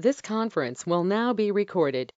This conference will now be recorded.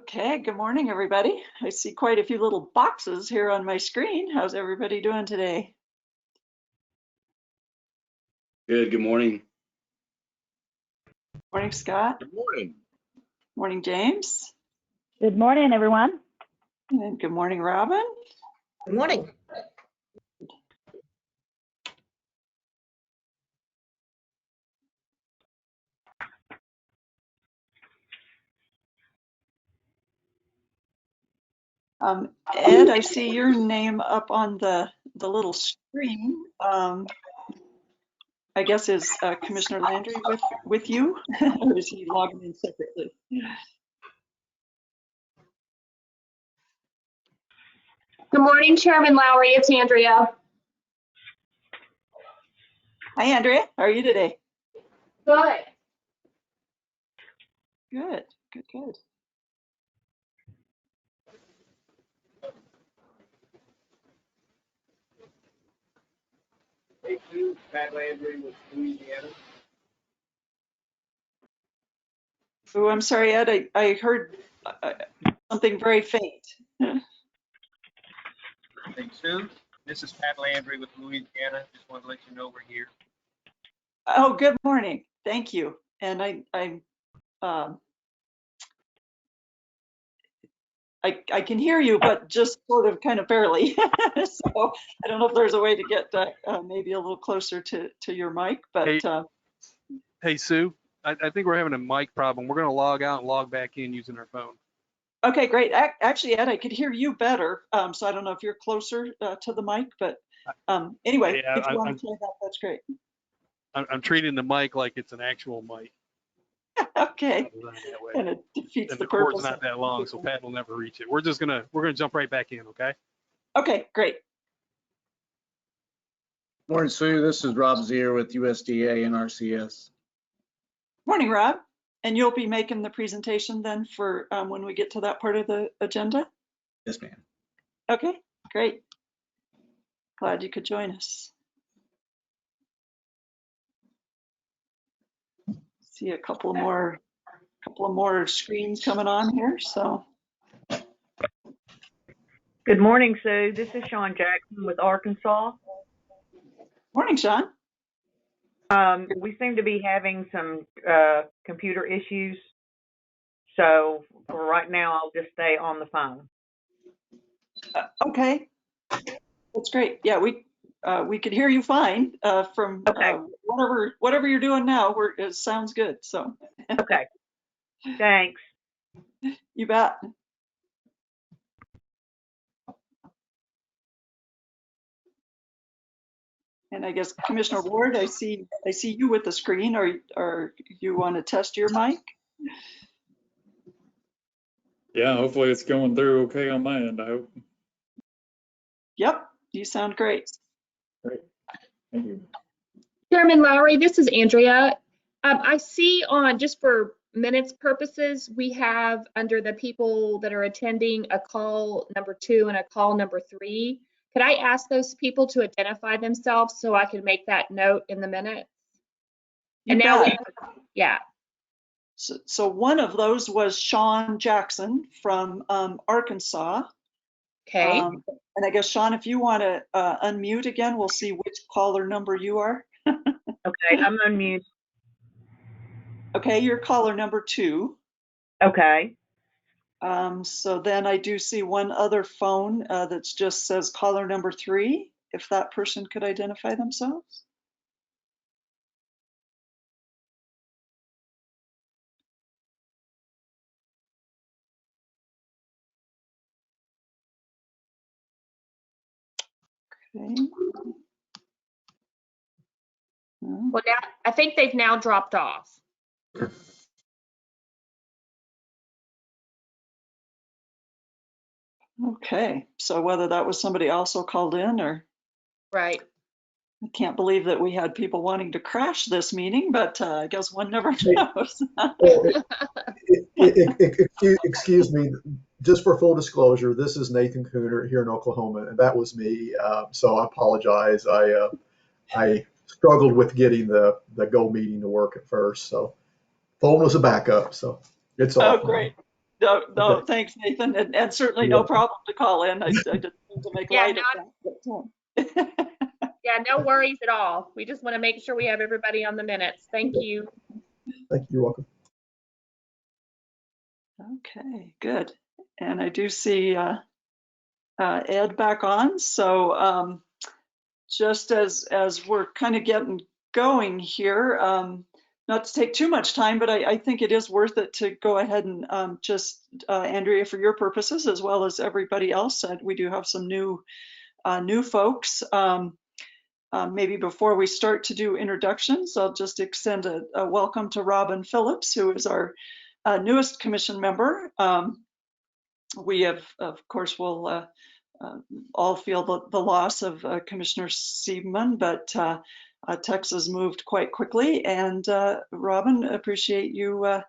Okay, good morning, everybody. I see quite a few little boxes here on my screen. How's everybody doing today? Good morning. Morning, Scott. Good morning. Morning, James. Good morning, everyone. And good morning, Robin. Good morning. Ed, I see your name up on the little screen. I guess is Commissioner Landry with you, or is he logging in separately? Good morning, Chairman Lowry. It's Andrea. Hi, Andrea. How are you today? Good. Good, good, good. Hey, Sue, Pat Landry with Louisiana. Oh, I'm sorry, Ed. I heard something very faint. Hey, Sue, this is Pat Landry with Louisiana. Just wanted to let you know we're here. Oh, good morning. Thank you. And um, I can hear you, but just sort of kind of barely. So I don't know if there's a way to get maybe a little closer to your mic, but Hey, Sue, I think we're having a mic problem. We're going to log out and log back in using our phone. okay, great. Actually, Ed, I could hear you better. So I don't know if you're closer to the mic, but anyway, Yeah, if you want to try that, that's great. I'm treating the mic like it's an actual mic. Okay. Designed that way. And it defeats And the the cord's purpose. not that long, so Pat will never reach it. We're gonna jump right back in, okay? Okay, great. Morning, Sue. This is Rob Zier with USDA and RCS. Morning, Rob. And you'll be making the presentation then for when we get to that part of the agenda? Yes, ma'am. Okay, great. Glad you could join us. See a couple more screens coming on here. So Good morning, Sue. This is Sean Jackson with Arkansas. morning, Sean. We seem to be having some computer issues. So for right now, I'll just stay on the phone. Okay, that's great. Yeah, we could hear you fine from Okay. whatever you're doing now. It sounds good. So Okay. Thanks. you bet. And I guess Commissioner Ward, I see you with the screen. Or you want to test your mic? Yeah, hopefully it's going through okay on my end, I hope. Yep, you sound great. Great, thank you. Chairman Lowry, this is Andrea. I see just for minutes purposes, we have under the people that are attending a call number 2 and a call number 3. Could I ask those people to identify themselves so I can make that note in the minutes? You And now bet. yeah. So one of those was Sean Jackson from Arkansas. Okay. And I guess, Sean, if you want to unmute again, we'll see which caller number you are. Okay, I'm unmute. Okay, you're caller number 2. Okay. So then I do see one other phone that just says caller number 3, if that person could identify themselves. Okay. Well, now I think they've now dropped off. Okay, so whether that was somebody also called in or. Right. I can't believe that we had people wanting to crash this meeting, but I guess one never knows. Excuse me, just for full disclosure, this is Nathan Cooner here in Oklahoma, and that was me. So I apologize. I struggled with getting the Go meeting to work at first, so phone was a backup. So it's Oh, off. great. No, Okay. thanks, Nathan, and certainly no Yeah. problem to call in. I didn't mean to make Yeah, light of that. But, Yeah, no worries at all. We just want to make sure we have everybody on the minutes. Thank you. Thank you. You're welcome. Okay, good. And I do see Ed back on. So just as we're kind of getting going here, not to take too much time, but I think it is worth it to go ahead and just, Andrea, for your purposes, as well as everybody else, we do have some new folks. Maybe before we start to do introductions, I'll just extend a welcome to Robin Phillips, who is our newest commission member. We have, of course, will all feel the loss of Commissioner Siebman, but Texas moved quite quickly. And Robin, appreciate you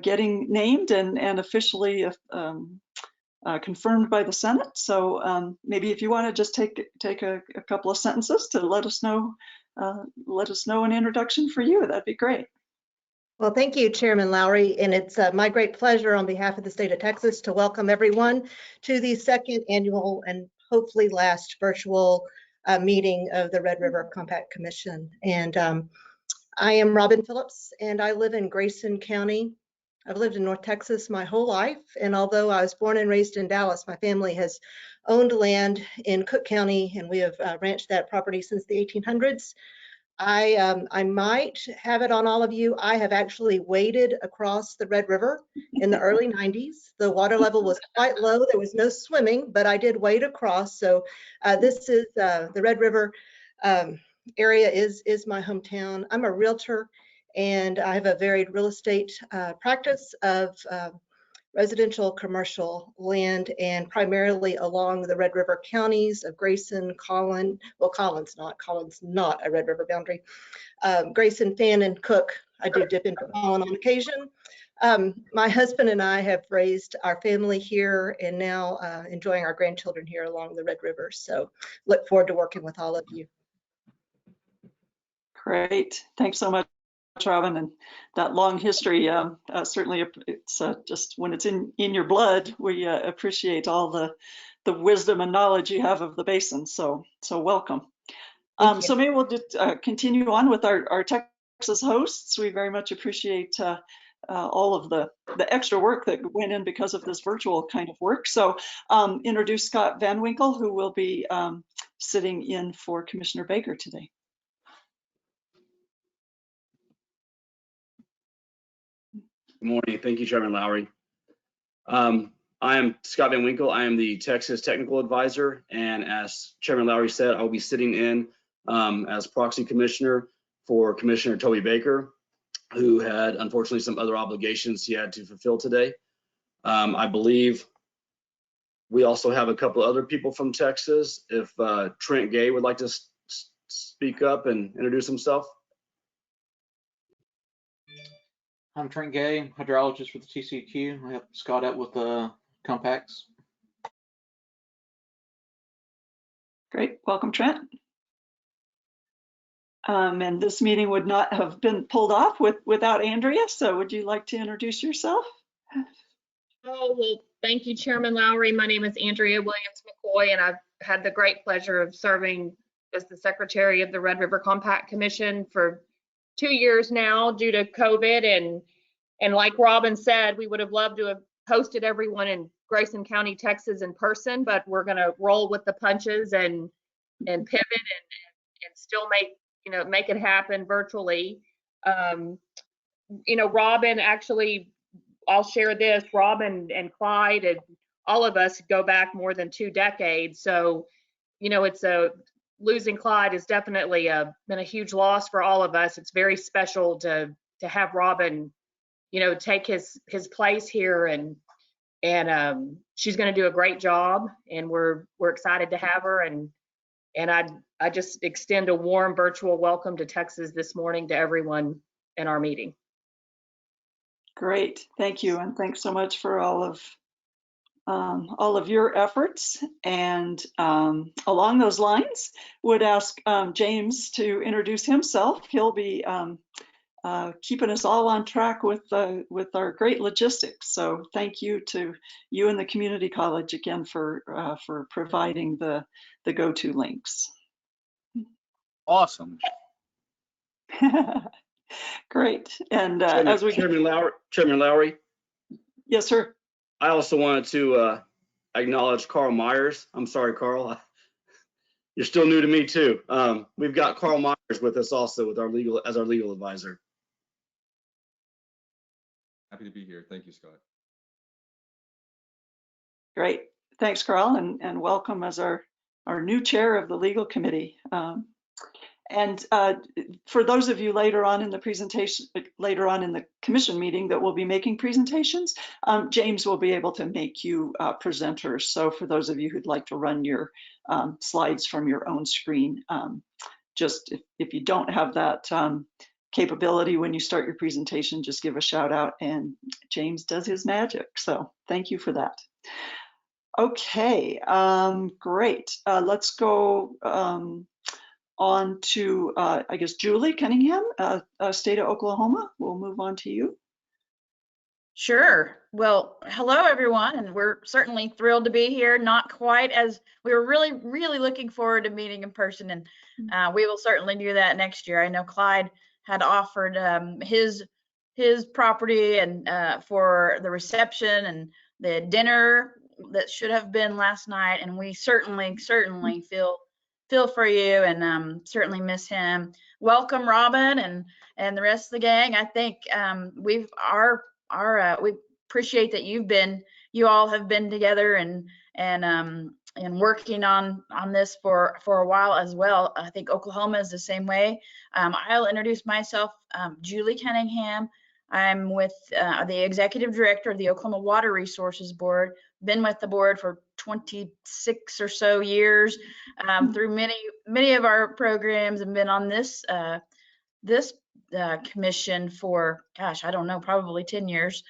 getting named and officially confirmed by the Senate. So maybe if you want to just take a couple of sentences to let us know an introduction for you, that'd be great. Well, thank you, Chairman Lowry, and it's my great pleasure on behalf of the state of Texas to welcome everyone to the second annual and hopefully last virtual meeting of the Red River Compact Commission. And I am Robin Phillips, and I live in Grayson County. I've lived in North Texas my whole life, and although I was born and raised in Dallas, my family has owned land in Cook County, and we have ranched that property since the 1800s. I might have it on all of you. I have actually waded across the Red River in the early 90s. The water level was quite low. There was no swimming, but I did wade across. So this is the Red River area is my hometown. I'm a realtor, and I have a varied real estate practice of residential, commercial land, and primarily along the Red River counties of Grayson, Collins not a Red River boundary, Grayson, Fannin, Cook. I do dip into Collin on occasion. My husband and I have raised our family here and now enjoying our grandchildren here along the Red River. So look forward to working with all of you. Great. Thanks so much, Robin, and that long history. Certainly, it's just when it's in your blood, we appreciate all the wisdom and knowledge you have of the basin. So welcome. So maybe we'll just continue on with our Texas hosts. We very much appreciate all of the extra work that went in because of this virtual kind of work. So introduce Scott Van Winkle, who will be sitting in for Commissioner Baker today. Good morning. Thank you, Chairman Lowry. I am Scott Van Winkle. I am the Texas Technical Advisor, and as Chairman Lowry said, I will be sitting in as proxy commissioner for Commissioner Toby Baker, who had unfortunately some other obligations he had to fulfill today. I believe we also have a couple other people from Texas. If Trent Gay would like to speak up and introduce himself. I'm Trent Gay, hydrologist with the TCQ. I help Scott out with the compacts. Great, welcome, Trent. And this meeting would not have been pulled off without Andrea. So would you like to introduce yourself? Oh, well, thank you, Chairman Lowry. My name is Andrea Williams McCoy, and I've had the great pleasure of serving as the Secretary of the Red River Compact Commission for 2 years now due to COVID. And like Robin said, we would have loved to have hosted everyone in Grayson County, Texas in person, but we're going to roll with the punches and pivot and still make it happen virtually. Robin, actually, I'll share this, Robin and Clyde and all of us go back more than 2 decades. So, losing Clyde has definitely been a huge loss for all of us. It's very special to have Robin, take his place here, and she's going to do a great job, and we're excited to have her. And I just extend a warm virtual welcome to Texas this morning to everyone in our meeting. Great, thank you, and thanks so much for all of your efforts. And along those lines, would ask James to introduce himself. He'll be keeping us all on track with our great logistics. So thank you to you and the community college again for providing the go-to links. Awesome. Great. And Chairman Lowry. Yes, sir. I also wanted to acknowledge Carl Myers. I'm sorry, Carl. You're still new to me too. We've got Carl Myers with us also with our legal advisor. Happy to be here. Thank you, Scott. Great. Thanks, Carl, and welcome as our new chair of the legal committee. And for those of you later on in the presentation, later on in the commission meeting that will be making presentations, James will be able to make you presenters. So for those of you who'd like to run your slides from your own screen, just if you don't have that capability when you start your presentation, just give a shout out and James does his magic. So thank you for that. Okay, great. Let's go on to, I guess, Julie Cunningham, State of Oklahoma. We'll move on to you. Sure. Well, hello, everyone, and we're certainly thrilled to be here. Not quite as we were really looking forward to meeting in person, and we will certainly do that next year. I know Clyde had offered his property and for the reception and the dinner that should have been last night, and we certainly feel for you and certainly miss him. Welcome, Robin, and the rest of the gang. I think we appreciate that you all have been together and working on this for a while as well. I think Oklahoma is the same way. I'll introduce myself, Julie Cunningham. I'm with the executive director of the Oklahoma Water Resources Board. Been with the board for 26 or so years, through many of our programs, and been on this commission for, gosh, I don't know, probably 10 years.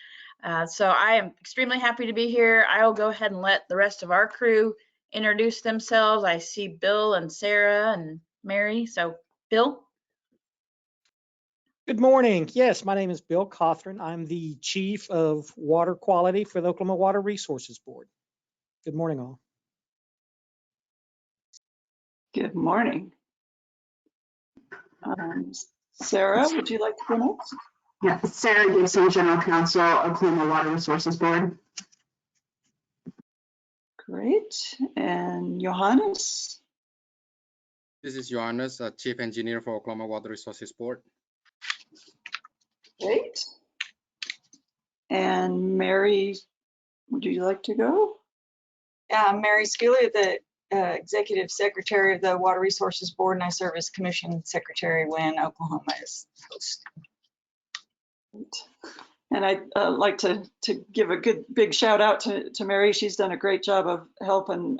So I am extremely happy to be here. I will go ahead and let the rest of our crew introduce themselves. I see Bill and Sarah and Mary. So Bill. Good morning. Yes, my name is Bill Cothran. I'm the Chief of Water Quality for the Oklahoma Water Resources Board. Good morning, all. Good morning. Sarah, would you like to go next? Yeah, Sarah Gibson, General Counsel, Oklahoma Water Resources Board. Great. And Johannes? This is Johannes, Chief Engineer for Oklahoma Water Resources Board. Great. And Mary, would you like to go? Mary Schooley, the Executive Secretary of the Water Resources Board, and I serve as Commission Secretary when Oklahoma is host. And I'd like to give a big shout out to Mary. She's done a great job of helping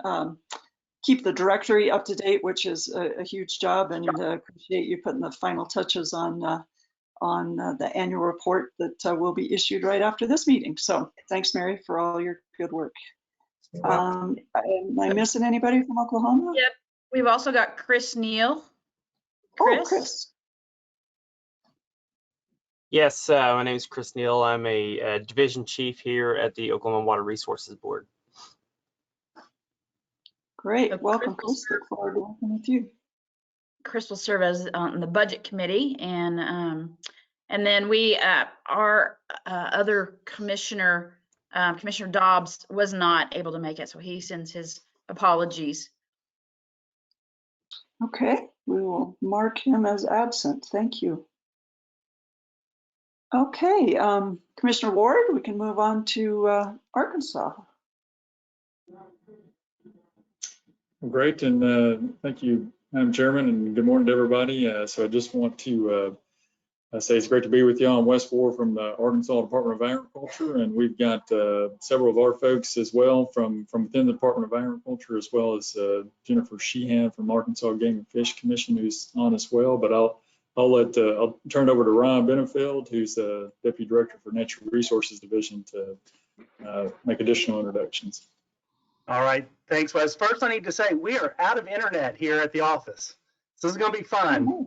keep the directory up to date, which is a huge job, and appreciate you putting the final touches on the annual report that will be issued right after this meeting. So thanks, Mary, for all your good work. Am I missing anybody from Oklahoma? Yep. We've also got Chris Neal. Oh, Chris. Yes, my name is Chris Neal. I'm a division chief here at the Oklahoma Water Resources Board. Great. Welcome, Chris. Look forward to working with you. Chris will serve as on the budget committee, and then we our other commissioner, Commissioner Dobbs, was not able to make it, so he sends his apologies. Okay, we will mark him as absent. Thank you. Okay, Commissioner Ward, we can move on to Arkansas. Great, and thank you, Madam Chairman, and good morning to everybody. So I just want to say it's great to be with you on West 4 from the Arkansas Department of Agriculture, and we've got several of our folks as well from within the Department of Agriculture, as well as Jennifer Sheehan from Arkansas Game and Fish Commission, who's on as well. But I'll turn it over to Ryan Benefeld, who's the Deputy Director for Natural Resources Division, to make additional introductions. All right, thanks, Wes. First, I need to say we are out of internet here at the office. So this is going to be fun.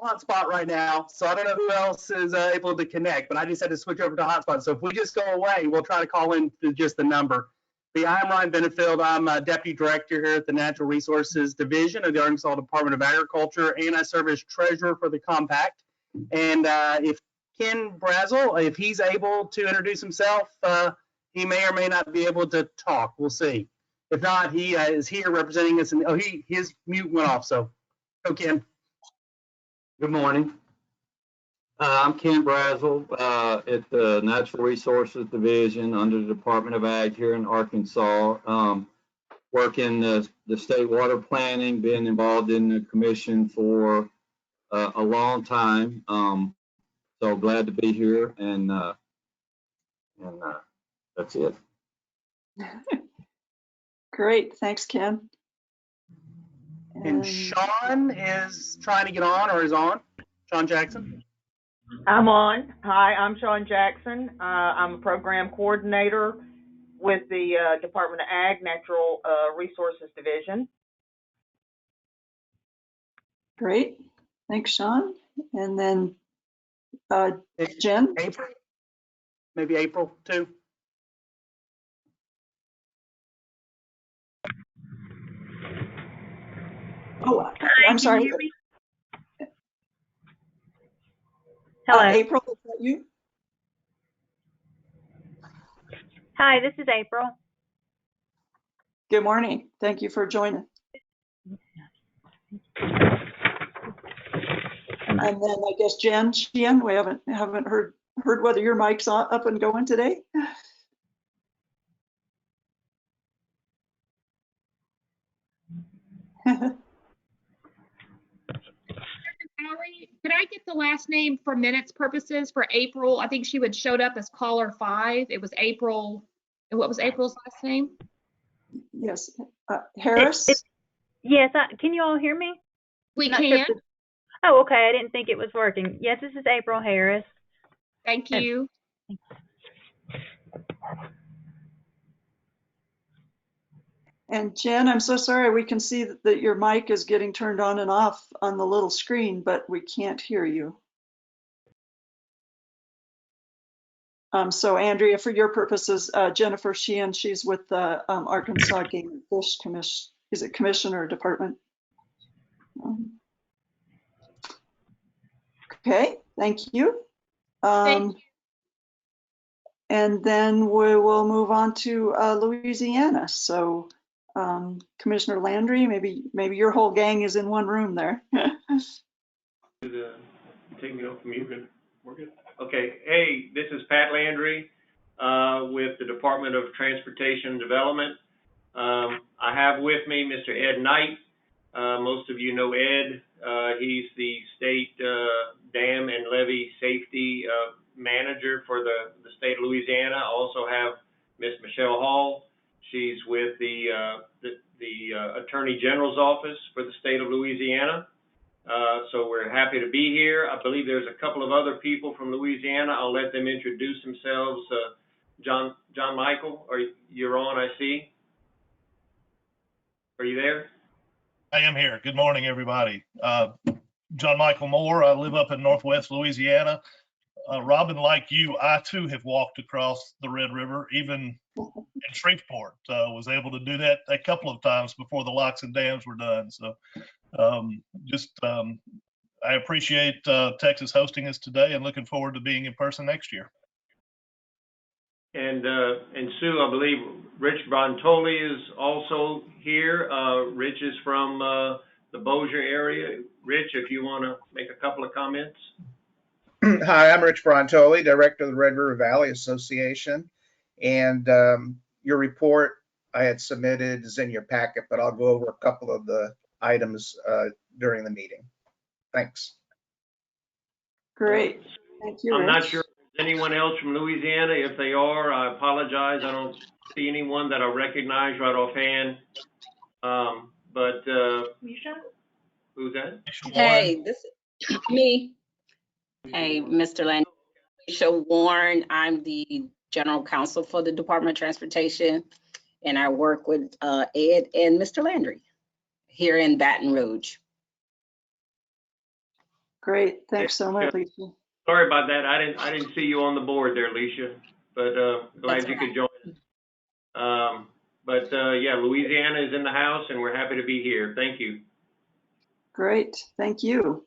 hotspot right now, so I don't know who else is able to connect, but I just had to switch over to hotspot. So if we just go away, we'll try to call in to just the number. But I'm Ryan Benefield. I'm a Deputy Director here at the Natural Resources Division of the Arkansas Department of Agriculture, and I serve as Treasurer for the Compact. And if Ken Brazel, if he's able to introduce himself, he may or may not be able to talk. We'll see. If not, he is here representing us. And his mute went off. So, Ken. Good morning. I'm Ken Brazel at the Natural Resources Division under the Department of Ag here in Arkansas. Working the state water planning, been involved in the commission for a long time. So glad to be here, and that's it. Great, thanks, Ken. And Sean is trying to get on, or is on. Sean Jackson. I'm on. Hi, I'm Sean Jackson. I'm a program coordinator with the Department of Ag Natural Resources Division. Great, thanks, Sean. And then Jen? April? Maybe April too. Oh, I'm sorry. Hello. April, is that you? Hi, this is April. Good morning. Thank you for joining. And then I guess Jen, we haven't heard whether your mic's up and going today. Could I get the last name for minutes purposes for April? I think she would showed up as caller 5. It was April. And what was April's last name? Yes, Harris. Yes, can you all hear me? We can. Oh, okay. I didn't think it was working. Yes, this is April Harris. Thank you. And Jen, I'm so sorry. We can see that your mic is getting turned on and off on the little screen, but we can't hear you. So Andrea, for your purposes, Jennifer Sheehan, she's with the Arkansas Game and Fish Commission. Is it commission or department? Okay, thank you. Thank you. And then we will move on to Louisiana. So Commissioner Landry, maybe your whole gang is in one room there. You take me off mute. We're good. Okay. Hey, this is Pat Landry with the Department of Transportation Development. I have with me Mr. Ed Knight. Most of you know Ed. He's the state dam and levee safety manager for the state of Louisiana. I also have Miss Michelle Hall. She's with the Attorney General's office for the state of Louisiana. So we're happy to be here. I believe there's a couple of other people from Louisiana. I'll let them introduce themselves. John Michael, you're on, I see. Are you there? I am here. Good morning, everybody. John Michael Moore. I live up in Northwest Louisiana. Robin, like you, I too have walked across the Red River, even in Shreveport. Was able to do that a couple of times before the locks and dams were done. So I appreciate Texas hosting us today and looking forward to being in person next year. And Sue, I believe Rich Brontoli is also here. Rich is from the Bossier area. Rich, if you want to make a couple of comments. Hi, I'm Rich Brontoli, Director of the Red River Valley Association. And your report I had submitted is in your packet, but I'll go over a couple of the items during the meeting. Thanks. Great. Thank you, I'm Rich. not sure if there's anyone else from Louisiana. If they are, I apologize. I don't see anyone that I recognize right offhand. Who's that? Hey, this is me. Hey, Mr. Landry. Alicia Warren. I'm the General Counsel for the Department of Transportation, and I work with Ed and Mr. Landry here in Baton Rouge. Great. Thanks so much, Lisa. Sorry about that. I didn't see you on the board there, Alicia, but glad you could join us. Yeah, Louisiana is in the house, and we're happy to be here. Thank you. Great. Thank you.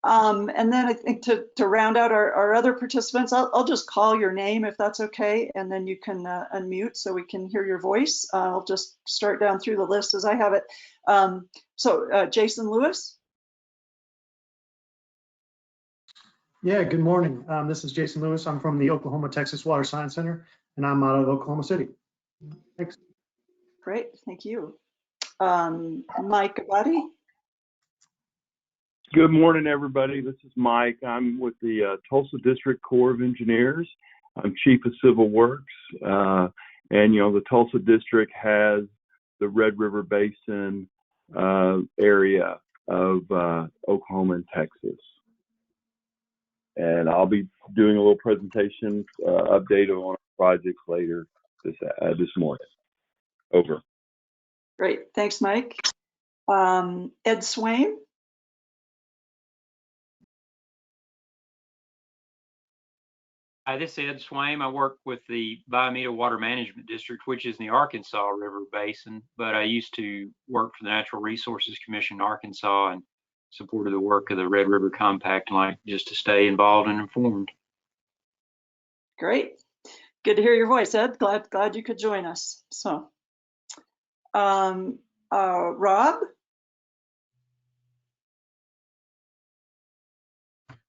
And then I think to round out our other participants, I'll just call your name if that's okay, and then you can unmute so we can hear your voice. I'll just start down through the list as I have it. Jason Lewis. Yeah, good morning. This is Jason Lewis. I'm from the Oklahoma Texas Water Science Center, and I'm out of Oklahoma City. Thanks. Great, thank you. Mike Abadi. Good morning, everybody. This is Mike. I'm with the Tulsa District Corps of Engineers. I'm Chief of Civil Works. And, you know, the Tulsa District has the Red River Basin area of Oklahoma and Texas. And I'll be doing a little presentation update on projects later this morning. Over. Great, thanks, Mike. Ed Swain. Hi, this is Ed Swaim. I work with the Biomeda Water Management District, which is in the Arkansas River Basin, but I used to work for the Natural Resources Commission in Arkansas and supported the work of the Red River Compact, and like just to stay involved and informed. Great. Good to hear your voice, Ed. Glad you could join us. So, Rob.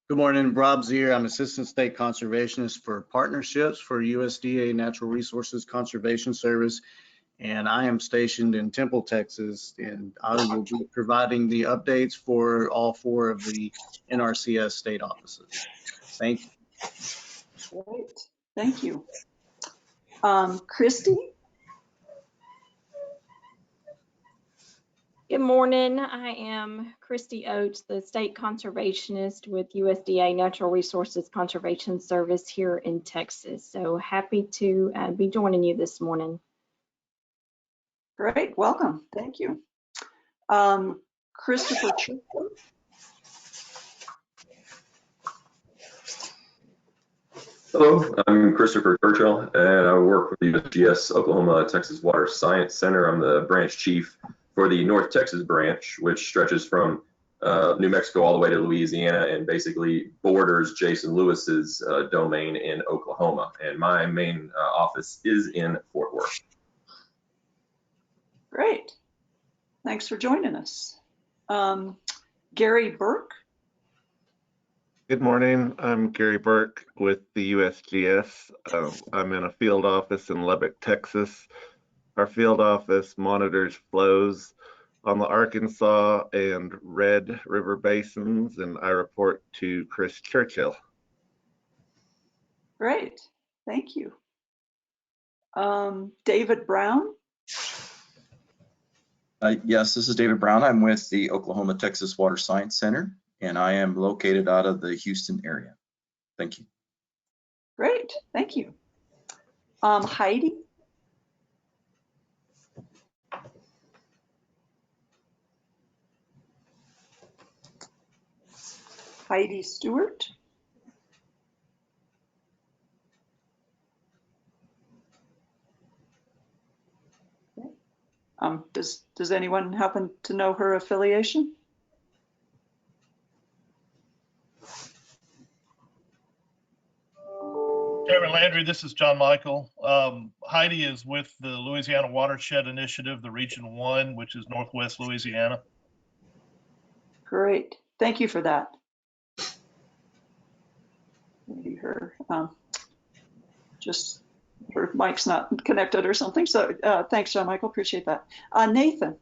Good morning, Rob Zier. I'm Assistant State Conservationist for Partnerships for USDA Natural Resources Conservation Service, and I am stationed in Temple, Texas, and I will be providing the updates for all 4 of the NRCS state offices. Thank you. Great, thank you. Christy? Good morning. I am Christy Oates, the State Conservationist with USDA Natural Resources Conservation Service here in Texas. So happy to be joining you this morning. Great, welcome. Thank you. Christopher Churchill. Hello, I'm Christopher Churchill, and I work with the USGS Oklahoma Texas Water Science Center. I'm the branch chief for the North Texas branch, which stretches from New Mexico all the way to Louisiana and basically borders Jason Lewis's domain in Oklahoma. And my main office is in Fort Worth. Great. Thanks for joining us. Gary Burke. Good morning. I'm Gary Burke with the USGS. I'm in a field office in Lubbock, Texas. Our field office monitors flows on the Arkansas and Red River basins, and I report to Chris Churchill. Great, thank you. David Brown. Yes, this is David Brown. I'm with the Oklahoma Texas Water Science Center, and I am located out of the Houston area. Thank you. Great, thank you. Heidi. Heidi Stewart. Does anyone happen to know her affiliation? Chairman Landry, this is John Michael. Heidi is with the Louisiana Watershed Initiative, the Region 1, which is Northwest Louisiana. Great, thank you for that. Maybe her, just her mic's not connected or something. So thanks, John Michael, appreciate that. Nathan.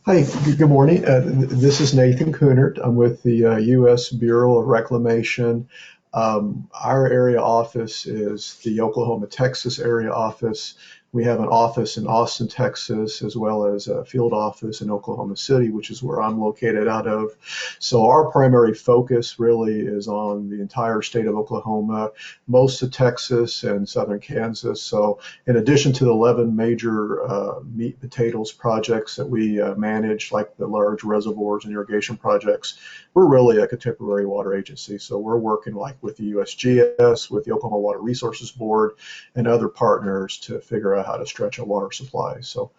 Hi, good morning. This is Nathan Kunert. I'm with the U.S. Bureau of Reclamation. Our area office is the Oklahoma, Texas area office. We have an office in Austin, Texas, as well as a field office in Oklahoma City, which is where I'm located out of. So our primary focus really is on the entire state of Oklahoma, most of Texas and southern Kansas. So in addition to the 11 major meat and potatoes projects that we manage, like the large reservoirs and irrigation projects, we're really a contemporary water agency. So we're working like with the USGS, with the Oklahoma Water Resources Board, and other partners to figure out how to stretch a water supply. So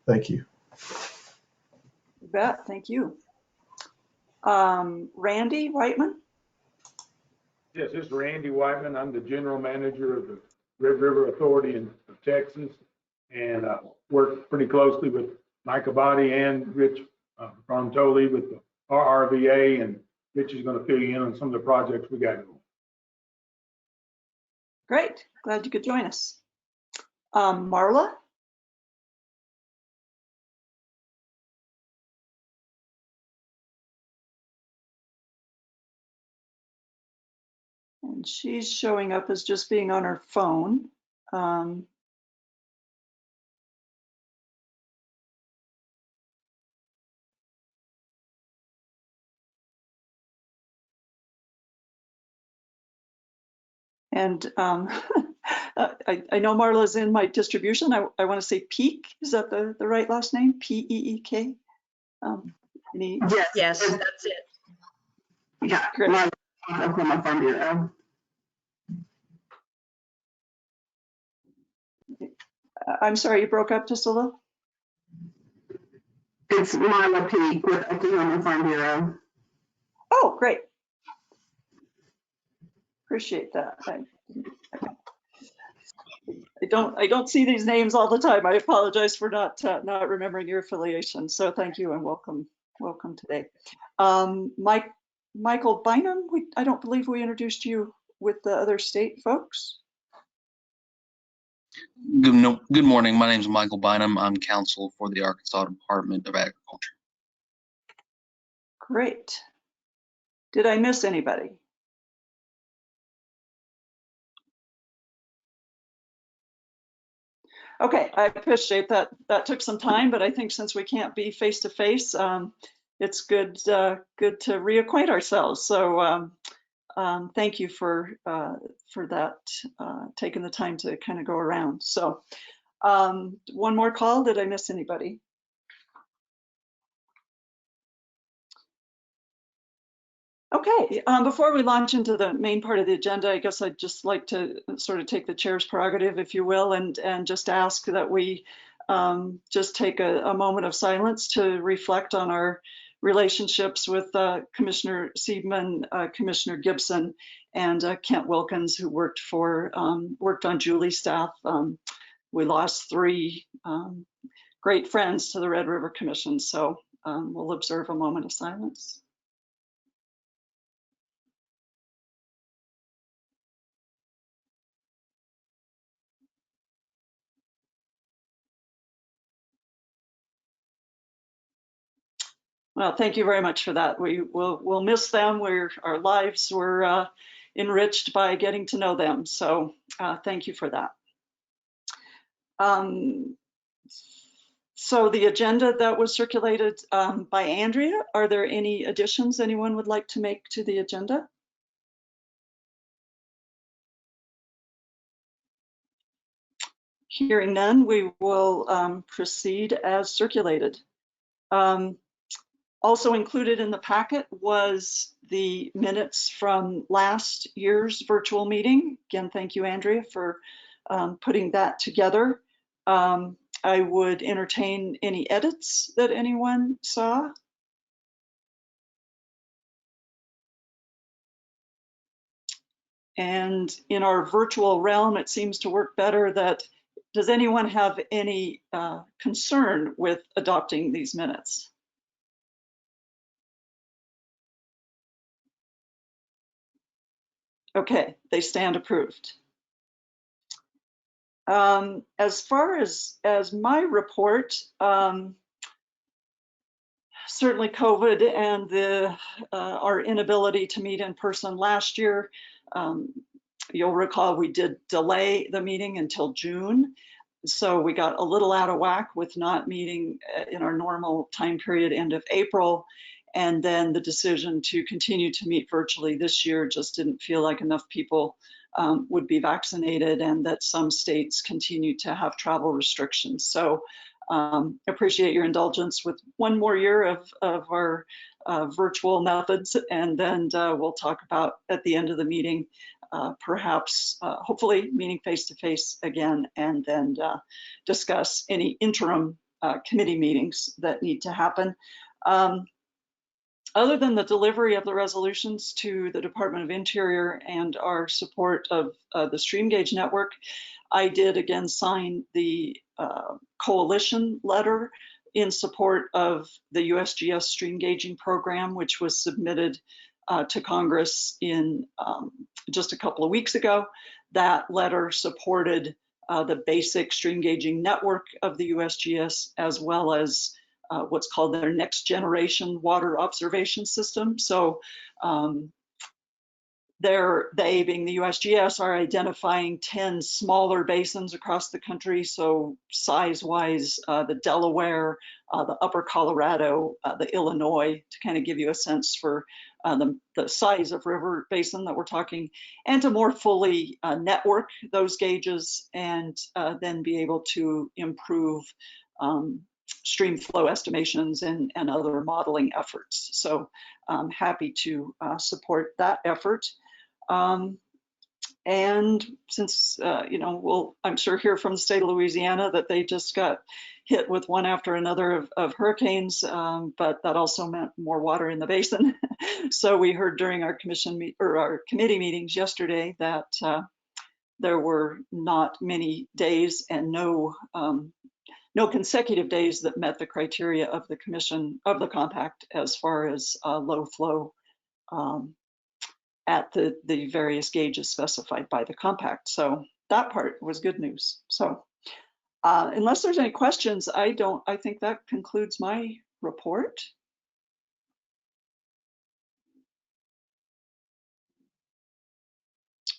thank you. You bet. Thank you. Randy Whiteman? Yes, this is Randy Whiteman. I'm the general manager of the Red River Authority of Texas, and I work pretty closely with Mike Abadi and Rich Frontoli with the RRVA, and Rich is going to fill you in on some of the projects we got going. Great. Glad you could join us. Marla? And she's showing up as just being on her phone. And I know Marla's in my distribution. I want to say Peak. Is that the right last name? P-E-E-K? Yes, that's it. Yeah, Great. Oklahoma Farm Bureau. I'm sorry, you broke up just a little? It's Marla Peak with Oklahoma Farm Bureau. Oh, great. Appreciate that. I don't see these names all the time. I apologize for not remembering your affiliation. So thank you and welcome today. Michael Bynum, I don't believe we introduced you with the other state folks. Good morning. My name is Michael Bynum. I'm counsel for the Arkansas Department of Agriculture. Great. Did I miss anybody? Okay, I appreciate that. That took some time, but I think since we can't be face to face, it's good to reacquaint ourselves. So thank you for that, taking the time to kind of go around. So one more call. Did I miss anybody? Okay, before we launch into the main part of the agenda, I guess I'd just like to sort of take the chair's prerogative, if you will, and just ask that we just take a moment of silence to reflect on our relationships with Commissioner Siebman, Commissioner Gibson, and Kent Wilkins, who worked on Julie's staff. We lost 3 great friends to the Red River Commission, so we'll observe a moment of silence. Well, thank you very much for that. We'll miss them. Our lives were enriched by getting to know them. So thank you for that. So the agenda that was circulated by Andrea, are there any additions anyone would like to make to the agenda? Hearing none, we will proceed as circulated. Also included in the packet was the minutes from last year's virtual meeting. Again, thank you, Andrea, for putting that together. I would entertain any edits that anyone saw. And in our virtual realm, it seems to work better that, does anyone have any concern with adopting these minutes? Okay, they stand approved. As far as my report, certainly COVID and our inability to meet in person last year, you'll recall we did delay the meeting until June. So we got a little out of whack with not meeting in our normal time period, end of April. And then the decision to continue to meet virtually this year just didn't feel like enough people would be vaccinated, and that some states continue to have travel restrictions. So appreciate your indulgence with one more year of our virtual methods, and then we'll talk about at the end of the meeting, perhaps hopefully meeting face-to-face again, and then discuss any interim committee meetings that need to happen. Other than the delivery of the resolutions to the Department of Interior and our support of the stream gauge network, I did again sign the coalition letter in support of the USGS stream gauging program, which was submitted to Congress in just a couple of weeks ago. That letter supported the basic stream gauging network of the USGS, as well as what's called their next generation water observation system. So they, being the USGS, are identifying 10 smaller basins across the country. So size-wise, the Delaware, the Upper Colorado, the Illinois, to kind of give you a sense for the size of river basin that we're talking, and to more fully network those gauges and then be able to improve stream flow estimations and other modeling efforts. So I'm happy to support that effort. And since, I'm sure hear from the state of Louisiana that they just got hit with one after another of hurricanes, but that also meant more water in the basin. So we heard during our our committee meetings yesterday that there were not many days and no consecutive days that met the criteria of the commission of the compact as far as low flow at the various gauges specified by the compact. So that part was good news. So unless there's any questions, I think that concludes my report.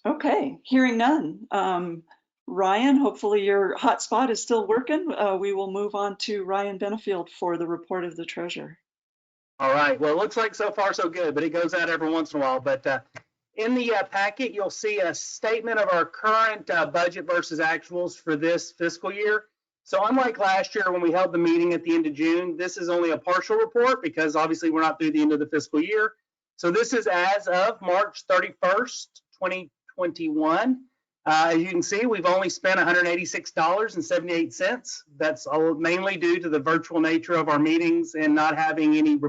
Okay, hearing none. Ryan, hopefully your hotspot is still working. We will move on to Ryan Benefield for the report of the treasurer. All right. Well, it looks like so far so good, but it goes out every once in a while. But in the packet, you'll see a statement of our current budget versus actuals for this fiscal year. So unlike last year when we held the meeting at the end of June, this is only a partial report because obviously we're not through the end of the fiscal year. So this is as of March 31st, 2021. As you can see, we've only spent $186.78. That's mainly due to the virtual nature of our meetings and not having any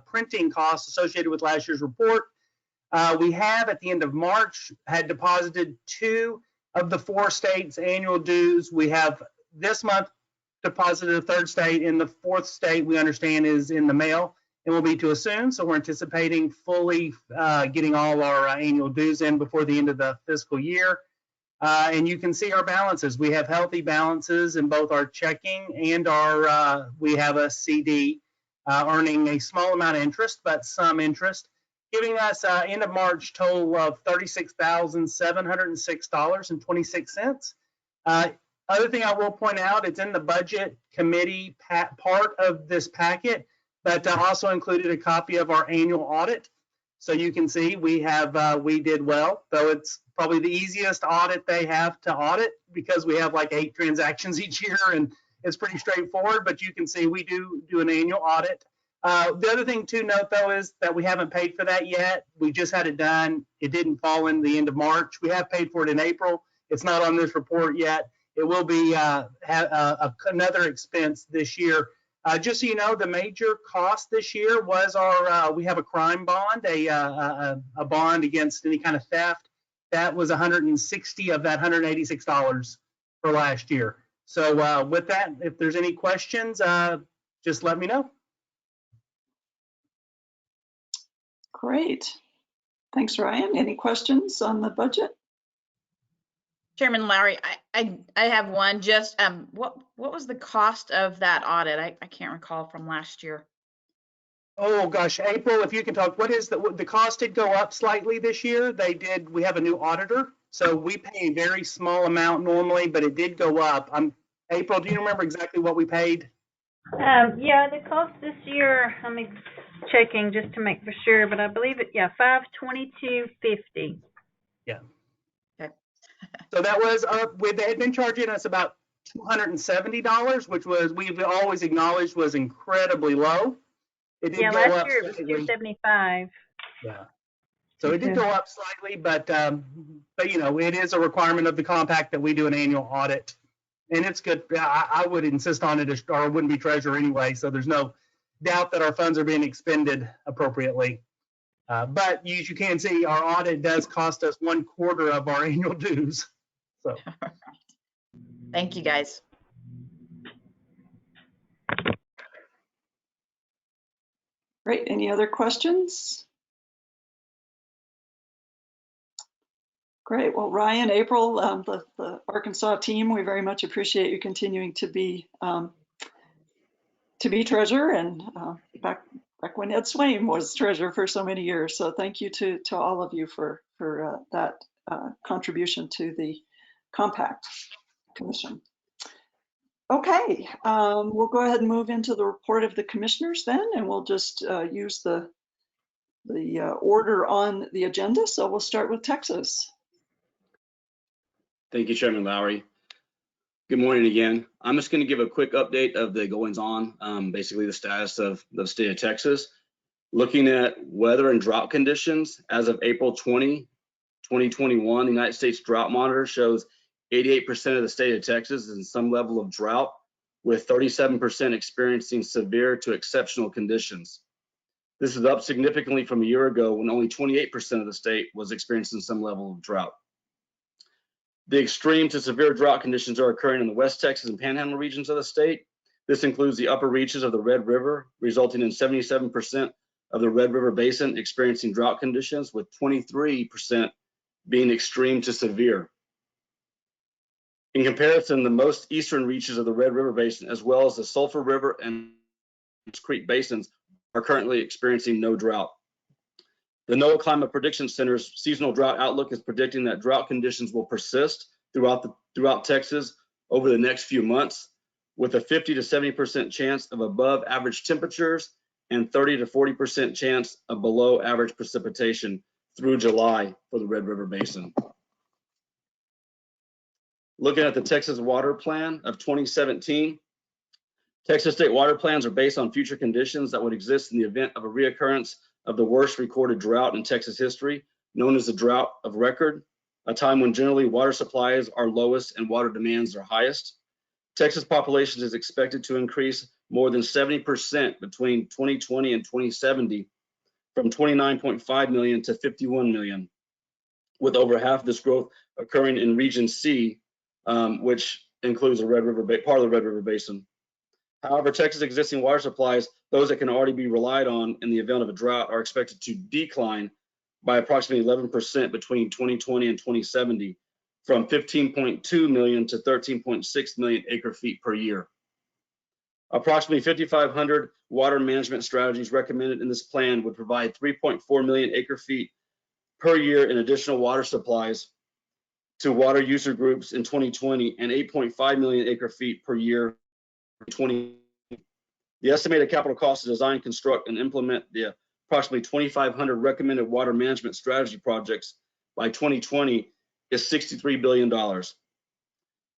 printing costs associated with last year's report. We have, at the end of March, had deposited 2 of the 4 states' annual dues. We have this month deposited a 3rd state, and the 4th state we understand is in the mail and will be too soon. So we're anticipating fully getting all our annual dues in before the end of the fiscal year. And you can see our balances. We have healthy balances in both our checking and our, we have a CD earning a small amount of interest, but some interest, giving us end of March total of $36,706.26. Other thing I will point out, it's in the budget committee part of this packet, but also included a copy of our annual audit. So you can see we did well, though it's probably the easiest audit they have to audit because we have like 8 transactions each year and it's pretty straightforward, but you can see we do an annual audit. The other thing to note though is that we haven't paid for that yet. We just had it done. It didn't fall in the end of March. We have paid for it in April. It's not on this report yet. It will be another expense this year. Just so you know, the major cost this year was our, we have a crime bond, a bond against any kind of theft. That was $160 of that $186 for last year. So with that, if there's any questions, just let me know. Great. Thanks, Ryan. Any questions on the budget? Chairman Lowry, I have one. Just what was the cost of that audit? I can't recall from last year. Oh gosh, April, if you can talk, what is the cost did go up slightly this year. We have a new auditor, so we pay a very small amount normally, but it did go up. April, do you remember exactly what we paid? Yeah, the cost this year, I'm checking just to make for sure, but I believe it, yeah, $522.50. Yeah. Okay. So that was, they had been charging us about $270, which was, we've always acknowledged was incredibly low. It did Yeah, go last up year it was slightly. $275. Yeah. So it did go up slightly, but you know, it is a requirement of the compact that we do an annual audit. And it's good. I would insist on it, or I wouldn't be treasurer anyway. So there's no doubt that our funds are being expended appropriately. But as you can see, our audit does cost us 1/4 of our annual dues. So Thank you, guys. Great. Any other questions? Great. Well, Ryan, April, the Arkansas team, we very much appreciate you continuing to be treasurer, and back when Ed Swaim was treasurer for so many years. So thank you to all of you for that contribution to the Compact Commission. Okay, we'll go ahead and move into the report of the commissioners then, and we'll just use the order on the agenda. So we'll start with Texas. Thank you, Chairman Lowry. Good morning again. I'm just going to give a quick update of the goings on, basically the status of the state of Texas. Looking at weather and drought conditions, as of April 20, 2021, the United States Drought Monitor shows 88% of the state of Texas is in some level of drought, with 37% experiencing severe to exceptional conditions. This is up significantly from a year ago when only 28% of the state was experiencing some level of drought. The extreme to severe drought conditions are occurring in the West Texas and Panhandle regions of the state. This includes the upper reaches of the Red River, resulting in 77% of the Red River Basin experiencing drought conditions, with 23% being extreme to severe. In comparison, the most eastern reaches of the Red River Basin, as well as the Sulphur River and Creek basins, are currently experiencing no drought. The NOAA Climate Prediction Center's seasonal drought outlook is predicting that drought conditions will persist throughout Texas over the next few months, with a 50 to 70% chance of above average temperatures and 30 to 40% chance of below average precipitation through July for the Red River Basin. Looking at the Texas Water Plan of 2017, Texas state water plans are based on future conditions that would exist in the event of a reoccurrence of the worst recorded drought in Texas history, known as the drought of record, a time when generally water supplies are lowest and water demands are highest. Texas population is expected to increase more than 70% between 2020 and 2070, from 29.5 million to 51 million, with over half of this growth occurring in Region C, which includes the part of the Red River Basin. However, Texas' existing water supplies, those that can already be relied on in the event of a drought, are expected to decline by approximately 11% between 2020 and 2070, from 15.2 million to 13.6 million acre feet per year. Approximately 5,500 water management strategies recommended in this plan would provide 3.4 million acre feet per year in additional water supplies to water user groups in 2020 and 8.5 million acre feet per year in 2020. The estimated capital cost to design, construct, and implement the approximately 2,500 recommended water management strategy projects by 2020 is $63 billion.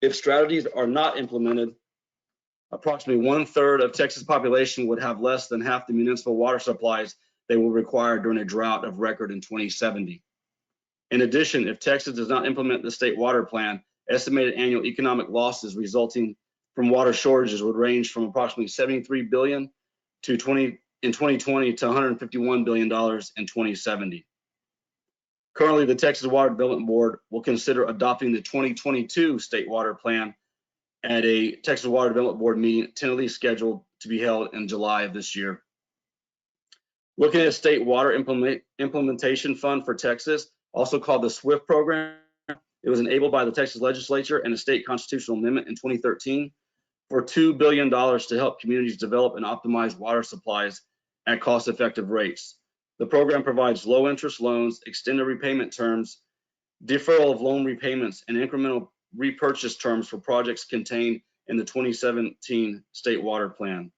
If strategies are not implemented, approximately 1/3 of Texas population would have less than half the municipal water supplies they will require during a drought of record in 2070. In addition, if Texas does not implement the state water plan, estimated annual economic losses resulting from water shortages would range from approximately $73 billion in 2020 to $151 billion in 2070. Currently, the Texas Water Development Board will consider adopting the 2022 state water plan at a Texas Water Development Board meeting tentatively scheduled to be held in July of this year. Looking at state water implementation fund for Texas, also called the SWIFT program, it was enabled by the Texas legislature and a state constitutional amendment in 2013 for $2 billion to help communities develop and optimize water supplies at cost-effective rates. The program provides low-interest loans, extended repayment terms, deferral of loan repayments, and incremental repurchase terms for projects contained in the 2017 State Water Plan.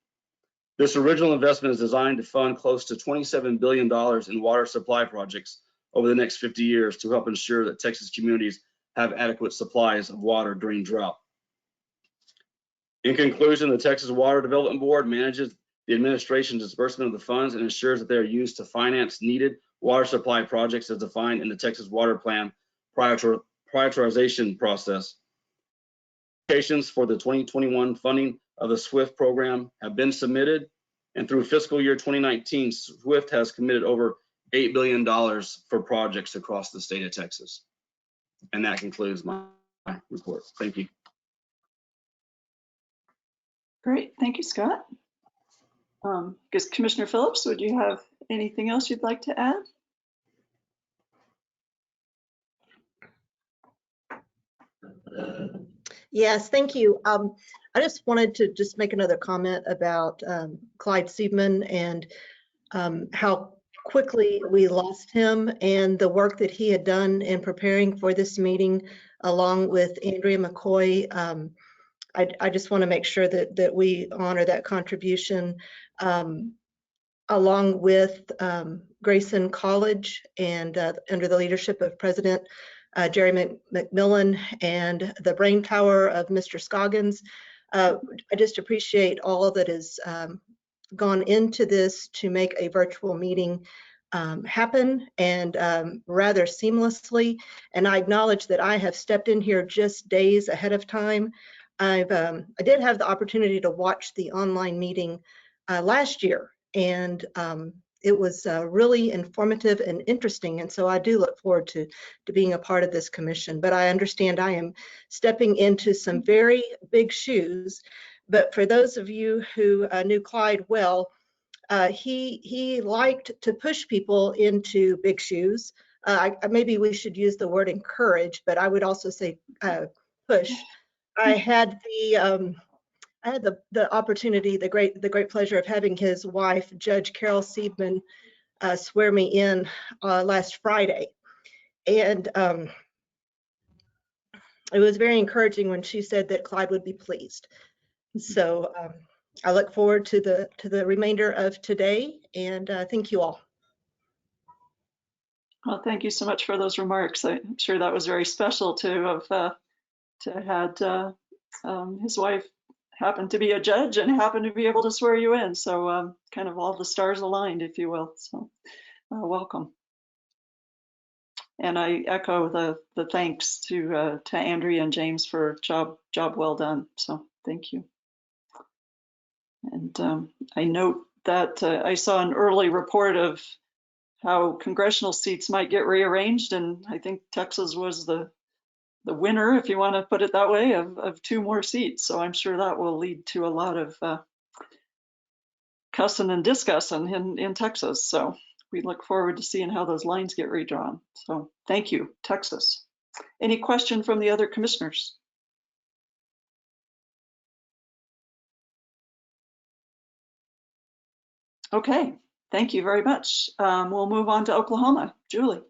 This original investment is designed to fund close to $27 billion in water supply projects over the next 50 years to help ensure that Texas communities have adequate supplies of water during drought. In conclusion, the Texas Water Development Board manages the administration disbursement of the funds and ensures that they are used to finance needed water supply projects as defined in the Texas Water Plan prioritization process. Applications for the 2021 funding of the SWIFT program have been submitted, and through fiscal year 2019, SWIFT has committed over $8 billion for projects across the state of Texas. And that concludes my report. Thank you. Great, thank you, Scott. Guess Commissioner Phillips, would you have anything else you'd like to add? Yes, thank you. I just wanted to just make another comment about Clyde Seidman and how quickly we lost him and the work that he had done in preparing for this meeting, along with Andrea McCoy. I just want to make sure that we honor that contribution, along with Grayson College and under the leadership of President Jerry McMillan and the brain power of Mr. Scoggins. I just appreciate all that has gone into this to make a virtual meeting happen, and rather seamlessly. And I acknowledge that I have stepped in here just days ahead of time. I did have the opportunity to watch the online meeting last year, and it was really informative and interesting. And so I do look forward to being a part of this commission. But I understand I am stepping into some very big shoes. But for those of you who knew Clyde well, he liked to push people into big shoes. Maybe we should use the word encourage, but I would also say push. I had the opportunity, the great pleasure of having his wife, Judge Carol Seidman, swear me in last Friday, and it was very encouraging when she said that Clyde would be pleased. So I look forward to the remainder of today, and thank you all. Well, thank you so much for those remarks. I'm sure that was very special to have had his wife happen to be a judge and happen to be able to swear you in. So kind of all the stars aligned, if you will. So welcome. And I echo the thanks to Andrea and James for job well done. So thank you. And I note that I saw an early report of how congressional seats might get rearranged, and I think Texas was the winner, if you want to put it that way, of 2 more seats. So I'm sure that will lead to a lot of cussing and discussing in Texas. So we look forward to seeing how those lines get redrawn. So thank you, Texas. Any question from the other commissioners? Okay, thank you very much. We'll move on to Oklahoma. Julie.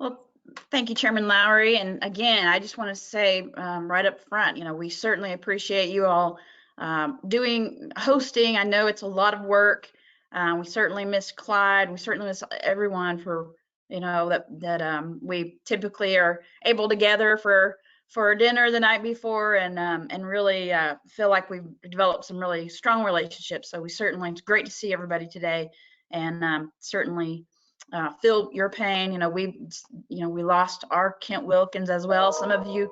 Well, thank you, Chairman Lowry. And again, I just want to say right up front, we certainly appreciate you all hosting. I know it's a lot of work. We certainly miss Clyde. We certainly miss everyone for, that we typically are able to gather for dinner the night before and really feel like we've developed some really strong relationships. So it's great to see everybody today, and certainly feel your pain. We lost our Kent Wilkins as well. Some of you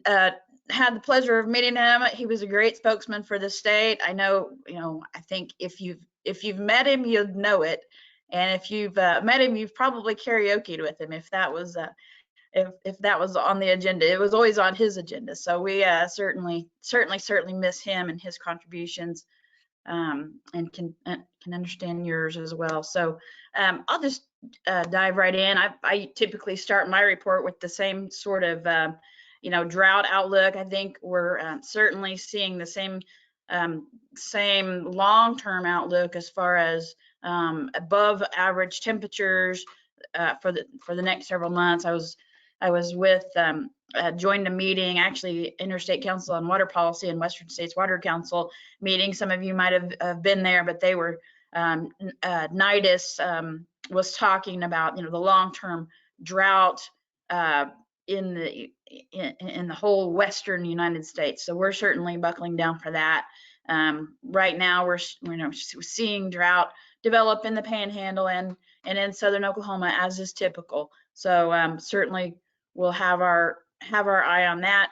had the pleasure of meeting him. He was a great spokesman for the state. I know, I think if you've met him, you'd know it. And if you've met him, you've probably karaoke'd with him if that was if that was on the agenda. It was always on his agenda. So we certainly miss him and his contributions, and can understand yours as well. So I'll just dive right in. I typically start my report with the same sort of drought outlook. I think we're certainly seeing the same long-term outlook as far as above average temperatures for the next several months. I was I was with, joined a meeting, actually Interstate Council on Water Policy and Western States Water Council meeting. Some of you might have been there, but they were, NIDIS was talking about, the long-term drought in the whole Western United States. So we're certainly buckling down for that. Right now we're seeing drought develop in the Panhandle and in Southern Oklahoma, as is typical. So certainly we'll have our eye on that.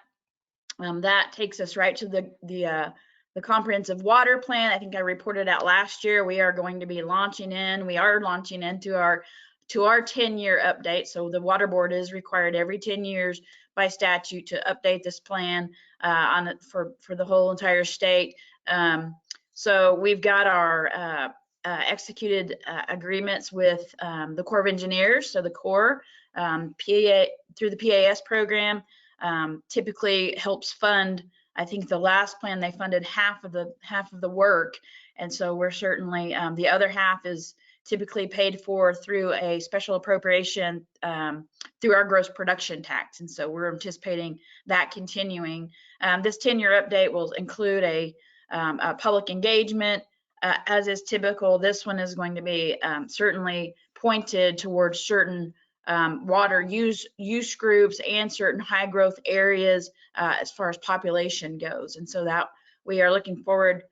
That takes us right to the comprehensive water plan. I think I reported out last year. We are going to be launching into our 10-year update. So the water board is required every 10 years by statute to update this plan on it for the whole entire state. So we've got our executed agreements with the Corps of Engineers, so the Corps through the PAS program typically helps fund. I think the last plan they funded half of the work, and so we're certainly the other half is typically paid for through a special appropriation through our gross production tax, and so we're anticipating that continuing. This 10-year update will include a public engagement. As is typical, this one is going to be certainly pointed towards certain water use groups and certain high growth areas as far as population goes. And so that we are looking forward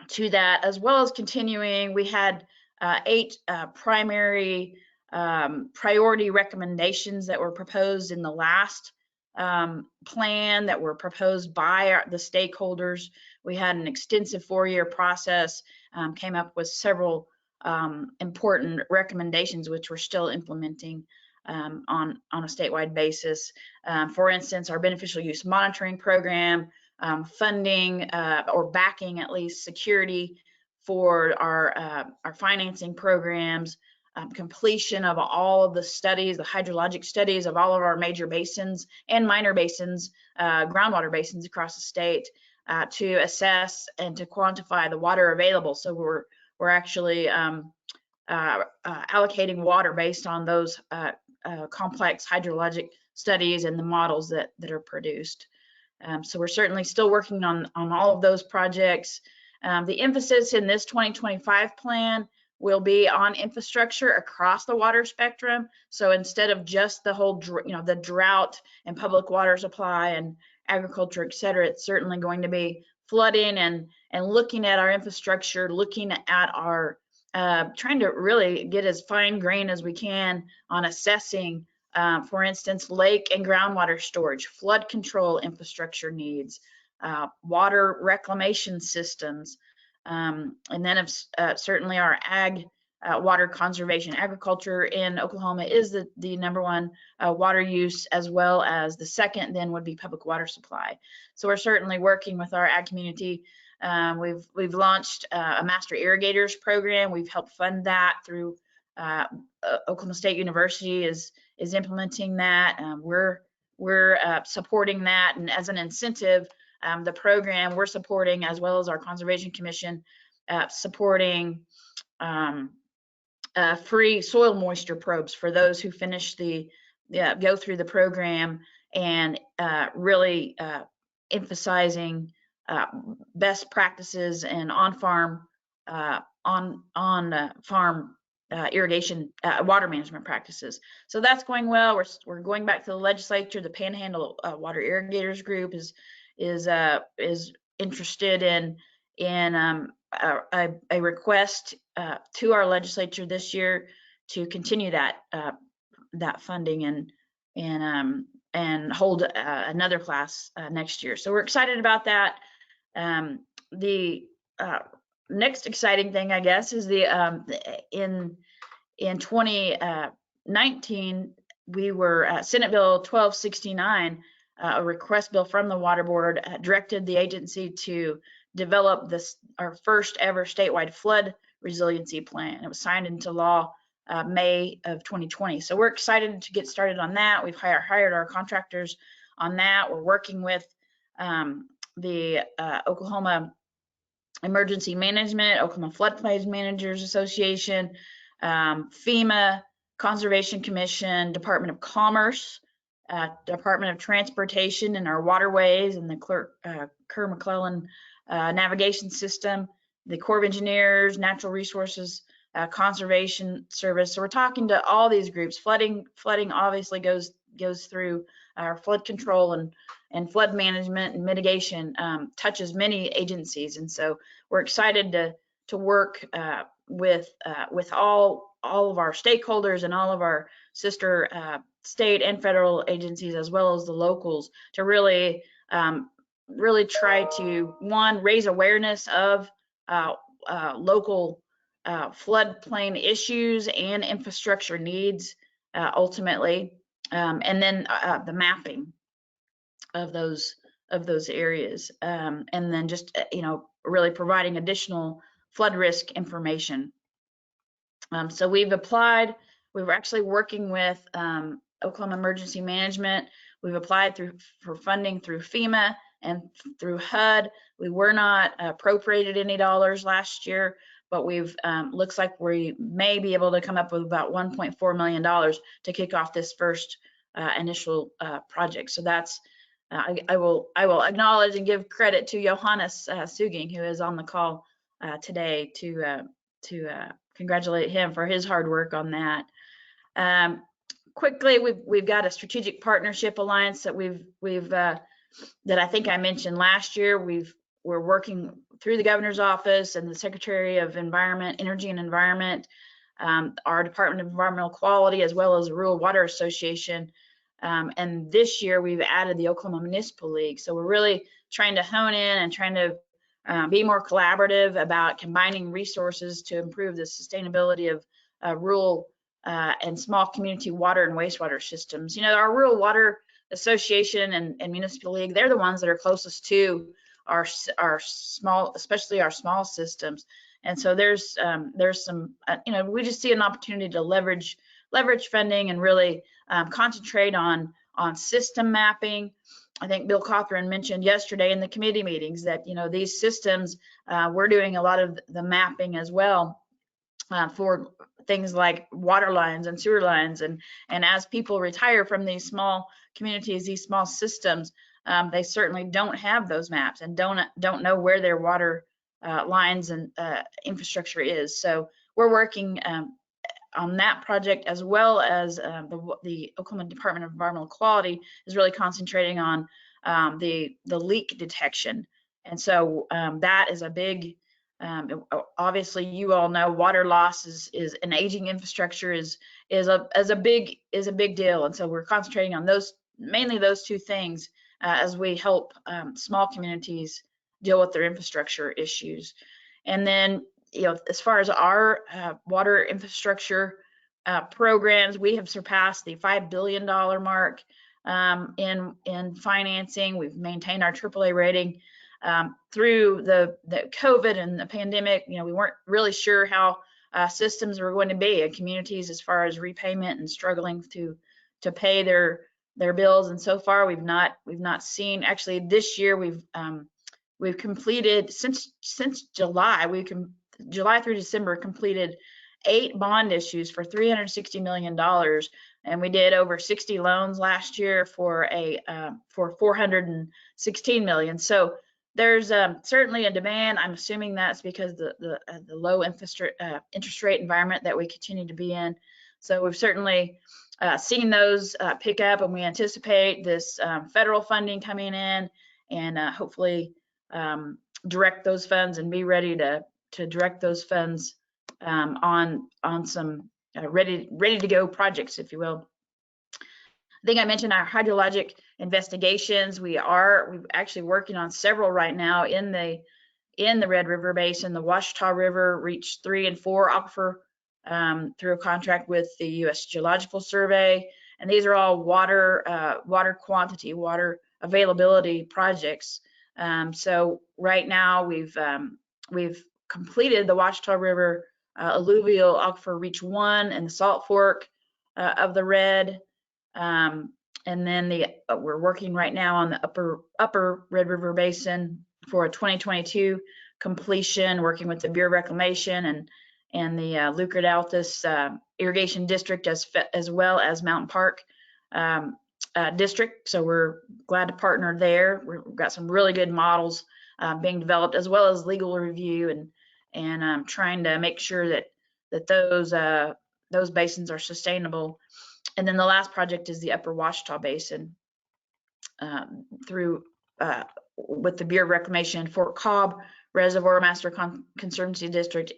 to that, as well as continuing. We had 8 primary priority recommendations that were proposed in the last plan that were proposed by the stakeholders. We had an extensive 4-year process, came up with several important recommendations, which we're still implementing on a statewide basis. For instance, our beneficial use monitoring program, funding or backing at least security for our financing programs, completion of all of the studies, the hydrologic studies of all of our major basins and minor basins, groundwater basins across the state, to assess and to quantify the water available. So we're actually allocating water based on those complex hydrologic studies and the models that are produced. So we're certainly still working on all of those projects. The emphasis in this 2025 plan will be on infrastructure across the water spectrum. So instead of just the whole, the drought and public water supply and agriculture, et cetera, it's certainly going to be flooding and looking at our infrastructure, looking at our, trying to really get as fine grained as we can on assessing, for instance, lake and groundwater storage, flood control infrastructure needs, water reclamation systems, and then certainly our water conservation. Agriculture in Oklahoma is the #1 water use, as well as the second then would be public water supply. So we're certainly working with our ag community. We've launched a master irrigators program. We've helped fund that through Oklahoma State University is implementing that. We're supporting that, and as an incentive, the program we're supporting, as well as our Conservation Commission, supporting free soil moisture probes for those who finish go through the program, and really emphasizing best practices and on-farm irrigation water management practices. So that's going well. We're going back to the legislature. The Panhandle Water Irrigators Group is interested in a request to our legislature this year to continue that funding and hold another class next year. So we're excited about that. The next exciting thing, I guess, is in 2019 we were Senate Bill 1269, a request bill from the Water Board, directed the agency to develop our first ever statewide flood resiliency plan. It was signed into law May of 2020. So we're excited to get started on that. We've hired our contractors on that. We're working with the Oklahoma Emergency Management, Oklahoma Floodplains Managers Association, FEMA, Conservation Commission, Department of Commerce, Department of Transportation and our waterways and the Kerr-McClellan navigation system, the Corps of Engineers, Natural Resources Conservation Service. So we're talking to all these groups. Flooding obviously goes through our flood control and flood management and mitigation, touches many agencies. And so we're excited to work with all of our stakeholders and all of our sister state and federal agencies, as well as the locals, to really try to, one, raise awareness of local floodplain issues and infrastructure needs, ultimately, and then the mapping of those areas, and then just really providing additional flood risk information. So we've applied. We were actually working with Oklahoma Emergency Management. We've applied for funding through FEMA and through HUD. We were not appropriated any dollars last year, but we've looks like we may be able to come up with about $1.4 million to kick off this first initial project. So that's I will acknowledge and give credit to Johannes Suging, who is on the call today, to congratulate him for his hard work on that. Quickly, we've got a strategic partnership alliance that that I think I mentioned last year. We're working through the governor's office and the Secretary of Environment, Energy and Environment, our Department of Environmental Quality, as well as the Rural Water Association. And this year we've added the Oklahoma Municipal League. So we're really trying to hone in and trying to be more collaborative about combining resources to improve the sustainability of rural and small community water and wastewater systems. Our Rural Water Association and Municipal League, they're the ones that are closest to our small, especially our small systems. And so there's some, we just see an opportunity to leverage funding and really concentrate on system mapping. I think Bill Cothran mentioned yesterday in the committee meetings that, these systems, we're doing a lot of the mapping as well for things like water lines and sewer lines. And as people retire from these small communities, these small systems, they certainly don't have those maps and don't know where their water lines and infrastructure is. So we're working on that project, as well as the Oklahoma Department of Environmental Quality is really concentrating on the leak detection. And so that is a big, obviously you all know water loss is an aging infrastructure is a big deal. And so we're concentrating on mainly those two things as we help small communities deal with their infrastructure issues. And then, as far as our water infrastructure programs, we have surpassed the $5 billion mark in financing. We've maintained our AAA rating through the COVID and the pandemic. We weren't really sure how systems were going to be in communities as far as repayment and struggling to pay their bills. And so far, we've not seen. Actually, this year we've completed since July. July through December completed 8 bond issues for $360 million, and we did over 60 loans last year for $416 million. So there's certainly a demand. I'm assuming that's because the low interest rate environment that we continue to be in. So we've certainly seen those pick up, and we anticipate this federal funding coming in, and hopefully direct those funds and be ready to direct those funds on some ready to go projects, if you will. I think I mentioned our hydrologic investigations. We're actually working on several right now in the Red River Basin. The Washita River reached 3 and 4 aquifer through a contract with the U.S. Geological Survey, and these are all water quantity, water availability projects. So right now we've completed the Washita River alluvial aquifer reach 1 and the Salt Fork of the Red, and then we're working right now on the upper Red River Basin for a 2022 completion, working with the Bureau of Reclamation and the Lucas Altus Irrigation District, as well as Mountain Park District. So we're glad to partner there. We've got some really good models being developed, as well as legal review, and trying to make sure that those basins are sustainable. And then the last project is the Upper Washita Basin through with the Bureau of Reclamation and Fort Cobb Reservoir Master Conservancy District,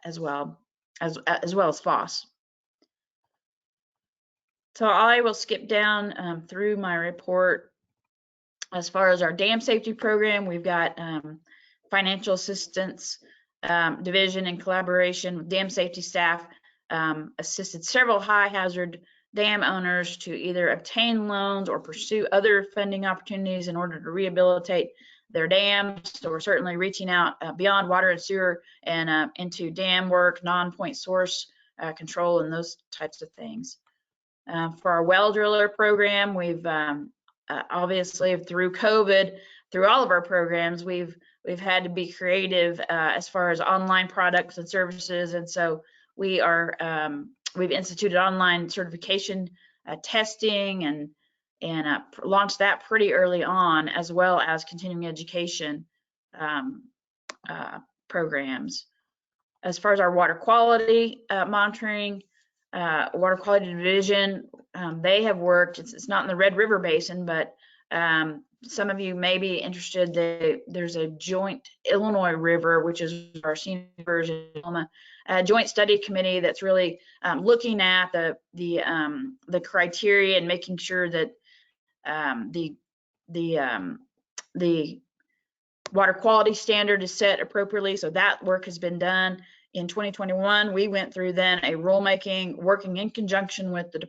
as well as FOSS. So I will skip down through my report. As far as our dam safety program, we've got financial assistance division in collaboration with dam safety staff, assisted several high hazard dam owners to either obtain loans or pursue other funding opportunities in order to rehabilitate their dams. So we're certainly reaching out beyond water and sewer and into dam work, non-point source control, and those types of things. For our well driller program, we've obviously through COVID, through all of our programs, we've had to be creative as far as online products and services, and so we are we've instituted online certification testing and launched that pretty early on, as well as continuing education programs. As far as our water quality monitoring, water quality division, they have worked, it's not in the Red River Basin, but some of you may be interested that there's a joint Illinois River, which is our senior version, a joint study committee that's really looking at the criteria and making sure that the water quality standard is set appropriately. So that work has been done. In 2021, we went through then a rulemaking, working in conjunction with the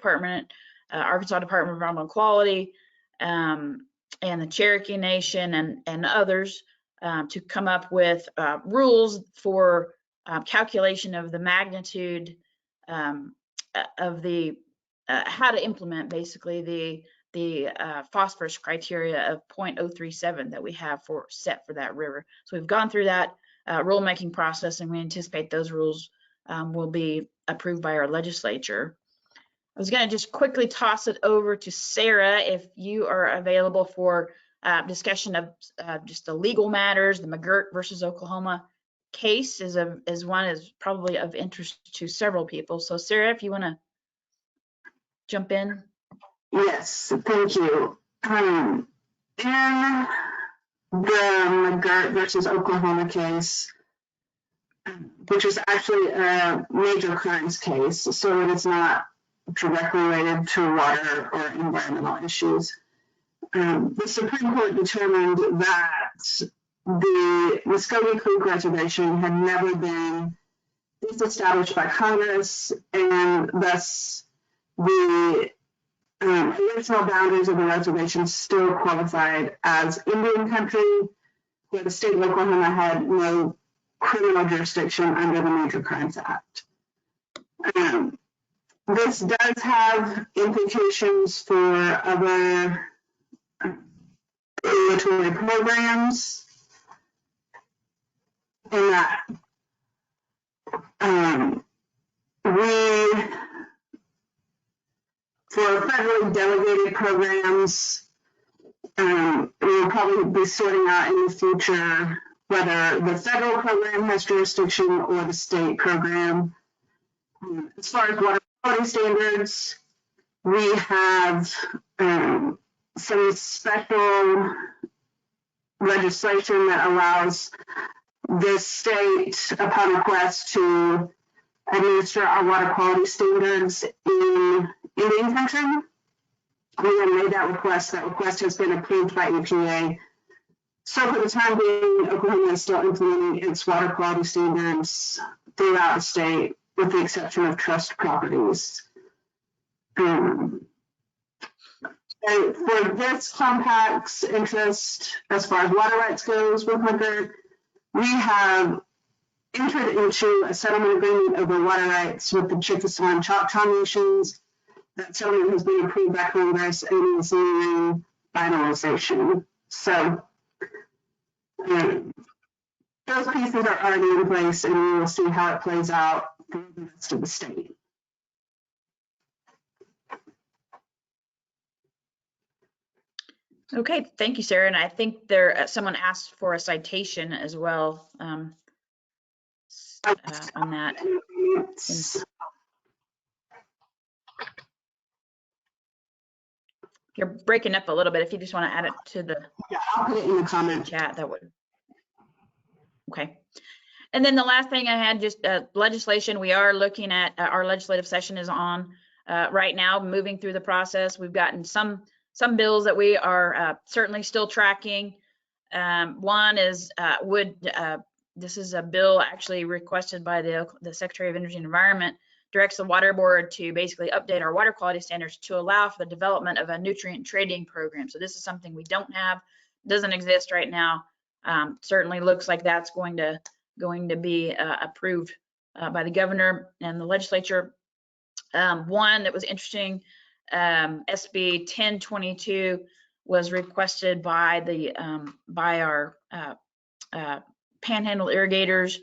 Arkansas Department of Environmental Quality, and the Cherokee Nation and others to come up with rules for calculation of the magnitude of the how to implement basically the phosphorus criteria of 0.037 that we have set for that river. So we've gone through that rulemaking process, and we anticipate those rules will be approved by our legislature. I was going to just quickly toss it over to Sarah if you are available for discussion of just the legal matters. The McGirt versus Oklahoma case is probably of interest to several people. So Sarah, if you want to jump in. Yes, thank you. In the McGirt versus Oklahoma case, which is actually a major crimes case, so it is not directly related to water or environmental issues. The Supreme Court determined that the Muskogee Creek Reservation had never been disestablished by Congress, and thus the original boundaries of the reservation still qualified as Indian country, where the state of Oklahoma had no criminal jurisdiction under the Major Crimes Act. This does have implications for other regulatory programs in that for federally delegated programs, we'll probably be sorting out in the future whether the federal program has jurisdiction or the state program. As far as water quality standards, we have some special legislation that allows the state, upon request, to administer our water quality standards in Indian country. We have made that request. That request has been approved by EPA. So for the time being, Oklahoma is still implementing its water quality standards throughout the state, with the exception of trust properties. And for this compact's interest, as far as water rights goes with McGirt, we have entered into a settlement agreement over water rights with the Chickasaw and Choctaw Nations. That settlement has been approved by Congress and is nearing finalization. So those pieces are already in place, and we will see how it plays out for the rest of the state. Okay, thank you, Sarah. And I think someone asked for a citation as well on that. You're breaking up a little bit. If you just want to add it to the I'll put it in the comment chat, that would. Okay. And then the last thing I had, just legislation. We are looking at our legislative session is on right now, moving through the process. We've gotten some bills that we are certainly still tracking. One is this is a bill actually requested by the Secretary of Energy and Environment, directs the Water Board to basically update our water quality standards to allow for the development of a nutrient trading program. So this is something we don't have, doesn't exist right now. Certainly looks like that's going to be approved by the governor and the legislature. One that was interesting, SB 1022 was requested by our panhandle irrigators,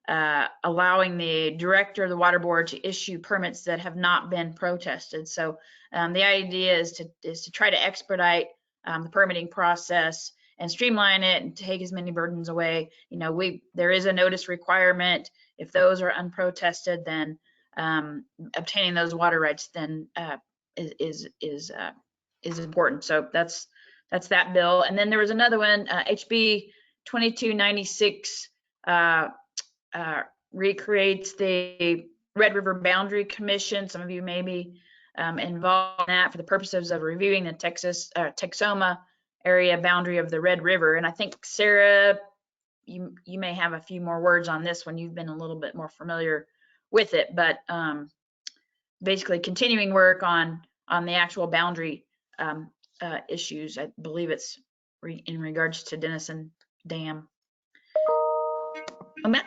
allowing the director of the water board to issue permits that have not been protested. So the idea is to try to expedite the permitting process and streamline it and take as many burdens away. You know, there is a notice requirement. If those are unprotested, then obtaining those water rights then is important. So that's that bill. And then there was another one, HB 2296 recreates the Red River Boundary Commission. Some of you may be involved in that for the purposes of reviewing the Texoma area boundary of the Red River. And I think, Sarah, you may have a few more words on this one. You've been a little bit more familiar with it, but basically continuing work on the actual boundary issues. I believe it's in regards to Denison Dam. Matt?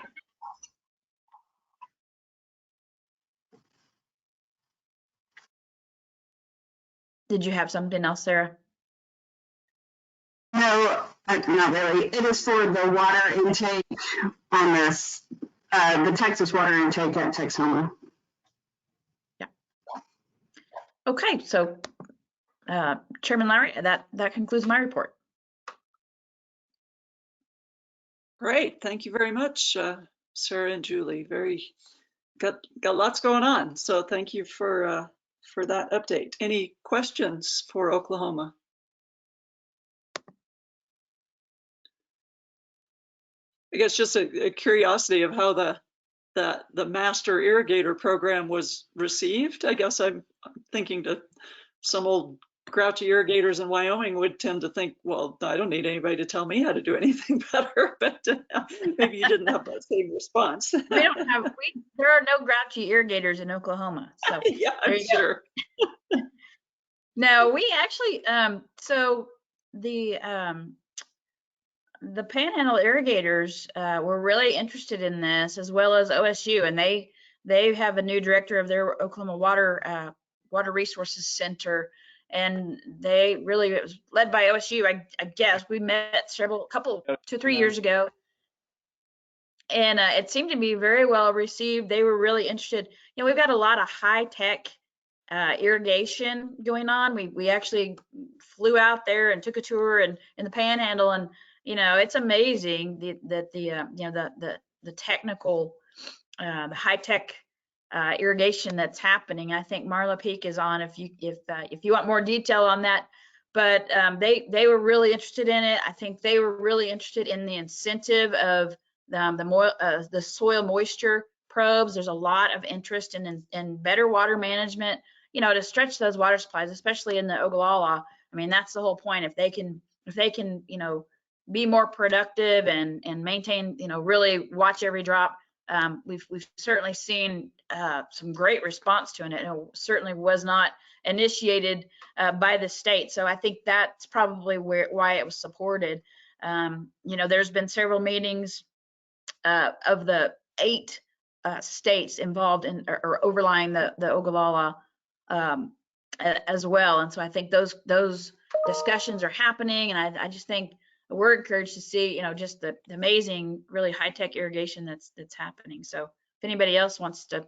Did you have something else, Sarah? No, not really. It is for the water intake on this, the Texas water intake at Texoma. Yeah. Okay, so Chairman Lowry, that concludes my report. Great, thank you very much, Sarah and Julie. Got lots going on, so thank you for that update. Any questions for Oklahoma? I guess just a curiosity of how the master irrigator program was received. I guess I'm thinking to some old grouchy irrigators in Wyoming would tend to think, well, I don't need anybody to tell me how to do anything better, but maybe you didn't have that same response. There are no grouchy irrigators in Oklahoma. So yeah, I'm sure. No, we actually, so the Panhandle irrigators were really interested in this, as well as OSU, and they have a new director of their Oklahoma Water Resources Center, and it was led by OSU. I guess we met 2-3 years ago, and it seemed to be very well received. They were really interested. You know, we've got a lot of high tech irrigation going on. We actually flew out there and took a tour in the Panhandle, and you know, it's amazing that the technical, the high tech irrigation that's happening. I think Marla Peak is on if you want more detail on that. But they were really interested in it. I think they were really interested in the incentive of the soil moisture probes. There's a lot of interest in better water management, you know, to stretch those water supplies, especially in the Ogallala. I mean, that's the whole point. If they can, you know, be more productive and maintain, you know, really watch every drop. We've certainly seen some great response to it. It certainly was not initiated by the state. So I think that's probably why it was supported. You know, there's been several meetings of the 8 states involved in or overlying the Ogallala as well. And so I think those discussions are happening. And I just think we're encouraged to see, just the amazing, really high-tech irrigation that's happening. So if anybody else wants to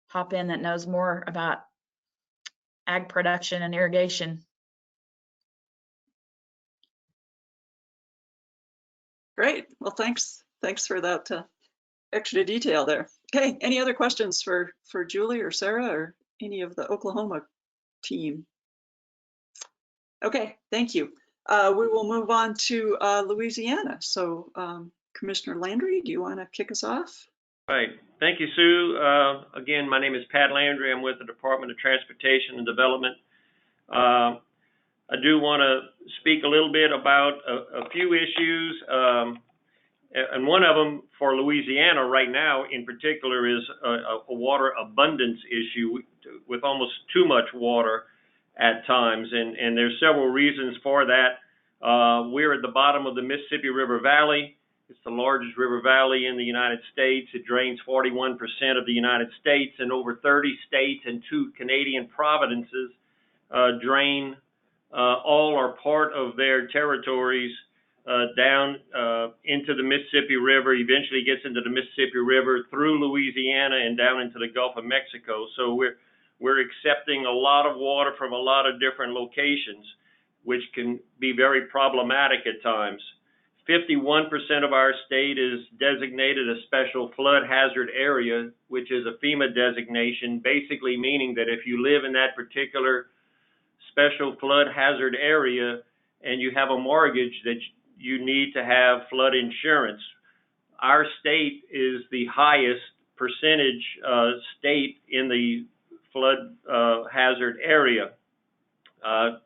hop in that knows more about ag production and irrigation. Great. Well, thanks for that extra detail there. Okay, any other questions for Julie or Sarah or any of the Oklahoma team? Okay, thank you. We will move on to Louisiana. So Commissioner Landry, do you want to kick us off? Right. Thank you, Sue. Again, my name is Pat Landry. I'm with the Department of Transportation and Development. I do want to speak a little bit about a few issues. And one of them for Louisiana right now in particular is a water abundance issue with almost too much water at times. And there's several reasons for that. We're at the bottom of the Mississippi River Valley. It's the largest river valley in the United States. It drains 41% of the United States, and over 30 states and 2 Canadian provinces drain all or part of their territories down into the Mississippi River, eventually gets into the Mississippi River through Louisiana and down into the Gulf of Mexico. So we're accepting a lot of water from a lot of different locations, which can be very problematic at times. 51% of our state is designated a special flood hazard area, which is a FEMA designation, basically meaning that if you live in that particular special flood hazard area and you have a mortgage, that you need to have flood insurance. Our state is the highest percentage state in the flood hazard area.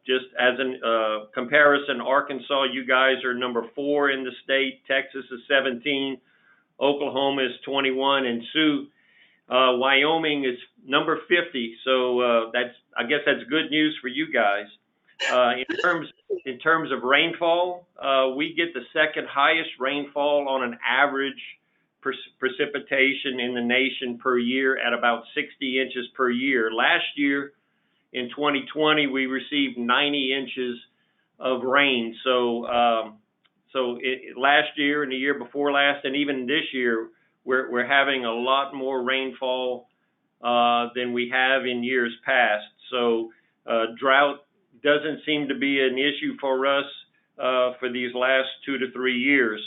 Just as a comparison, Arkansas, you guys are number 4 in the state. Texas is 17. Oklahoma is 21. And Sioux, Wyoming is number 50. So I guess that's good news for you guys. In terms of rainfall, we get the second highest rainfall on an average precipitation in the nation per year at about 60 inches per year. Last year, in 2020, we received 90 inches of rain. So, last year and the year before last, and even this year, we're having a lot more rainfall than we have in years past. So, drought doesn't seem to be an issue for us for these last 2 to 3 years.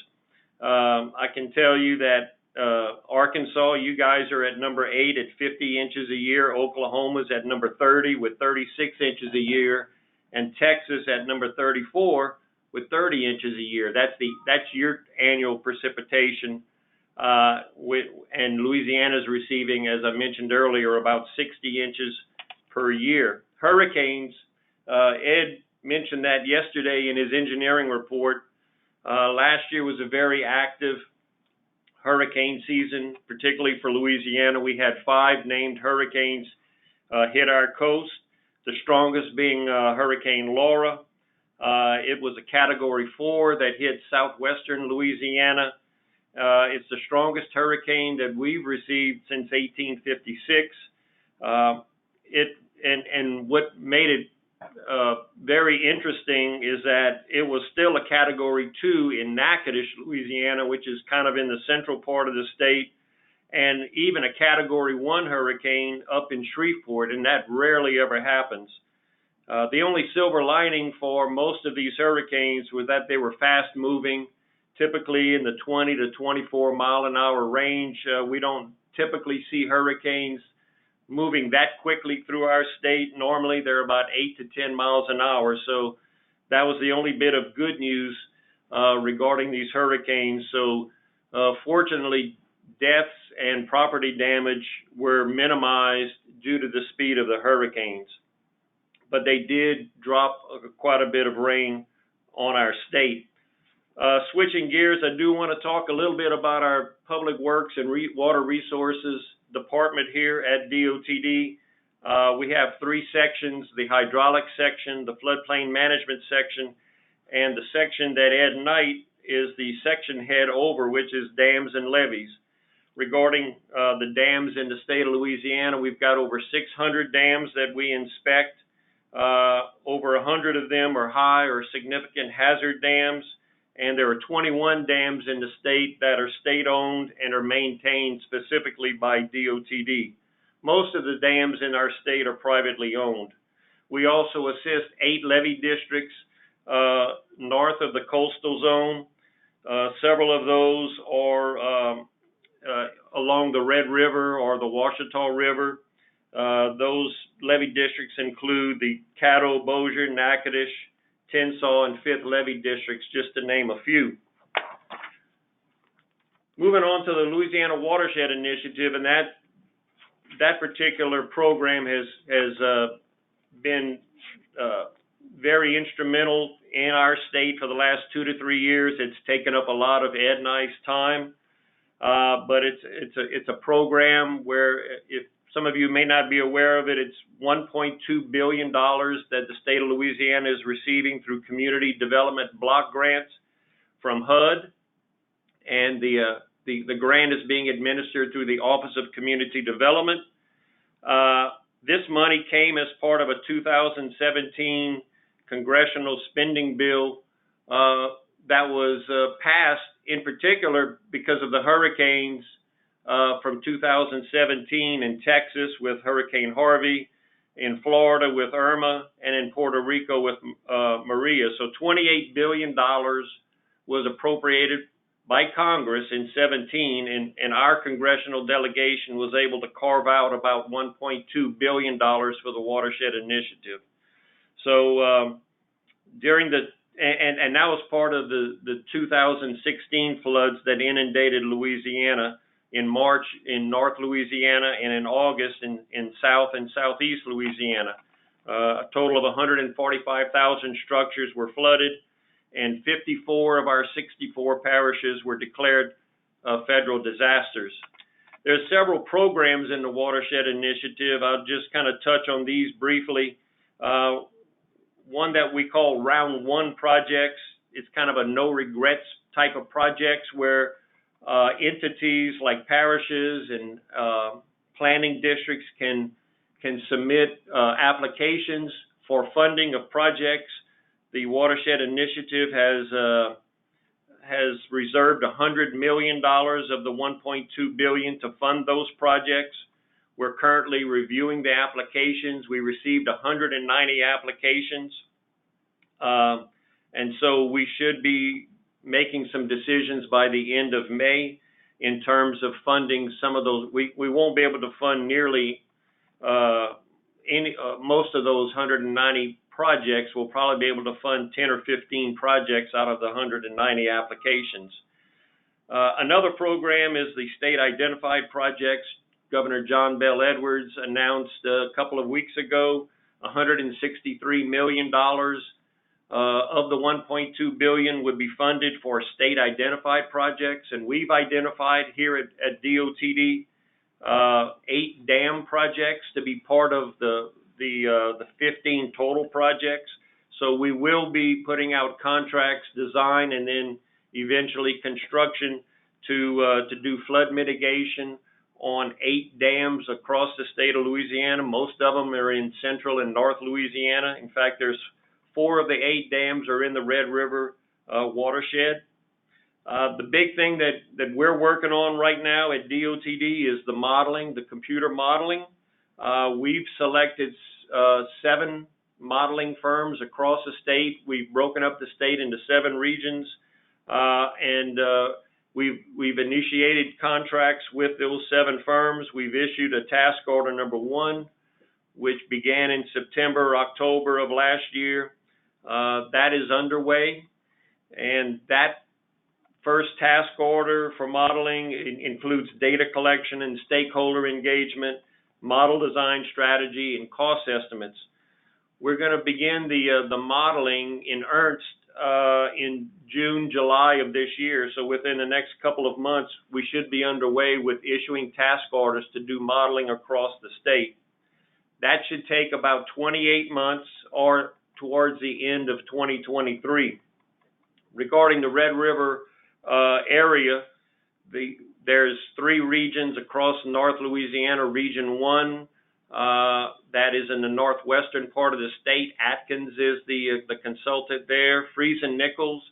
I can tell you that Arkansas, you guys are at number 8 at 50 inches a year. Oklahoma's at number 30 with 36 inches a year, and Texas at number 34 with 30 inches a year. That's your annual precipitation. And Louisiana's receiving, as I mentioned earlier, about 60 inches per year. Hurricanes, Ed mentioned that yesterday in his engineering report. Last year was a very active hurricane season, particularly for Louisiana. We had 5 named hurricanes hit our coast, the strongest being Hurricane Laura. It was a Category 4 that hit southwestern Louisiana. It's the strongest hurricane that we've received since 1856. And what made it very interesting is that it was still a Category 2 in Natchitoches, Louisiana, which is kind of in the central part of the state, and even a Category 1 hurricane up in Shreveport, and that rarely ever happens. The only silver lining for most of these hurricanes was that they were fast moving, typically in the 20 to 24 mile an hour range. We don't typically see hurricanes moving that quickly through our state. Normally they're about 8 to 10 miles an hour. So that was the only bit of good news regarding these hurricanes. So fortunately, deaths and property damage were minimized due to the speed of the hurricanes. But they did drop quite a bit of rain on our state. Switching gears, I do want to talk a little bit about our Public Works and Water Resources Department here at DOTD. We have 3 sections: the hydraulic section, the floodplain management section, and the section that Ed Knight is the section head over, which is dams and levees. Regarding the dams in the state of Louisiana, we've got over 600 dams that we inspect. Over 100 of them are high or significant hazard dams, and there are 21 dams in the state that are state-owned and are maintained specifically by DOTD. Most of the dams in our state are privately owned. We also assist 8 levee districts north of the coastal zone. Several of those are along the Red River or the Ouachita River. Those levee districts include the Caddo, Bossier, Natchitoches, Tensas, and 5th levee districts, just to name a few. Moving on to the Louisiana Watershed Initiative, and that particular program has been very instrumental in our state for the last 2 to 3 years. It's taken up a lot of Ed and I's time, but it's a program where, if some of you may not be aware of it, it's $1.2 billion that the state of Louisiana is receiving through community development block grants from HUD, and the grant is being administered through the Office of Community Development. This money came as part of a 2017 congressional spending bill that was passed in particular because of the hurricanes from 2017 in Texas with Hurricane Harvey, in Florida with Irma, and in Puerto Rico with Maria. So $28 billion was appropriated by Congress in 17, and our congressional delegation was able to carve out about $1.2 billion for the Watershed Initiative. So during the, and that was part of the 2016 floods that inundated Louisiana in March in North Louisiana, and in August in South and Southeast Louisiana. A total of 145,000 structures were flooded, and 54 of our 64 parishes were declared federal disasters. There's several programs in the Watershed Initiative. I'll just kind of touch on these briefly. One that we call Round One projects. It's kind of a no regrets type of projects where entities like parishes and planning districts can submit applications for funding of projects. The Watershed Initiative has reserved $100 million of the $1.2 billion to fund those projects. We're currently reviewing the applications. We received 190 applications, and so we should be making some decisions by the end of May in terms of funding some of those. We won't be able to fund nearly most of those 190 projects. We'll probably be able to fund 10 or 15 projects out of the 190 applications. Another program is the state identified projects. Governor John Bell Edwards announced a couple of weeks ago $163 million of the $1.2 billion would be funded for state identified projects, and we've identified here at DOTD 8 dam projects to be part of the 15 total projects. So we will be putting out contracts, design, and then eventually construction to do flood mitigation on 8 dams across the state of Louisiana. Most of them are in central and north Louisiana. In fact, there's 4 of the 8 dams are in the Red River watershed. The big thing that we're working on right now at DOTD is the modeling, the computer modeling. We've selected 7 modeling firms across the state. We've broken up the state into 7 regions, and we've initiated contracts with those 7 firms. We've issued a task order number 1, which began in September, October of last year. That is underway, and that first task order for modeling includes data collection and stakeholder engagement, model design strategy, and cost estimates. We're going to begin the modeling in earnest in June, July of this year. So within the next couple of months, we should be underway with issuing task orders to do modeling across the state. That should take about 28 months or towards the end of 2023. Regarding the Red River area, there's 3 regions across North Louisiana. Region 1, that is in the northwestern part of the state. Atkins is the consultant there. Freese and Nichols,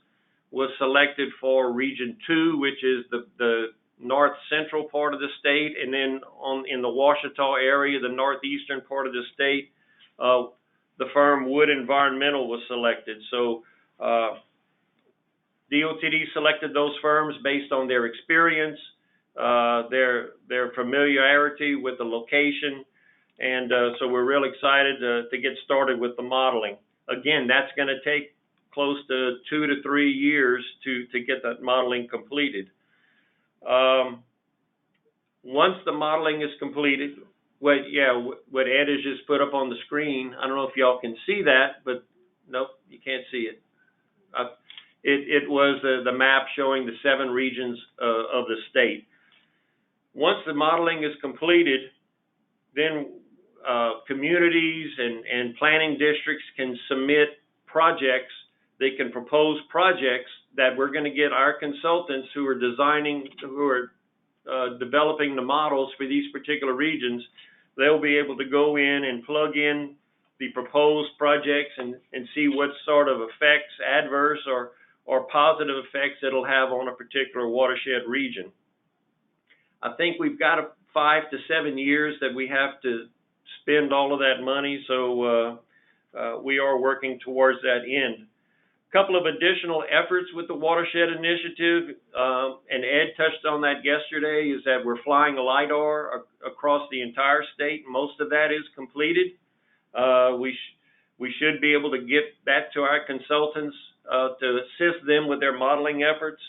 was selected for Region 2, which is the north central part of the state, and then in the Ouachita area, the northeastern part of the state, the firm Wood Environmental was selected. So DOTD selected those firms based on their experience, their familiarity with the location, and so we're real excited to get started with the modeling. Again, that's going to take close to 2 to 3 years to get that modeling completed. Once the modeling is completed, what Ed has just put up on the screen, I don't know if y'all can see that, but nope, you can't see it. It was the map showing the 7 regions of the state. Once the modeling is completed, then communities and planning districts can submit projects. They can propose projects that we're going to get our consultants who are developing the models for these particular regions. They'll be able to go in and plug in the proposed projects and see what sort of effects, adverse or positive effects it'll have on a particular watershed region. I think we've got 5 to 7 years that we have to spend all of that money, so we are working towards that end. A couple of additional efforts with the Watershed Initiative, and Ed touched on that yesterday, is that we're flying a LiDAR across the entire state. Most of that is completed. We should be able to get that to our consultants to assist them with their modeling efforts.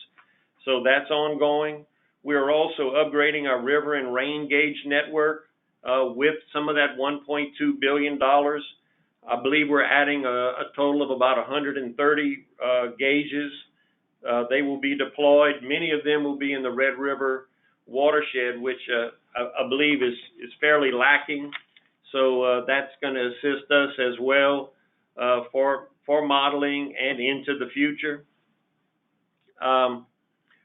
So that's ongoing. We are also upgrading our river and rain gauge network with some of that $1.2 billion. I believe we're adding a total of about 130 gauges. They will be deployed. Many of them will be in the Red River watershed, which I believe is fairly lacking. So that's going to assist us as well for modeling and into the future.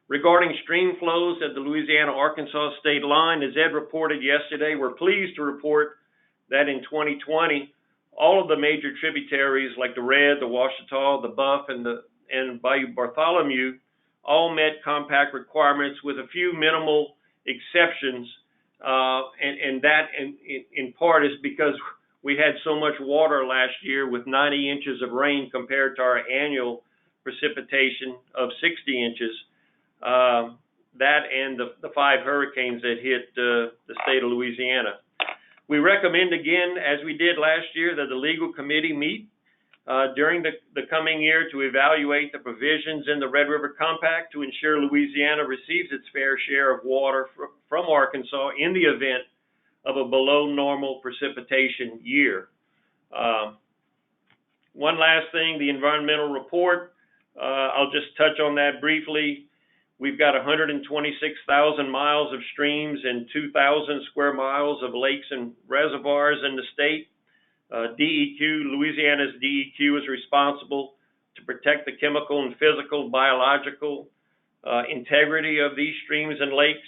Regarding stream flows at the Louisiana-Arkansas state line, as Ed reported yesterday, we're pleased to report that in 2020, all of the major tributaries like the Red, the Ouachita, the Buff, and Bayou Bartholomew all met compact requirements with a few minimal exceptions. And that in part is because we had so much water last year with 90 inches of rain compared to our annual precipitation of 60 inches. That and the 5 hurricanes that hit the state of Louisiana. We recommend again, as we did last year, that the legal committee meet during the coming year to evaluate the provisions in the Red River Compact to ensure Louisiana receives its fair share of water from Arkansas in the event of a below normal precipitation year. One last thing, the environmental report, I'll just touch on that briefly. We've got 126,000 miles of streams and 2,000 square miles of lakes and reservoirs in the state. DEQ, Louisiana's DEQ is responsible to protect the chemical and physical, biological integrity of these streams and lakes.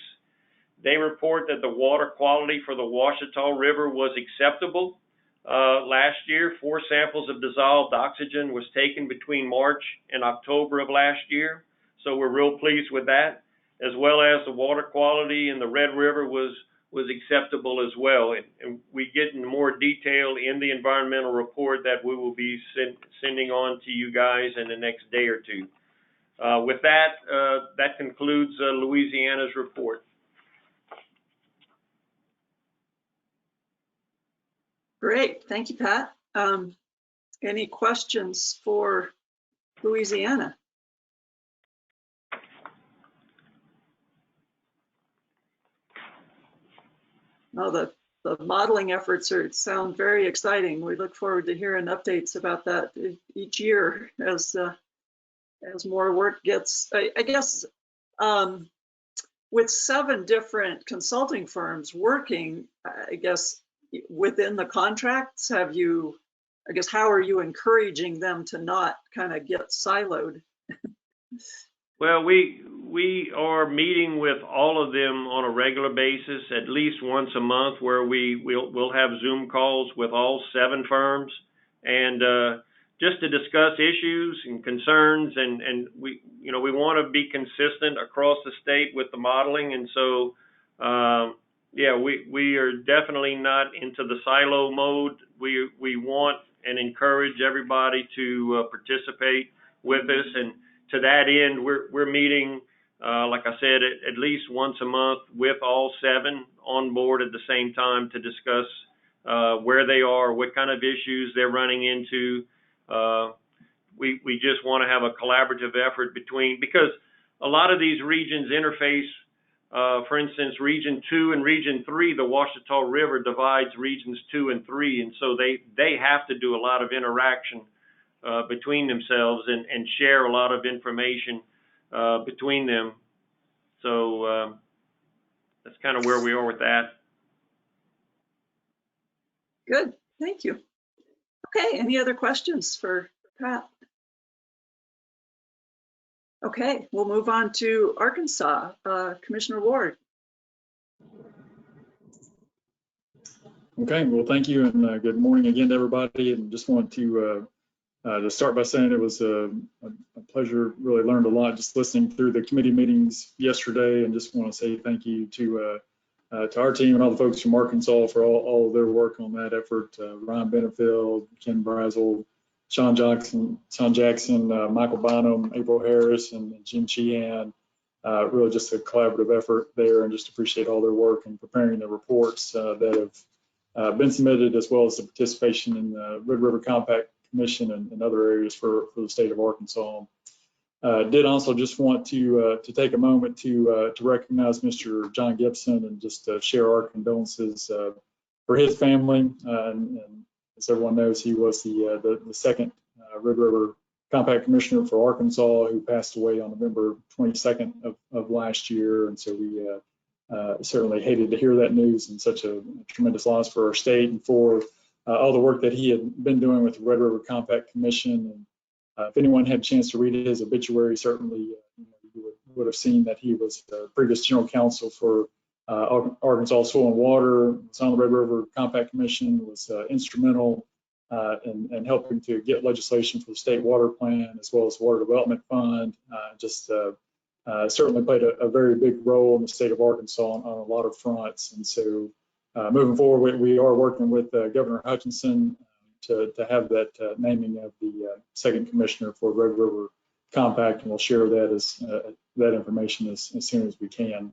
They report that the water quality for the Ouachita River was acceptable. Last year, 4 samples of dissolved oxygen was taken between March and October of last year. So we're real pleased with that, as well as the water quality in the Red River was acceptable as well. And we get in more detail in the environmental report that we will be sending on to you guys in the next day or two. With that, that concludes Louisiana's report. Great, thank you, Pat. Any questions for Louisiana? Well, the modeling efforts sound very exciting. We look forward to hearing updates about that each year as more work gets, I guess, with 7 different consulting firms working, I guess, within the contracts, how are you encouraging them to not kind of get siloed? Well, we are meeting with all of them on a regular basis, at least once a month, where we'll have Zoom calls with all 7 firms, and just to discuss issues and concerns, and we want to be consistent across the state with the modeling. And so, yeah, we are definitely not into the silo mode. We want and encourage everybody to participate with us. And to that end, we're meeting, like I said, at least once a month with all 7 on board at the same time to discuss where they are, what kind of issues they're running into. We just want to have a collaborative effort because a lot of these regions interface. For instance, Region 2 and Region 3, the Ouachita River divides Regions 2 and 3, and so they have to do a lot of interaction between themselves and share a lot of information between them. So that's kind of where we are with that. Good, thank you. Okay, any other questions for Pat? Okay, we'll move on to Arkansas. Commissioner Ward. Okay, well, thank you, and good morning again to everybody. And just want to start by saying it was a pleasure. Really learned a lot just listening through the committee meetings yesterday, and just want to say thank you to our team and all the folks from Arkansas for all of their work on that effort. Ryan Benefield, Ken Brazel, Sean Jackson, Michael Bynum, April Harris, and Jim Sheehan. Really just a collaborative effort there, and just appreciate all their work in preparing the reports that have been submitted, as well as the participation in the Red River Compact Commission and other areas for the state of Arkansas. Did also just want to take a moment to recognize Mr. John Gibson and just share our condolences for his family. And as everyone knows, he was the second Red River Compact Commissioner for Arkansas, who passed away on November 22nd of last year. And so we certainly hated to hear that news, and such a tremendous loss for our state and for all the work that he had been doing with the Red River Compact Commission. And if anyone had a chance to read his obituary, certainly you would have seen that he was the previous general counsel for Arkansas Soil and Water, was on the Red River Compact Commission, was instrumental in helping to get legislation for the state water plan, as well as Water Development Fund. Certainly played a very big role in the state of Arkansas on a lot of fronts. And so moving forward, we are working with Governor Hutchinson to have that naming of the second commissioner for Red River Compact, and we'll share that that information as soon as we can.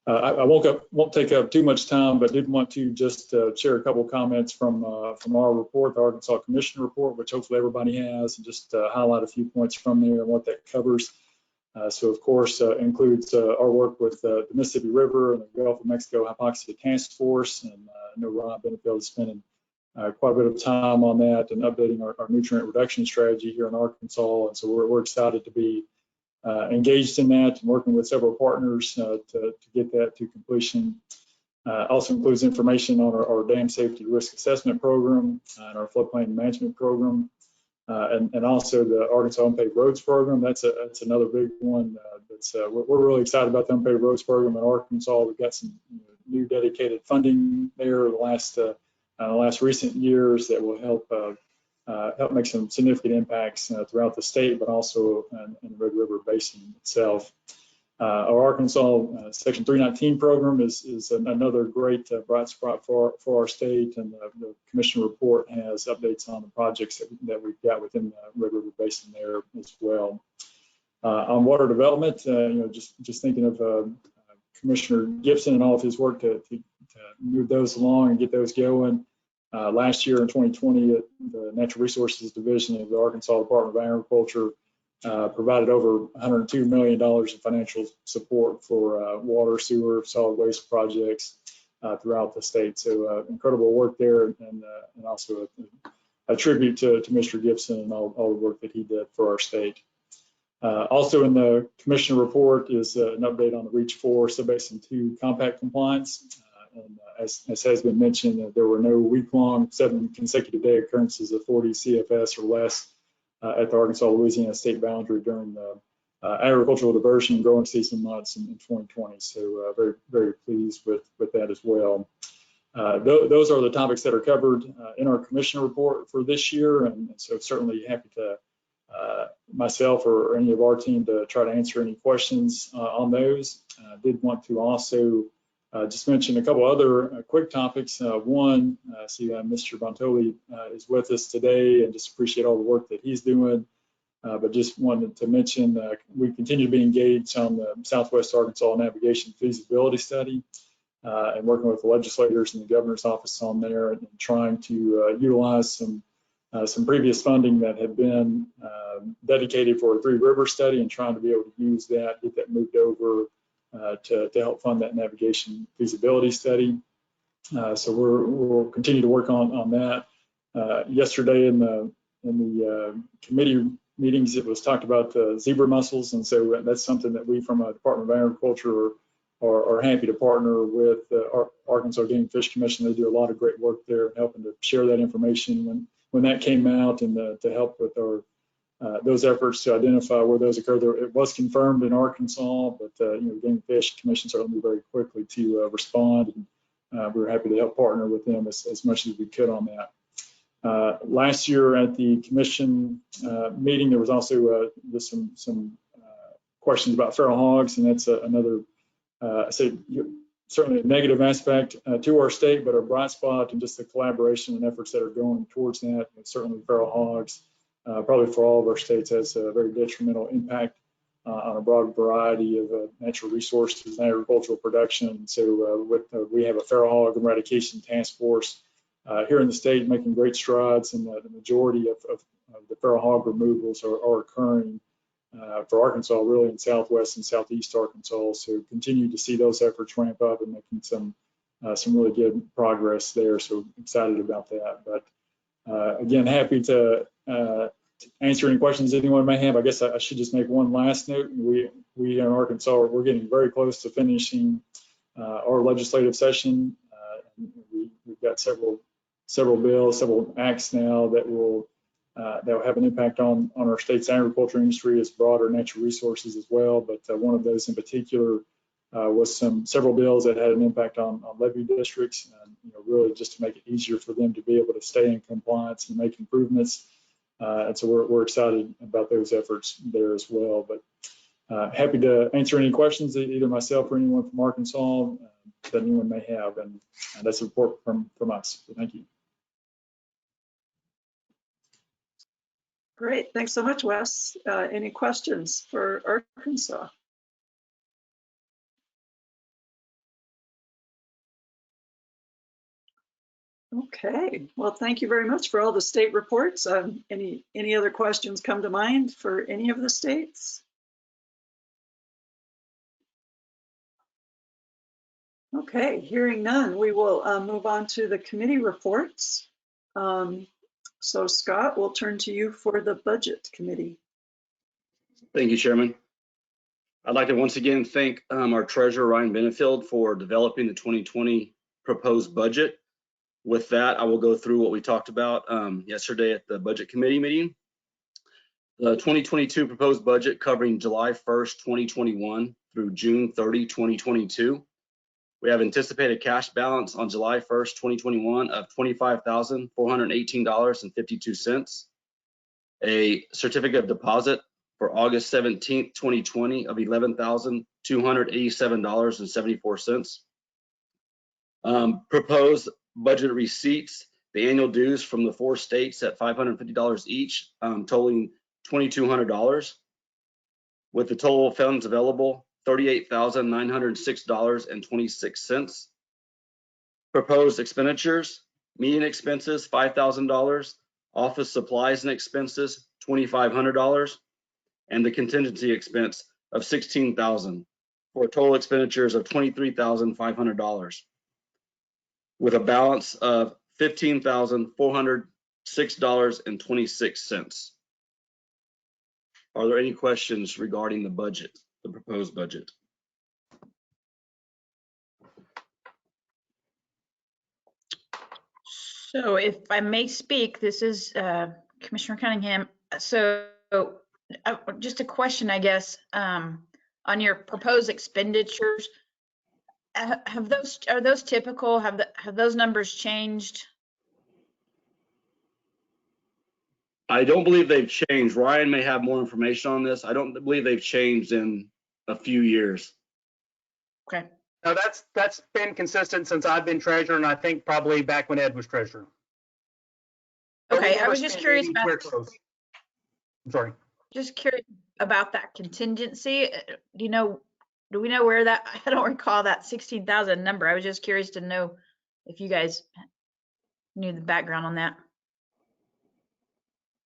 I won't take up too much time, but did want to just share a couple of comments from our report, the Arkansas Commission Report, which hopefully everybody has, and just highlight a few points from there and what that covers. So, of course, includes our work with the Mississippi River and the Gulf of Mexico Hypoxia Task Force. And I know Ron Benefield is spending quite a bit of time on that and updating our nutrient reduction strategy here in Arkansas. And so we're excited to be engaged in that and working with several partners to get that to completion. Also includes information on our dam safety risk assessment program and our floodplain management program. And also the Arkansas Unpaved Roads Program. That's another big one. We're really excited about the Unpaved Roads Program in Arkansas. We've got some new dedicated funding there the last recent years that will help make some significant impacts throughout the state, but also in the Red River Basin itself. Our Arkansas Section 319 program is another great bright spot for our state, and the commission report has updates on the projects that we've got within the Red River Basin there as well. On water development, just thinking of Commissioner Gibson and all of his work to move those along and get those going. Last year in 2020, the Natural Resources Division of the Arkansas Department of Agriculture provided over $102 million in financial support for water, sewer, solid waste projects throughout the state. So incredible work there, and also a tribute to Mr. Gibson and all the work that he did for our state. Also in the commissioner report is an update on the REACH 4 Subbasin 2 compact compliance. And as has been mentioned, there were no week-long 7 consecutive day occurrences of 40 CFS or less at the Arkansas-Louisiana state boundary during the agricultural diversion and growing season months in 2020. So very, very pleased with that as well. those are the topics that are covered in our commissioner report for this year. And so certainly happy to myself or any of our team to try to answer any questions on those. Did want to also just mention a couple other quick topics. One, I see Mr. Bontoli is with us today, and just appreciate all the work that he's doing. But just wanted to mention we continue to be engaged on the Southwest Arkansas Navigation Feasibility Study and working with the legislators and the governor's office on there and trying to utilize some previous funding that had been dedicated for a Three River study and trying to be able to use that, get that moved over to help fund that navigation feasibility study. So we'll continue to work on that. Yesterday in the committee meetings, it was talked about the zebra mussels, and so that's something that we from a Department of Agriculture are happy to partner with Arkansas Game and Fish Commission. They do a lot of great work there, helping to share that information when that came out, and to help with our those efforts to identify where those occur. It was confirmed in Arkansas, but Game and Fish Commission certainly moved very quickly to respond, and we were happy to help partner with them as much as we could on that. Last year at the commission meeting, there was also just some questions about feral hogs, and that's another, I say, certainly a negative aspect to our state, but a bright spot and just the collaboration and efforts that are going towards that. And certainly feral hogs, probably for all of our states, has a very detrimental impact on a broad variety of natural resources and agricultural production. So we have a feral hog eradication task force here in the state making great strides, and the majority of the feral hog removals are occurring for Arkansas, really in Southwest and Southeast Arkansas. So continue to see those efforts ramp up and making some really good progress there. So excited about that. But again, happy to answer any questions anyone may have. I guess I should just make one last note. We in Arkansas, we're getting very close to finishing our legislative session. We've got several bills, several acts now that will have an impact on our state's agriculture industry as broader natural resources as well. But one of those in particular was several bills that had an impact on levee districts, and really just to make it easier for them to be able to stay in compliance and make improvements. And so we're excited about those efforts there as well. But happy to answer any questions that either myself or anyone from Arkansas that anyone may have, and that's a report from us. So thank you. Great, thanks so much, Wes. Any questions for Arkansas? Okay, well, thank you very much for all the state reports. Any other questions come to mind for any of the states? Okay, hearing none, we will move on to the committee reports. So Scott, we'll turn to you for the budget committee. Thank you, Chairman. I'd like to once again thank our treasurer, Ryan Benefield, for developing the 2020 proposed budget. With that, I will go through what we talked about yesterday at the budget committee meeting. The 2022 proposed budget covering July 1st, 2021 through June 30, 2022. We have anticipated cash balance on July 1st, 2021 of $25,418.52. A certificate of deposit for August 17th, 2020 of $11,287.74. Proposed budget receipts, the annual dues from the 4 states at $550 each, totaling $2,200. With the total funds available, $38,906.26. Proposed expenditures, meeting expenses, $5,000, office supplies and expenses, $2,500, and the contingency expense of $16,000, for total expenditures of $23,500, with a balance of $15,406.26. Are there any questions regarding the budget, the proposed budget? So if I may speak, this is Commissioner Cunningham. So just a question, I guess, on your proposed expenditures. are those typical? Have those numbers changed? I don't believe they've changed. Ryan may have more information on this. I don't believe they've changed in a few years. Okay. No, that's been consistent since I've been treasurer, and I think probably back when Ed was treasurer. Okay, I was just curious about. I'm sorry. Just curious about that contingency. Do we know where that? I don't recall that 16,000 number. I was just curious to know if you guys knew the background on that.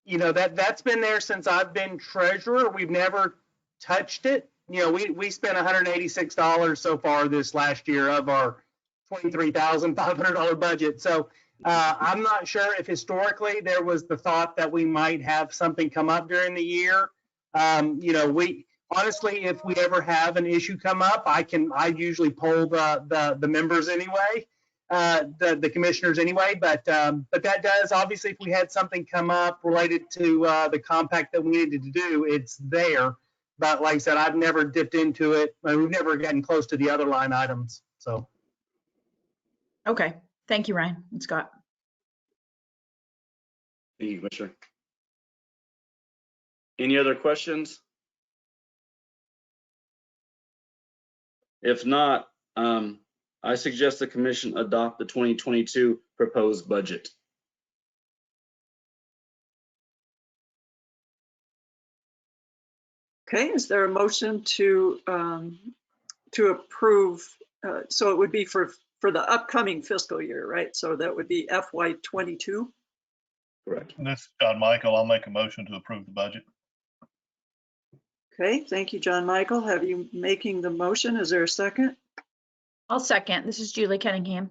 That's been there since I've been treasurer. We've never touched it. We spent $186 so far this last year of our $23,500 budget. So I'm not sure if historically there was the thought that we might have something come up during the year. We honestly, if we ever have an issue come up, I usually poll the members anyway. The commissioners anyway, but that does, obviously, if we had something come up related to the compact that we needed to do, it's there. But like I said, I've never dipped into it. We've never gotten close to the other line items. So. Okay. Thank you, Ryan and Scott. Thank you, Commissioner. Any other questions? If not, I suggest the commission adopt the 2022 proposed budget. Okay, is there a motion to approve? So it would be for the upcoming fiscal year, right? So that would be FY22. Correct. This is John Michael. I'll make a motion to approve the budget. Okay, thank you, John Michael. Have you making the motion? Is there a second? I'll second. This is Julie Cunningham.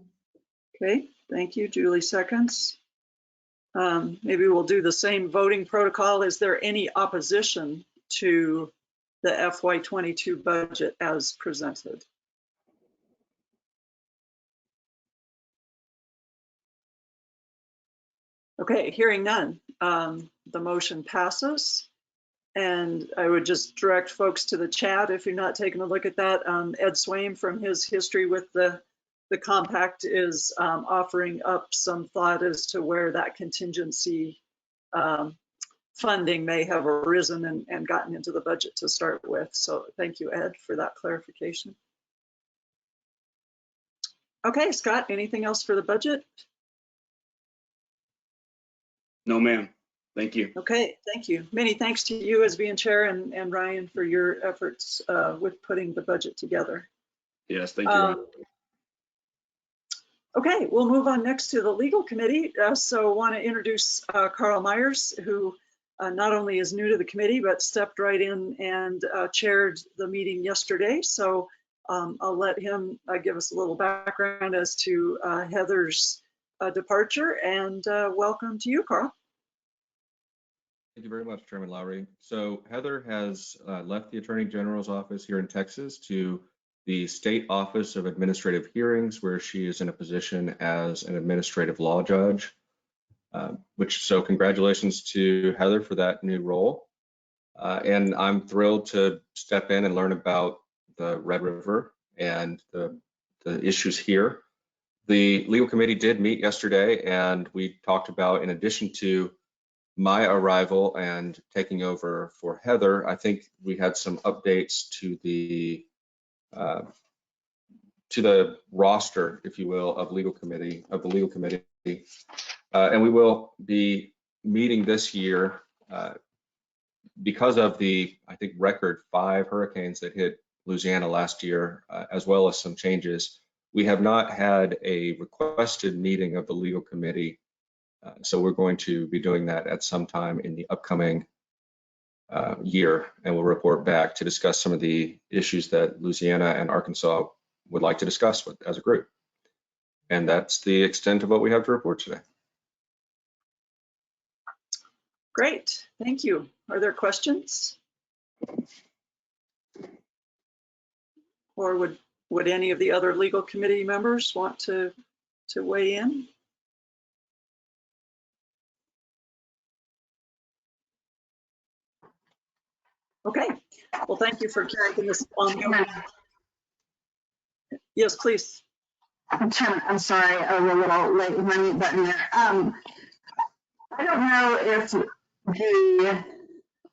Okay, thank you, Julie seconds. Maybe we'll do the same voting protocol. Is there any opposition to the FY22 budget as presented? Okay, hearing none, the motion passes. And I would just direct folks to the chat if you're not taking a look at that. Ed Swaim, from his history with the compact, is offering up some thought as to where that contingency funding may have arisen and gotten into the budget to start with. So thank you, Ed, for that clarification. Okay, Scott, anything else for the budget? No, ma'am. Thank you. Okay, thank you. Many thanks to you as being chair and Ryan for your efforts with putting the budget together. Yes, thank you, Ryan. Okay, we'll move on next to the legal committee. So want to introduce Carl Myers, who not only is new to the committee, but stepped right in and chaired the meeting yesterday. So I'll let him give us a little background as to Heather's departure, and welcome to you, Carl. Thank you very much, Chairman Lowry. So Heather has left the Attorney General's office here in Texas to the State Office of Administrative Hearings, where she is in a position as an administrative law judge. So congratulations to Heather for that new role. And I'm thrilled to step in and learn about the Red River and the issues here. The legal committee did meet yesterday, and we talked about, in addition to my arrival and taking over for Heather, I think we had some updates to the roster, if you will, of the legal committee. And we will be meeting this year because of the, I think, record 5 hurricanes that hit Louisiana last year, as well as some changes. We have not had a requested meeting of the legal committee. So we're going to be doing that at some time in the upcoming year, and we'll report back to discuss some of the issues that Louisiana and Arkansas would like to discuss as a group. And that's the extent of what we have to report today. Great, thank you. Are there questions? Or would any of the other legal committee members want to weigh in? Okay, well, thank you for carrying this on. Yes, please. Chairman, I'm sorry, I was a little late with my mute button there. I don't know if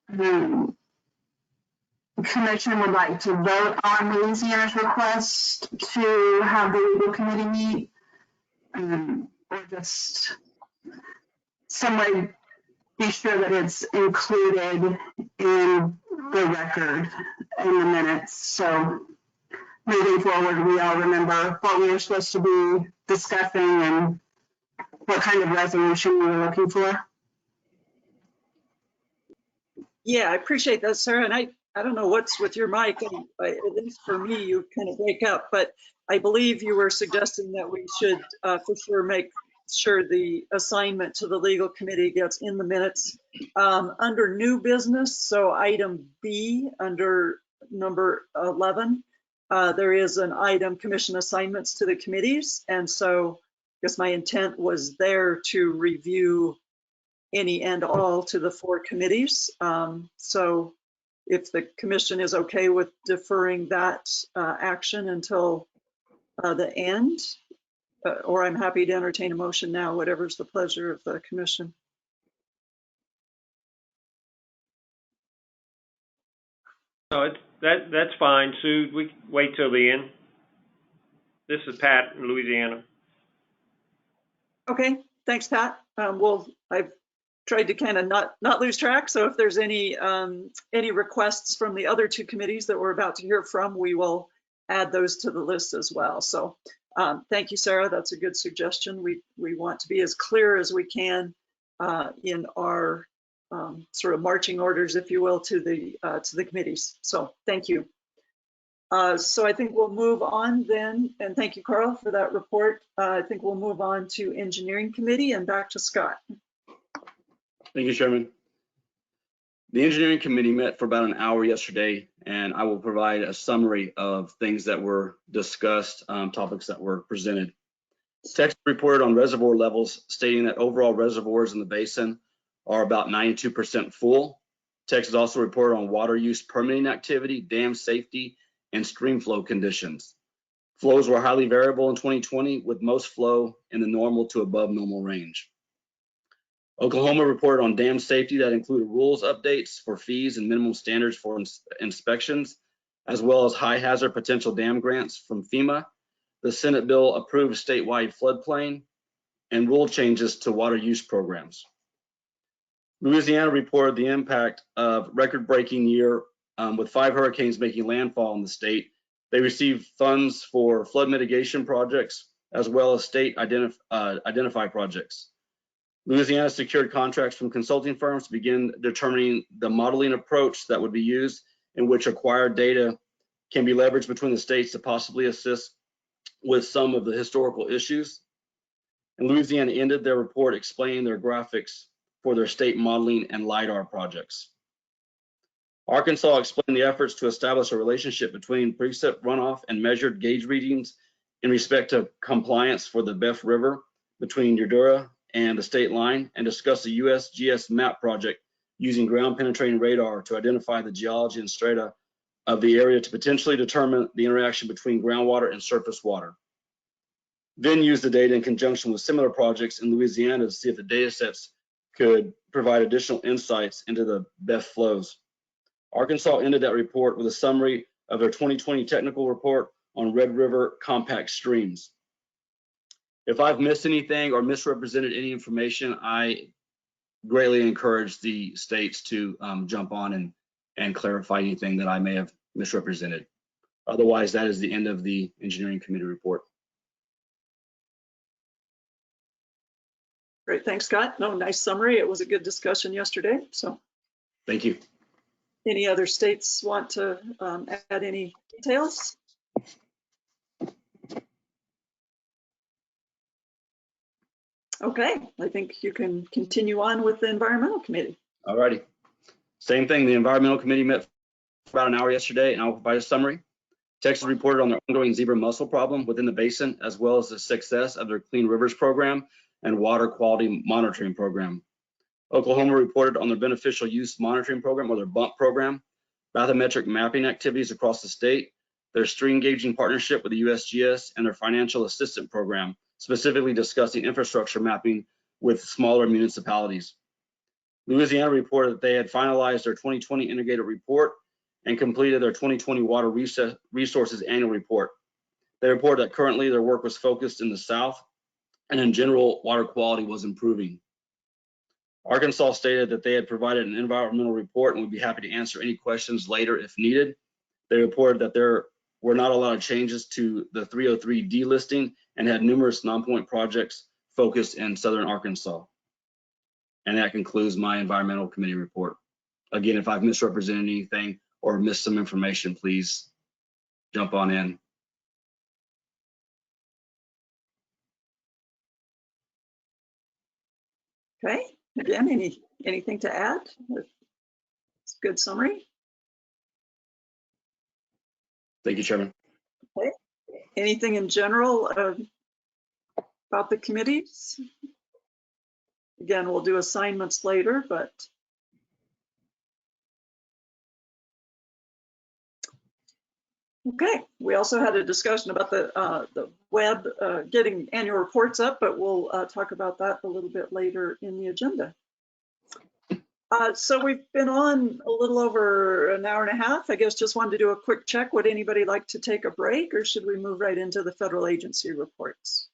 the commission would like to vote on Louisiana's request to have the legal committee meet, or just some way be sure that it's included in the record in the minutes. So moving forward, we all remember what we were supposed to be discussing and what kind of resolution we were looking for. Yeah, I appreciate that, Sarah. And I don't know what's with your mic. At least for me, you kind of wake up. But I believe you were suggesting that we should for sure make sure the assignment to the legal committee gets in the minutes. Under new business, so item B under number 11, there is an item, commission assignments to the committees. And so I guess my intent was there to review any and all to the 4 committees. So if the commission is okay with deferring that action until the end, or I'm happy to entertain a motion now, whatever's the pleasure of the commission. No, that's fine, Sue. We can wait till the end. This is Pat in Louisiana. Okay, thanks, Pat. I've tried to kind of not lose track. So if there's any requests from the other 2 committees that we're about to hear from, we will add those to the list as well. So thank you, Sarah. That's a good suggestion. We want to be as clear as we can in our sort of marching orders, if you will, to the committees. So thank you. So I think we'll move on then, and thank you, Carl, for that report. I think we'll move on to Engineering Committee and back to Scott. Thank you, Chairman. The Engineering Committee met for about an hour yesterday, and I will provide a summary of things that were discussed, topics that were presented. Texas reported on reservoir levels, stating that overall reservoirs in the basin are about 92% full. Texas also reported on water use permitting activity, dam safety, and stream flow conditions. Flows were highly variable in 2020, with most flow in the normal to above normal range. Oklahoma reported on dam safety that included rules updates for fees and minimum standards for inspections, as well as high hazard potential dam grants from FEMA. The Senate bill approved statewide floodplain and rule changes to water use programs. Louisiana reported the impact of record-breaking year with 5 hurricanes making landfall in the state. They received funds for flood mitigation projects as well as state identify projects. Louisiana secured contracts from consulting firms to begin determining the modeling approach that would be used, in which acquired data can be leveraged between the states to possibly assist with some of the historical issues. And Louisiana ended their report explaining their graphics for their state modeling and LIDAR projects. Arkansas explained the efforts to establish a relationship between precip runoff and measured gauge readings in respect to compliance for the Beth River between Yadura and the state line, and discussed the USGS map project using ground penetrating radar to identify the geology and strata of the area to potentially determine the interaction between groundwater and surface water. Then used the data in conjunction with similar projects in Louisiana to see if the data sets could provide additional insights into the Beth flows. Arkansas ended that report with a summary of their 2020 technical report on Red River compact streams. If I've missed anything or misrepresented any information, I greatly encourage the states to jump on and clarify anything that I may have misrepresented. Otherwise, that is the end of the Engineering Committee report. Great, thanks, Scott. No, nice summary. It was a good discussion yesterday. So thank you. Any other states want to add any details? Okay, I think you can continue on with the Environmental Committee. All righty. Same thing, the Environmental Committee met for about an hour yesterday, and I'll provide a summary. Texas reported on their ongoing zebra mussel problem within the basin, as well as the success of their Clean Rivers program and water quality monitoring program. Oklahoma reported on their beneficial use monitoring program, or their BUMP program, bathymetric mapping activities across the state, their stream engaging partnership with the USGS, and their financial assistance program, specifically discussing infrastructure mapping with smaller municipalities. Louisiana reported that they had finalized their 2020 integrated report and completed their 2020 water resources annual report. They reported that currently their work was focused in the South, and in general, water quality was improving. Arkansas stated that they had provided an environmental report and would be happy to answer any questions later if needed. They reported that there were not a lot of changes to the 303D listing and had numerous non-point projects focused in Southern Arkansas. And that concludes my environmental committee report. Again, if I've misrepresented anything or missed some information, please jump on in. Okay, again, anything to add? It's a good summary. Thank you, Chairman. Okay. Anything in general about the committees? Again, we'll do assignments later, but okay. We also had a discussion about the web getting annual reports up, but we'll talk about that a little bit later in the agenda. So we've been on a little over an hour and a half. I guess just wanted to do a quick check. Would anybody like to take a break, or should we move right into the federal agency reports?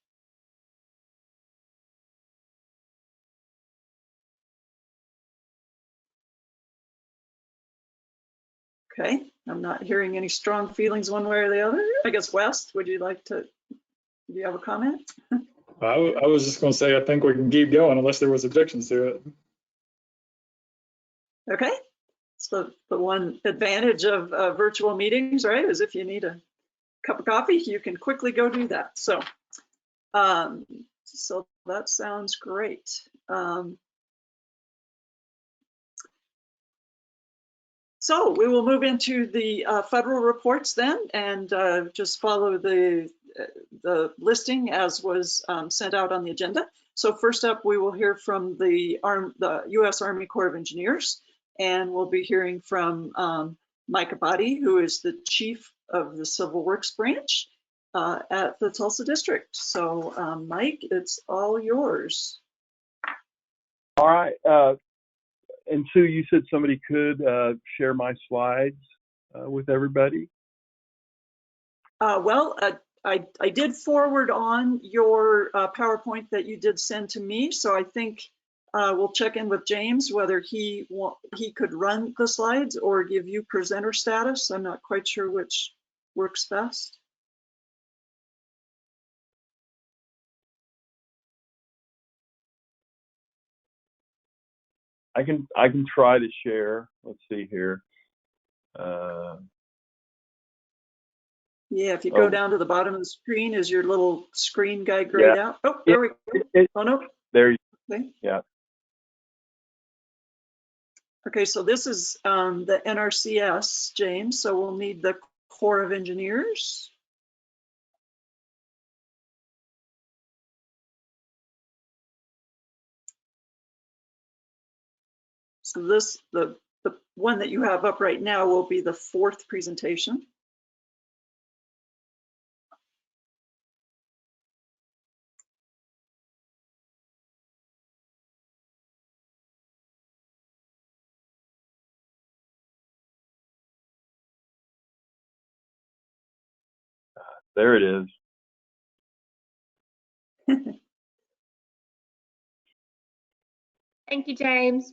Okay, I'm not hearing any strong feelings one way or the other. I guess West, would you like to, do you have a comment? I was just going to say, I think we can keep going unless there was objections to it. Okay, so the one advantage of virtual meetings, right, is if you need a cup of coffee, you can quickly go do that. So, so that sounds great. So we will move into the federal reports then, and just follow the listing as was sent out on the agenda. So first up, we will hear from the U.S. Army Corps of Engineers, and we'll be hearing from Mike Abadi, who is the Chief of the Civil Works Branch at the Tulsa District. So Mike, it's all yours. All right. And Sue, you said somebody could share my slides with everybody? Well, I did forward on your PowerPoint that you did send to me, so I think we'll check in with James whether he could run the slides or give you presenter status. I'm not quite sure which works best. I can try to share. Let's see here. Yeah, if you go down to the bottom of the screen, is your little screen guy grayed out? Oh, there we go. Oh no. There you go. Okay. Yeah. Okay, so this is the NRCS, James. So we'll need the Corps of Engineers. So this, the one that you have up right now will be the fourth presentation. There it is. Thank you, James.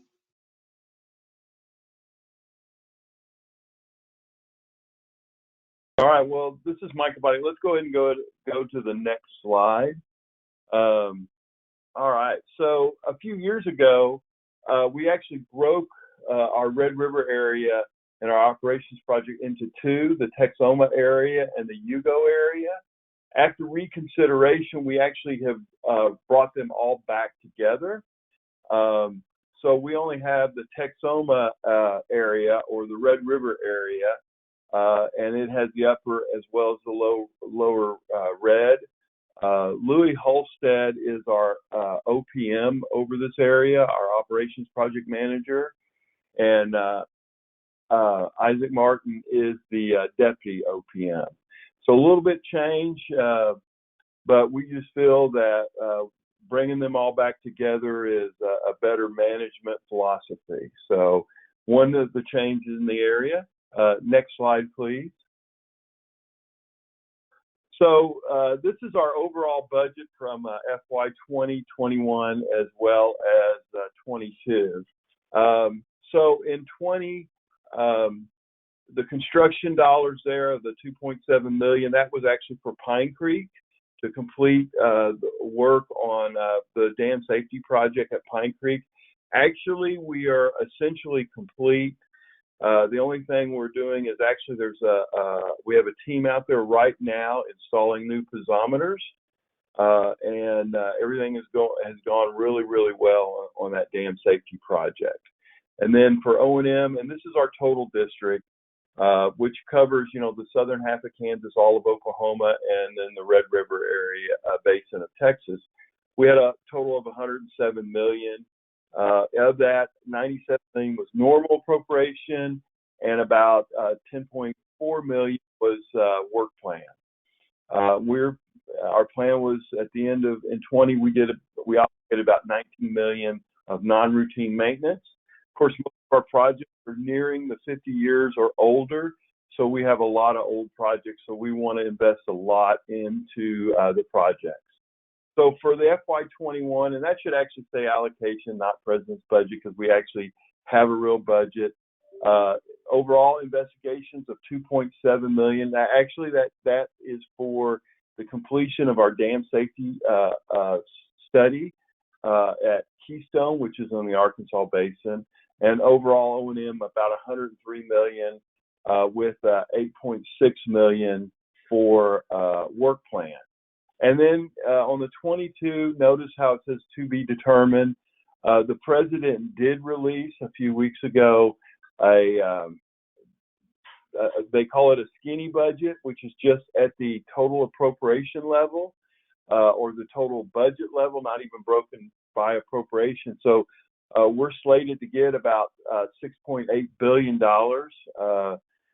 All right. Well, this is Mike Abadi. Let's go ahead and go to the next slide. All right. So a few years ago, we actually broke our Red River area and our operations project into two, the Texoma area and the Yugo area. After reconsideration, we actually have brought them all back together. So we only have the Texoma area, or the Red River area, and it has the upper as well as the lower red. Louis Holstead is our OPM over this area, our operations project manager, and Isaac Martin is the deputy OPM. So a little bit change, but we just feel that bringing them all back together is a better management philosophy. So one of the changes in the area. Next slide, please. So this is our overall budget from FY 2021 as well as 22. So in 20, the construction dollars there, the 2.7 million, that was actually for Pine Creek to complete the work on the dam safety project at Pine Creek. Actually, we are essentially complete. The only thing we're doing is actually we have a team out there right now installing new piezometers, and everything has gone really, really well on that dam safety project. And then for O&M, and this is our total district, which covers, the southern half of Kansas, all of Oklahoma, and then the Red River area basin of Texas. We had a total of 107 million. Of that, 97 million was normal appropriation, and about 10.4 million was work plan. Our plan was at the end of in 20 we allocated about 19 million of non-routine maintenance. Of course, most of our projects are nearing the 50 years or older, so we have a lot of old projects. So we want to invest a lot into the projects. So for the FY 21, and that should actually say allocation, not president's budget, because we actually have a real budget. Overall investigations of 2.7 million. Actually, that is for the completion of our dam safety study at Keystone, which is on the Arkansas Basin, and overall O&M about 103 million, with 8.6 million for work plan. And then on the 22, notice how it says to be determined. The president did release a few weeks ago they call it a skinny budget, which is just at the total appropriation level or the total budget level, not even broken by appropriation. So we're slated to get about $6.8 billion.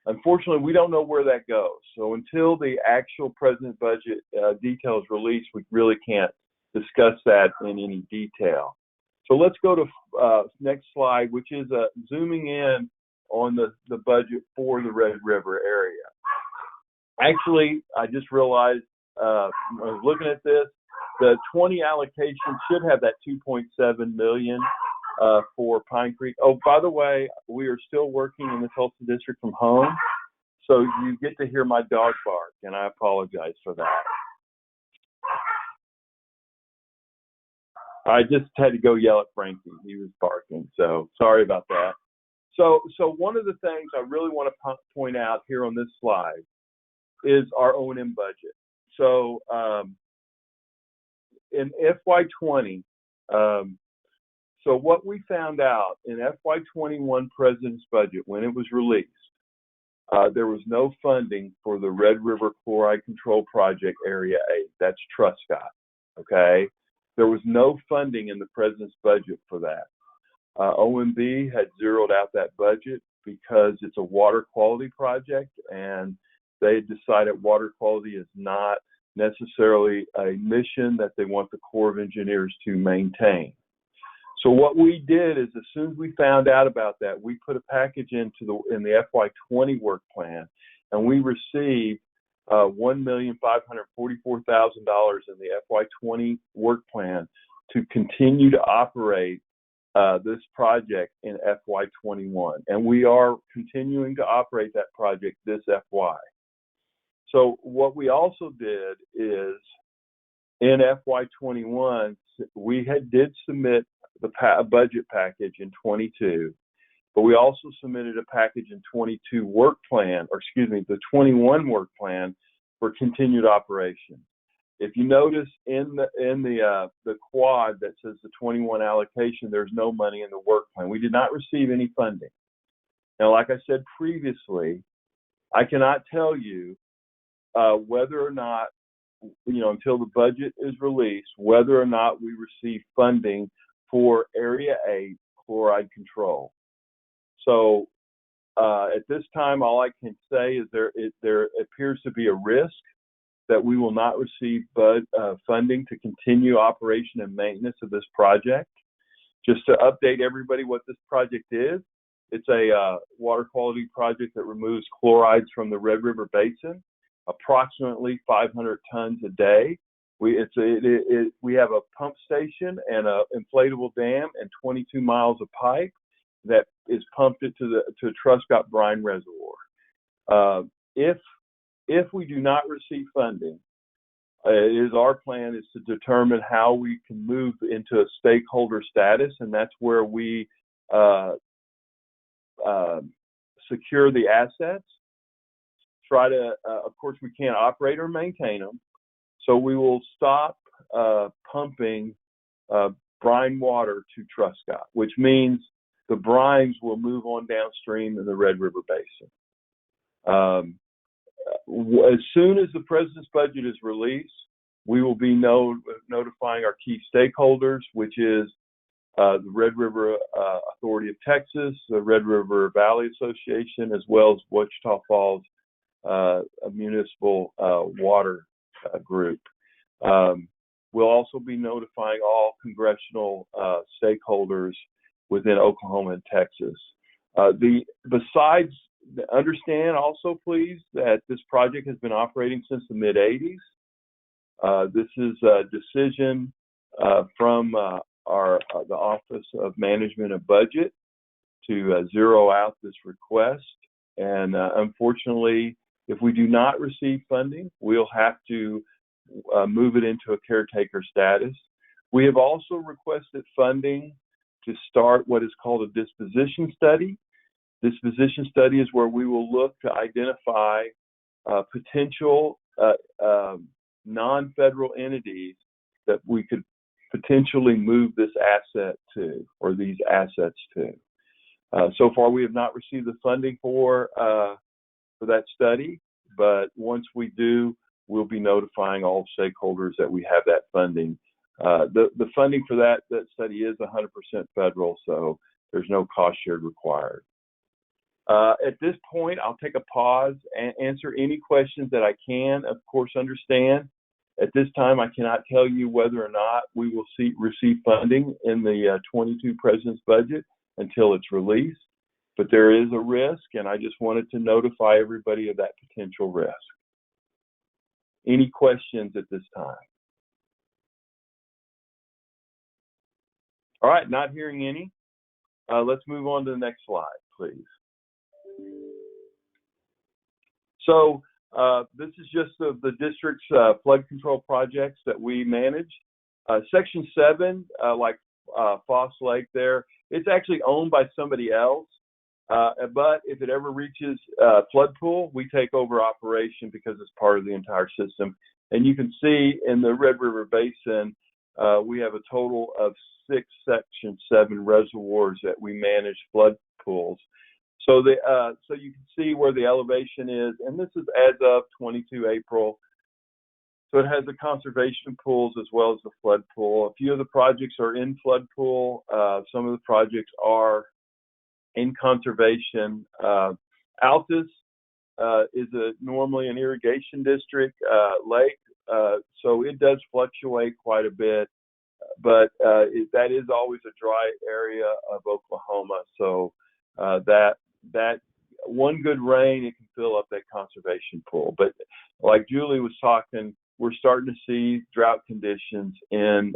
Unfortunately, we don't know where that goes. So until the actual president's budget details released, we really can't discuss that in any detail. So let's go to next slide, which is zooming in on the budget for the Red River area. Actually, I just realized I was looking at this, the 20 allocation should have that 2.7 million for Pine Creek. Oh, by the way, we are still working in the Tulsa district from home, so you get to hear my dog bark, and I apologize for that. I just had to go yell at Frankie. He was barking, so sorry about that. So one of the things I really want to point out here on this slide is our O&M budget. So in FY20, so what we found out in FY21 President's budget when it was released, there was no funding for the Red River Chloride Control Project Area 8. That's Truscott, okay? There was no funding in the President's budget for that. OMB had zeroed out that budget because it's a water quality project, and they decided water quality is not necessarily a mission that they want the Corps of Engineers to maintain. So what we did is as soon as we found out about that, we put a package in the FY20 work plan, and we received $1,544,000 in the FY20 work plan to continue to operate this project in FY21. And we are continuing to operate that project this FY. So what we also did is in FY21, we did submit the budget package in 22, but we also submitted a package in 22 work plan, or excuse me, the 21 work plan for continued operation. If you notice in the quad that says the 21 allocation, there's no money in the work plan. We did not receive any funding. Now, like I said previously, I cannot tell you whether or not, until the budget is released, whether or not we receive funding for Area 8 chloride control. So at this time, all I can say is there appears to be a risk that we will not receive funding to continue operation and maintenance of this project. Just to update everybody what this project is, it's a water quality project that removes chlorides from the Red River Basin, approximately 500 tons a day. We have a pump station and an inflatable dam and 22 miles of pipe that is pumped into Truscott Brine Reservoir. If we do not receive funding, our plan is to determine how we can move into a stakeholder status, and that's where we secure the assets. Try to, of course, we can't operate or maintain them, so we will stop pumping brine water to Truscott, which means the brines will move on downstream in the Red River Basin. As soon as the president's budget is released, we will be notifying our key stakeholders, which is the Red River Authority of Texas, the Red River Valley Association, as well as Wichita Falls a municipal water group. We'll also be notifying all congressional stakeholders within Oklahoma and Texas. Understand also, please, that this project has been operating since the mid-'80s. This is a decision from the Office of Management and Budget to zero out this request. And unfortunately, if we do not receive funding, we'll have to move it into a caretaker status. We have also requested funding to start what is called a disposition study. Disposition study is where we will look to identify potential non-federal entities that we could potentially move this asset to, or these assets to. So far, we have not received the funding for that study, but once we do, we'll be notifying all stakeholders that we have that funding. The funding for that study is 100% federal, so there's no cost shared required. At this point, I'll take a pause and answer any questions that I can, of course, understand. At this time, I cannot tell you whether or not we will receive funding in the 22 President's budget until it's released, but there is a risk, and I just wanted to notify everybody of that potential risk. Any questions at this time? All right, not hearing any. Let's move on to the next slide, please. So this is just the district's flood control projects that we manage. Section 7, like Foss Lake there, it's actually owned by somebody else. But if it ever reaches flood pool, we take over operation because it's part of the entire system. And you can see in the Red River Basin, we have a total of 6 Section 7 reservoirs that we manage flood pools. So so you can see where the elevation is, and this is as of 22 April. So it has the conservation pools as well as the flood pool. A few of the projects are in flood pool. Some of the projects are in conservation. Altus is normally an irrigation district lake, so it does fluctuate quite a bit, but that is always a dry area of Oklahoma. So that one good rain, it can fill up that conservation pool. But like Julie was talking, we're starting to see drought conditions in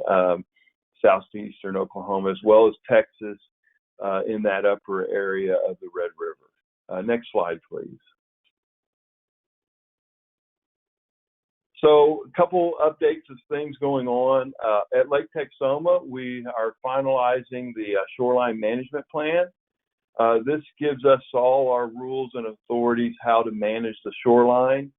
southeastern Oklahoma as well as Texas in that upper area of the Red River. Next slide, please. So a couple updates of things going on. At Lake Texoma, we are finalizing the shoreline management plan. This gives us all our rules and authorities how to manage the shoreline.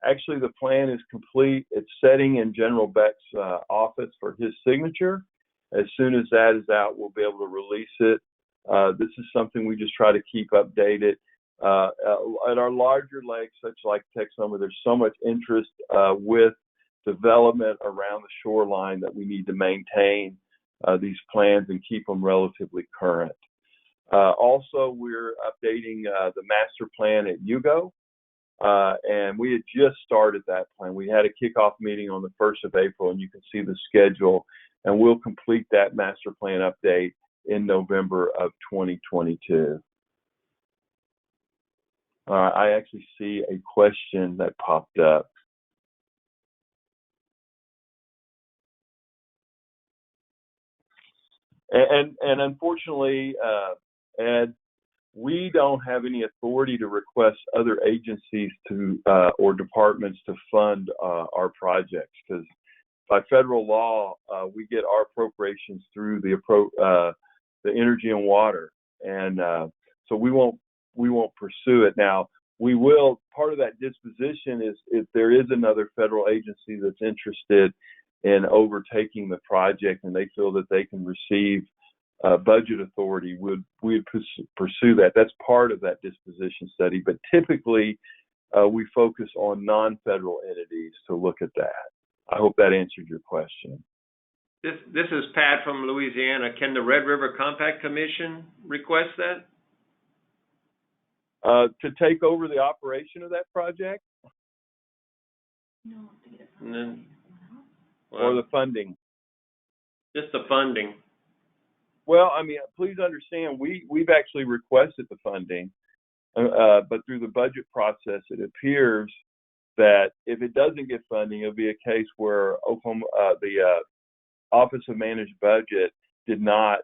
Actually, the plan is complete. It's setting in General Beck's office for his signature. As soon as that is out, we'll be able to release it. This is something we just try to keep updated. At our larger lakes, such like Texoma, there's so much interest with development around the shoreline that we need to maintain these plans and keep them relatively current. Also, we're updating the master plan at Hugo, and we had just started that plan. We had a kickoff meeting on the 1st of April, and you can see the schedule, and we'll complete that master plan update in November of 2022. I actually see a question that popped up. And unfortunately, Ed, we don't have any authority to request other agencies to or departments to fund our projects, because by federal law, we get our appropriations through the energy and water, and so we won't pursue it. Now, we will. Part of that disposition is if there is another federal agency that's interested in overtaking the project and they feel that they can receive budget authority, we'd pursue that. That's part of that disposition study. But typically, we focus on non-federal entities to look at that. I hope that answered your question. This is Pat from Louisiana. Can the Red River Compact Commission request that? To take over the operation of that project? No, and then, or the funding? Just the funding. Well, I mean, please understand, we've actually requested the funding, but through the budget process, it appears that if it doesn't get funding, it'll be a case where Oklahoma, the Office of Managed Budget did not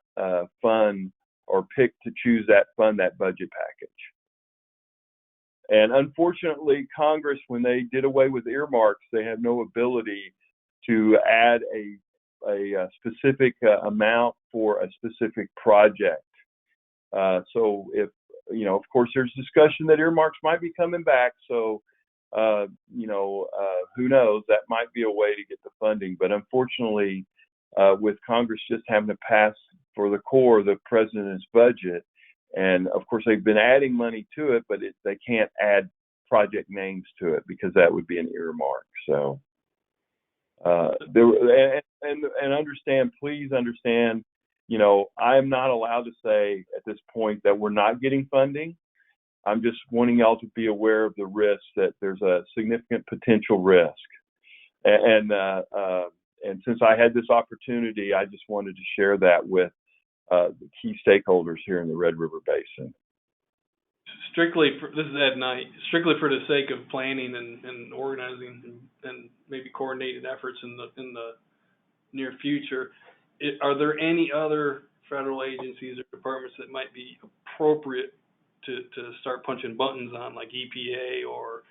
fund or pick to choose fund that budget package. And unfortunately, Congress, when they did away with earmarks, they have no ability to add a specific amount for a specific project. So if, of course, there's discussion that earmarks might be coming back. So, who knows, that might be a way to get the funding. But unfortunately, with Congress just having to pass for the core the president's budget, and of course they've been adding money to it, but they can't add project names to it because that would be an earmark. So, please understand, I am not allowed to say at this point that we're not getting funding. I'm just wanting y'all to be aware of the risk, that there's a significant potential risk. And since I had this opportunity, I just wanted to share that with the key stakeholders here in the Red River Basin. This is Ed Knight. Strictly for the sake of planning and organizing and maybe coordinated efforts in the near future, are there any other federal agencies or departments that might be appropriate to start punching buttons on, like EPA or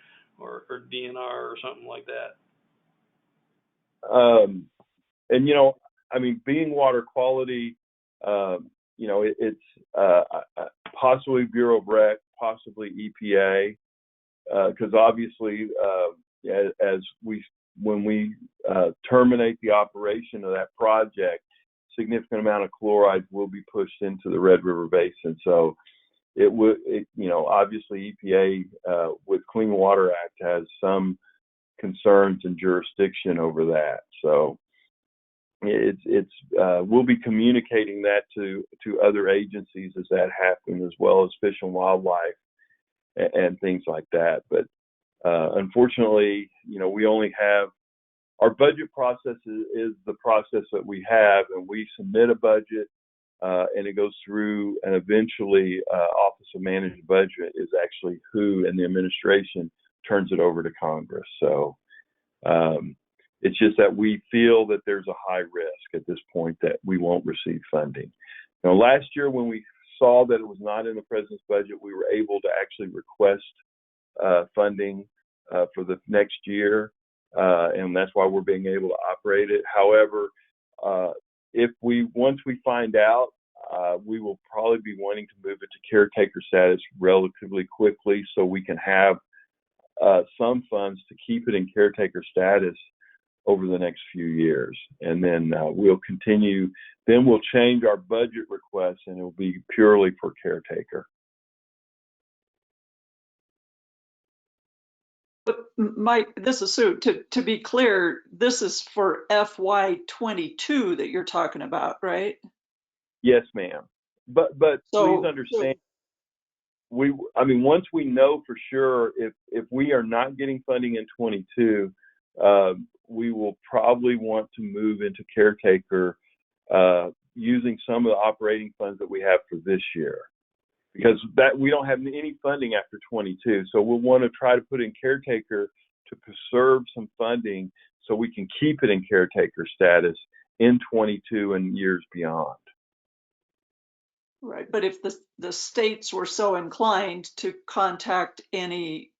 DNR or something like that? Being water quality, it's possibly Bureau of Rec, possibly EPA, because obviously, when we terminate the operation of that project, significant amount of chlorides will be pushed into the Red River Basin. So obviously EPA with Clean Water Act has some concerns and jurisdiction over that. So we'll be communicating that to other agencies as that happens, as well as Fish and Wildlife and things like that. But unfortunately, we only have our budget process is the process that we have, and we submit a budget and it goes through, and eventually Office of Managed Budget is actually who in the administration turns it over to Congress. So it's just that we feel that there's a high risk at this point that we won't receive funding. Now, last year when we saw that it was not in the president's budget, we were able to actually request funding for the next year, and that's why we're being able to operate it. However, once we find out, we will probably be wanting to move it to caretaker status relatively quickly, so we can have some funds to keep it in caretaker status over the next few years. And then we'll continue, then we'll change our budget request and it'll be purely for caretaker. But Mike, this is Sue. To be clear, this is for FY22 that you're talking about, right? Yes, ma'am. But So- please understand, I mean, once we know for sure if we are not getting funding in 22, we will probably want to move into caretaker using some of the operating funds that we have for this year, because that we don't have any funding after 22. So we'll want to try to put in caretaker to preserve some funding so we can keep it in caretaker status in 22 and years beyond. Right, but if the states were so inclined to contact any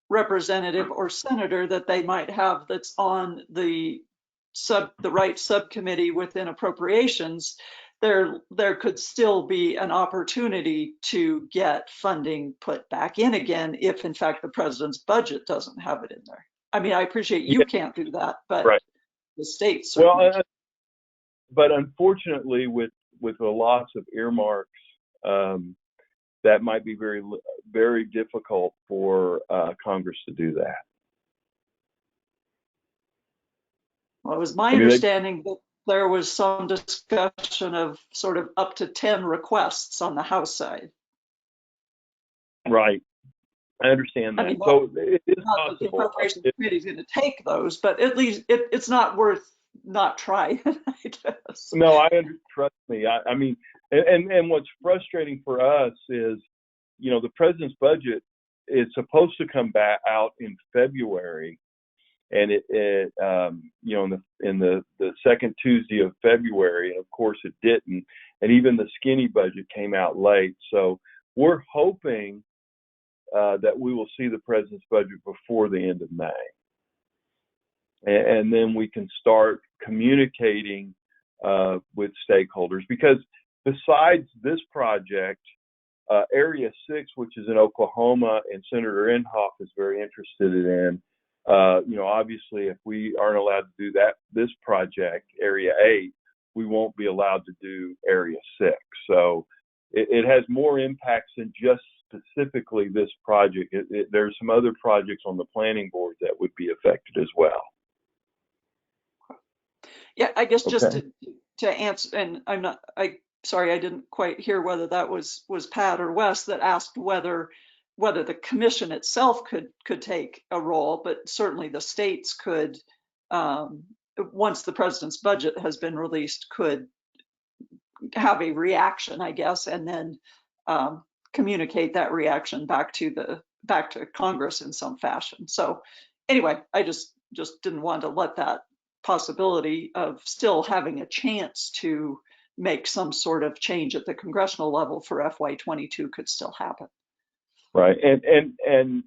representative or senator that they might have that's on the right subcommittee within appropriations, there could still be an opportunity to get funding put back in again if in fact the president's budget doesn't have it in there. I mean, I appreciate you can't do that, but right. the states certainly. Well, but unfortunately, with the loss of earmarks, that might be very, very difficult for Congress to do that. Well, it was my understanding that there was some discussion of sort of up to 10 requests on the House side. Right. I understand that. I mean, so it is not that the possible. Appropriations Committee is going to take those, but at least it's not worth not trying, I guess. No, trust me. I mean, and what's frustrating for us is, you know, the president's budget is supposed to come back out in February, and it you know, in the second Tuesday of February, and of course it didn't, and even the skinny budget came out late. So we're hoping that we will see the president's budget before the end of May. And then we can start communicating with stakeholders, because besides this project, Area 6, which is in Oklahoma, and Senator Inhofe is very interested in, you know, obviously if we aren't allowed to do this project, Area 8, we won't be allowed to do Area 6. So it has more impacts than just specifically this project. There's some other projects on the planning board that would be affected as well. Yeah, I guess just Okay. to answer, and sorry, I didn't quite hear whether that was Pat or Wes that asked whether the commission itself could take a role, but certainly the states could, once the president's budget has been released, could have a reaction, I guess, and then communicate that reaction back to Congress in some fashion. So anyway, I just didn't want to let that possibility of still having a chance to make some sort of change at the congressional level for FY22 could still happen. Right, and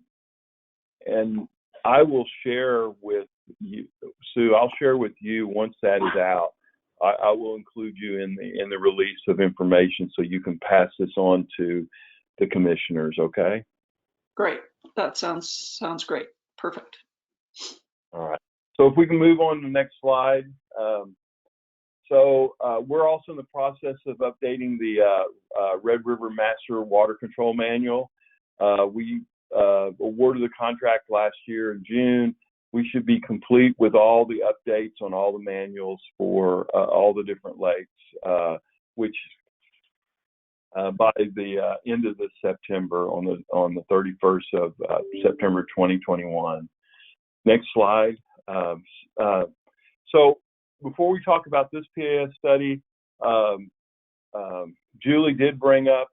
I will share with you, Sue. I'll share with you once that is out. I will include you in the release of information so you can pass this on to the commissioners. Okay. Great. That sounds great. Perfect. All right. So if we can move on to the next slide. We're also in the process of updating the Red River Master Water Control Manual. We awarded the contract last year in June. We should be complete with all the updates on all the manuals for all the different lakes, which by the end of this September, on the 31st of September 2021. Next slide. So before we talk about this PAS study, Julie did bring up,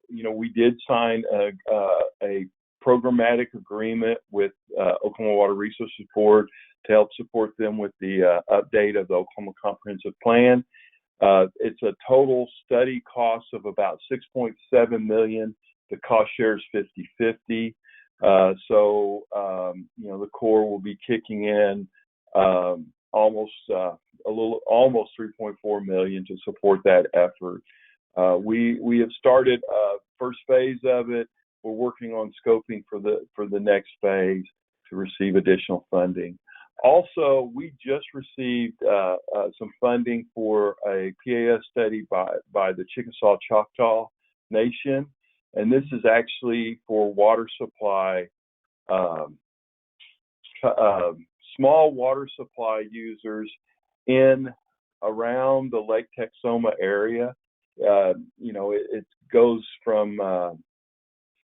you know, we did sign a programmatic agreement with Oklahoma Water Resources Board to help support them with the update of the Oklahoma Comprehensive Plan. It's a total study cost of about $6.7 million. The cost share is 50-50. So you know, the Corps will be kicking in almost 3.4 million to support that effort. We have started first phase of it. We're working on scoping for the next phase to receive additional funding. Also, we just received some funding for a PAS study by the Chickasaw Choctaw Nation, and this is actually for water supply, small water supply users in around the Lake Texoma area. it goes from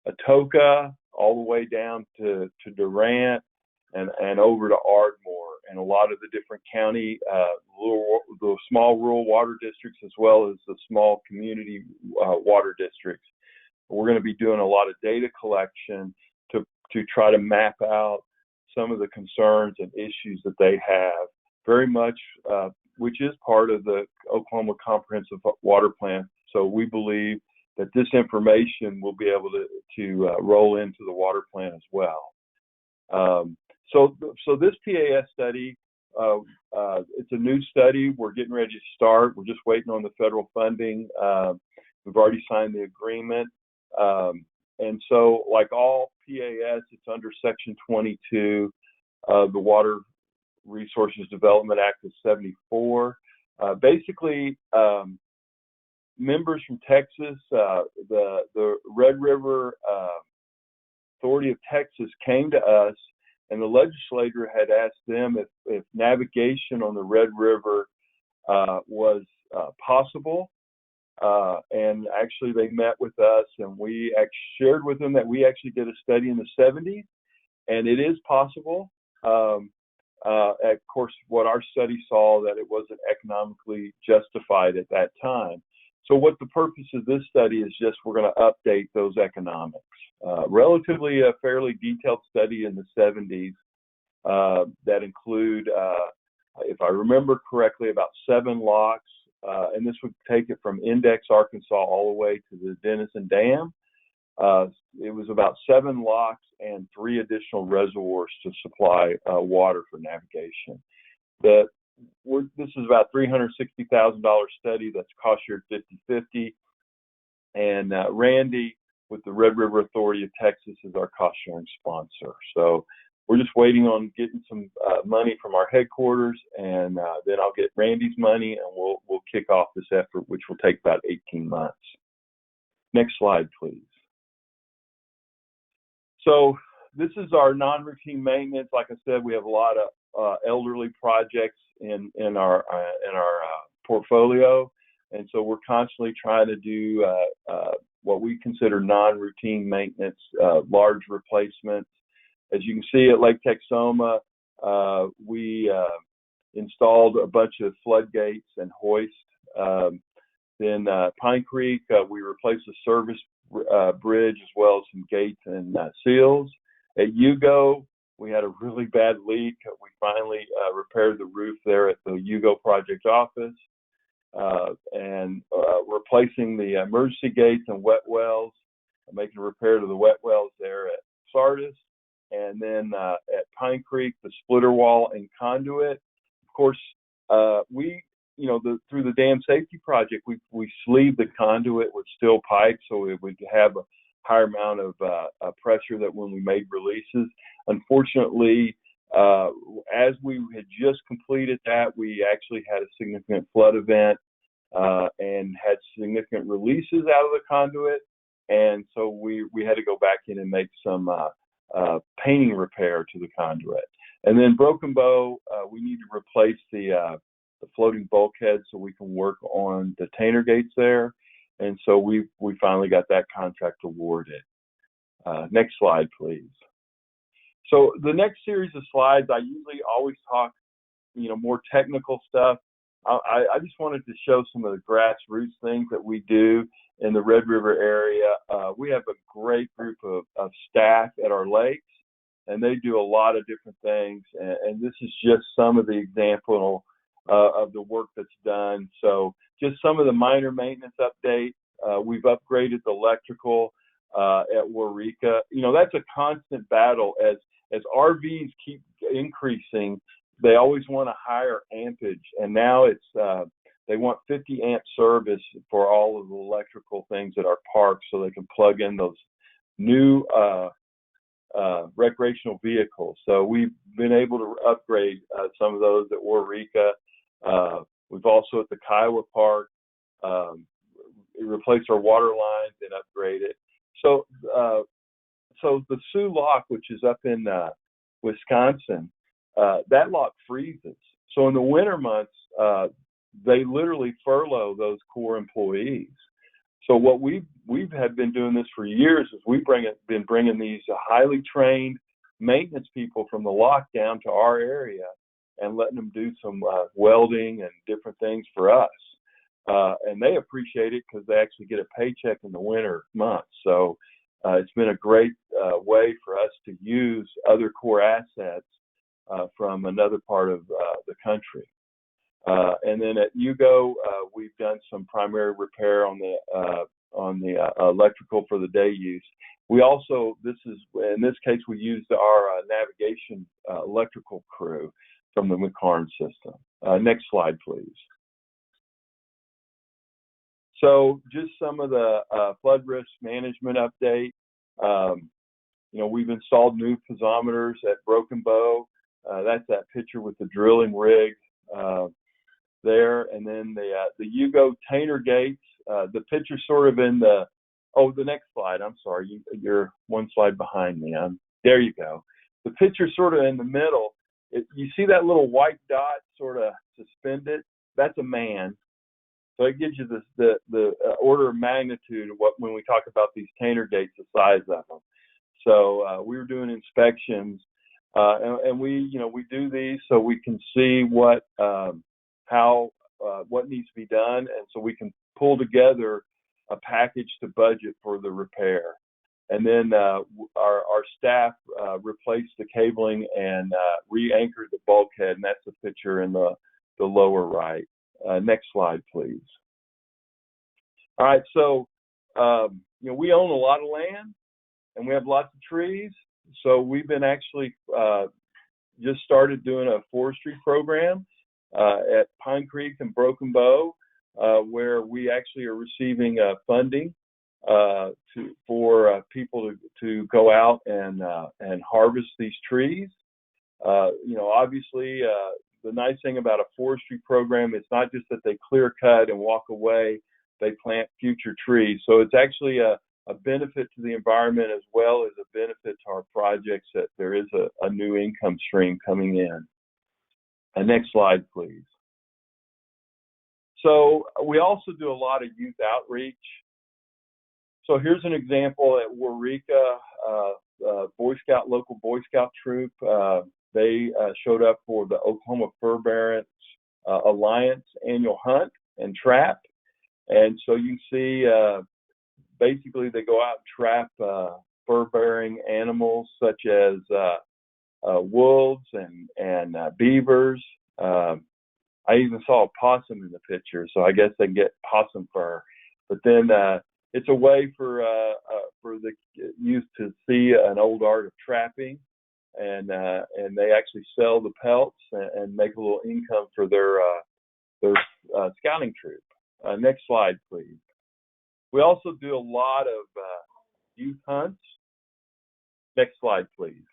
Atoka all the way down to Durant and over to Ardmore, and a lot of the different county, the small rural water districts, as well as the small community water districts. We're going to be doing a lot of data collection to try to map out some of the concerns and issues that they have, very much, which is part of the Oklahoma Comprehensive Water Plan. So we believe that this information will be able to roll into the water plan as well. So this PAS study, it's a new study. We're getting ready to start. We're just waiting on the federal funding. We've already signed the agreement. And so, like all PAS, it's under Section 22 of the Water Resources Development Act of '74. Basically, members from Texas, the Red River Authority of Texas came to us, and the legislator had asked them if navigation on the Red River was possible. And actually they met with us, and we shared with them that we actually did a study in the 70s, and it is possible. Of course, what our study saw, that it wasn't economically justified at that time. So what the purpose of this study is, just we're going to update those economics. Relatively a fairly detailed study in the 70s that include, if I remember correctly, about 7 locks. And this would take it from Index, Arkansas, all the way to the Denison Dam. It was about 7 locks and 3 additional reservoirs to supply water for navigation. This is about $360,000 study that's cost shared 50-50. And Randy with the Red River Authority of Texas is our cost sharing sponsor. So we're just waiting on getting some money from our headquarters, and then I'll get Randy's money, and we'll kick off this effort, which will take about 18 months. Next slide, please. So this is our non-routine maintenance. Like I said, we have a lot of elderly projects in our portfolio, and so we're constantly trying to do what we consider non-routine maintenance, large replacements. As you can see at Lake Texoma, we installed a bunch of floodgates and hoist. Then Pine Creek, we replaced the service bridge as well as some gates and seals. At Hugo, we had a really bad leak. We finally repaired the roof there at the Hugo project office, and replacing the emergency gates and wet wells, making a repair to the wet wells there at Sardis. And then at Pine Creek, the splitter wall and conduit. Of course, through the dam safety project, we sleeved the conduit with steel pipe so it would have a higher amount of pressure that when we made releases. Unfortunately, as we had just completed that, we actually had a significant flood event and had significant releases out of the conduit. And so we had to go back in and make some painting repair to the conduit. And then Broken Bow, we need to replace the floating bulkhead so we can work on the Tainer gates there. And so we finally got that contract awarded. Next slide, please. So the next series of slides, I usually always talk, more technical stuff. I just wanted to show some of the grassroots things that we do in the Red River area. We have a great group of staff at our lakes, and they do a lot of different things. And this is just some of the example of the work that's done. So just some of the minor maintenance updates. We've upgraded the electrical at Waurika. That's a constant battle as RVs keep increasing. They always want a higher ampage, and now they want 50 amp service for all of the electrical things at our parks so they can plug in those new recreational vehicles. So we've been able to upgrade some of those at Waurika. We've also at the Kiowa Park replaced our water lines and upgraded. So the Sioux Lock, which is up in Wisconsin, that lock freezes. So in the winter months, they literally furlough those core employees. So what we've had been doing this for years is been bringing these highly trained maintenance people from the lockdown to our area and letting them do some welding and different things for us. And they appreciate it because they actually get a paycheck in the winter months. So it's been a great way for us to use other core assets from another part of the country. And then at UGO, we've done some primary repair on the electrical for the day use. We also, in this case, we used our navigation electrical crew from the McCarn system. Next slide, please. So just some of the flood risk management update. We've installed new piezometers at Broken Bow. That's that picture with the drilling rig there. And then the UGO Tainer gates, the picture sort of in the next slide. I'm sorry, you're one slide behind me. There you go. The picture sort of in the middle. You see that little white dot sort of suspended? That's a man. So it gives you the order of magnitude of when we talk about these Tainer gates, the size of them. So we were doing inspections, and we do these so we can see what needs to be done, and so we can pull together a package to budget for the repair. And then our staff replaced the cabling and re-anchored the bulkhead, and that's the picture in the lower right. Next slide, please. All right, so we own a lot of land and we have lots of trees. So we've been actually just started doing a forestry program at Pine Creek and Broken Bow, where we actually are receiving funding for people to go out and harvest these trees. Obviously, the nice thing about a forestry program is not just that they clear cut and walk away, they plant future trees. So it's actually a benefit to the environment as well as a benefit to our projects, that there is a new income stream coming in. Next slide, please. So we also do a lot of youth outreach. So here's an example at Waurika, local Boy Scout troop. They showed up for the Oklahoma Fur Bearers Alliance annual hunt and trap. And so you see, basically they go out and trap fur-bearing animals such as wolves and beavers. I even saw a possum in the picture, so I guess they get possum fur. But then it's a way for the youth to see an old art of trapping, and they actually sell the pelts and make a little income for their scouting troop. Next slide, please. We also do a lot of youth hunts. Next slide, please.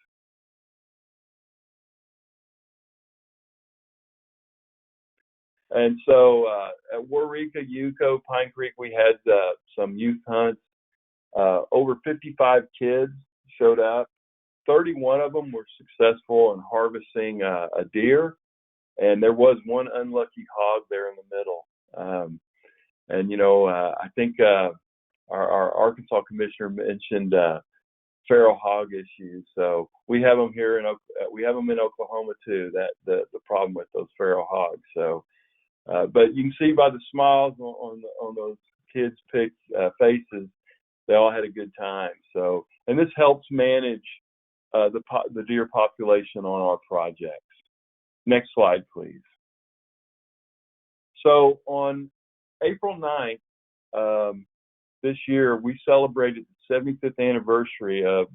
And so at Waurika, Yuko, Pine Creek, we had some youth hunts. Over 55 kids showed up. 31 of them were successful in harvesting a deer, and there was one unlucky hog there in the middle. I think our Arkansas commissioner mentioned feral hog issues. So we have them here we have them in Oklahoma too. That the problem with those feral hogs. So, but you can see by the smiles on those kids' faces, they all had a good time. So, and this helps manage the deer population on our projects. Next slide, please. So on April 9th this year, we celebrated the 75th anniversary of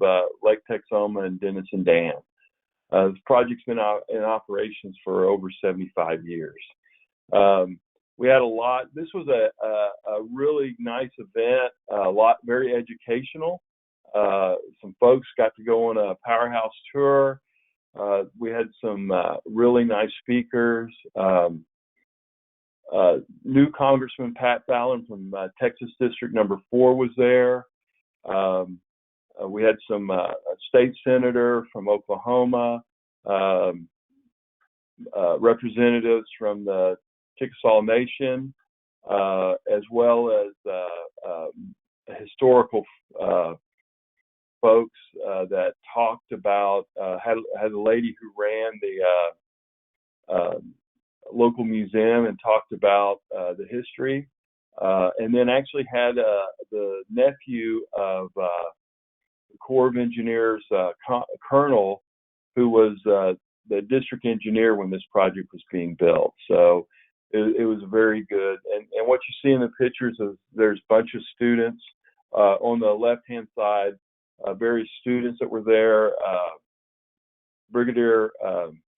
Lake Texoma and Denison Dam. This project's been in operations for over 75 years. We had a lot. This was a really nice event, very educational. Some folks got to go on a powerhouse tour. We had some really nice speakers. New Congressman Pat Fallon from Texas District Number 4 was there. We had some state senator from Oklahoma, representatives from the Chickasaw Nation, as well as historical folks that talked about, had a lady who ran the local museum and talked about the history, and then actually had the nephew of the Corps of Engineers colonel, who was the district engineer when this project was being built. So it was very good. And what you see in the pictures is there's a bunch of students on the left-hand side, various students that were there. Brigadier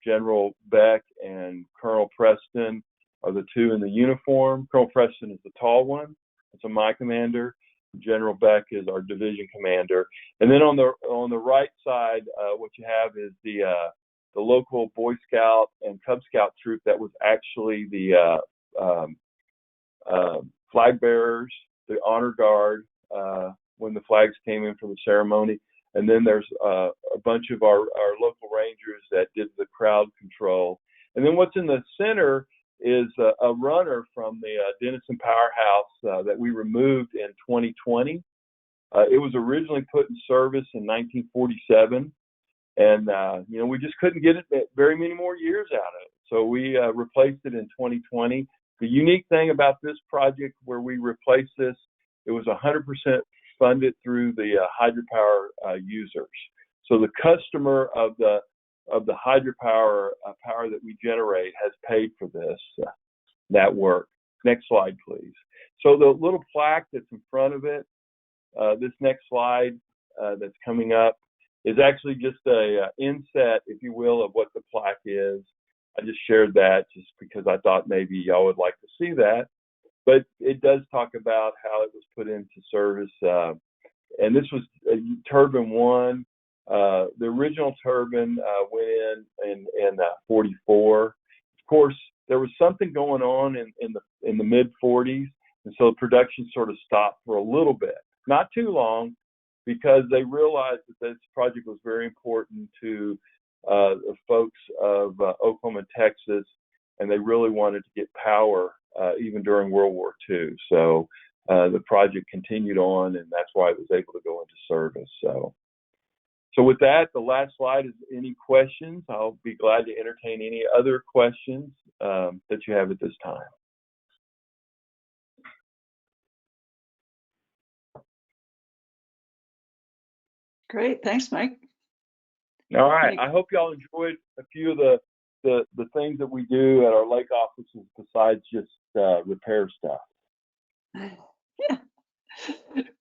General Beck and Colonel Preston are the two in the uniform. Colonel Preston is the tall one. It's my commander. General Beck is our division commander. And then on the right side, what you have is the local Boy Scout and Cub Scout troop that was actually the flag bearers, the honor guard, when the flags came in for the ceremony. And then there's a bunch of our local rangers that did the crowd control. And then what's in the center is a runner from the Denison Powerhouse that we removed in 2020. It was originally put in service in 1947. And, we just couldn't get it very many more years out of it. So we replaced it in 2020. The unique thing about this project where we replaced this, it was 100% funded through the hydropower users. So the customer of the hydropower power that we generate has paid for this, that work. Next slide, please. So the little plaque that's in front of it, this next slide that's coming up, is actually just a inset, if you will, of what the plaque is. I just shared that just because I thought maybe y'all would like to see that. But it does talk about how it was put into service. And this was turbine 1. The original turbine went in 44. Of course, there was something going on in the mid 40s, and so production sort of stopped for a little bit, not too long, because they realized that this project was very important to the folks of Oklahoma and Texas, and they really wanted to get power even during World War II. So the project continued on, and that's why it was able to go into service. So with that, the last slide is any questions. I'll be glad to entertain any other questions that you have at this time. Great, thanks, Mike. All right, I hope y'all enjoyed a few of the things that we do at our lake offices besides just repair stuff. Yeah,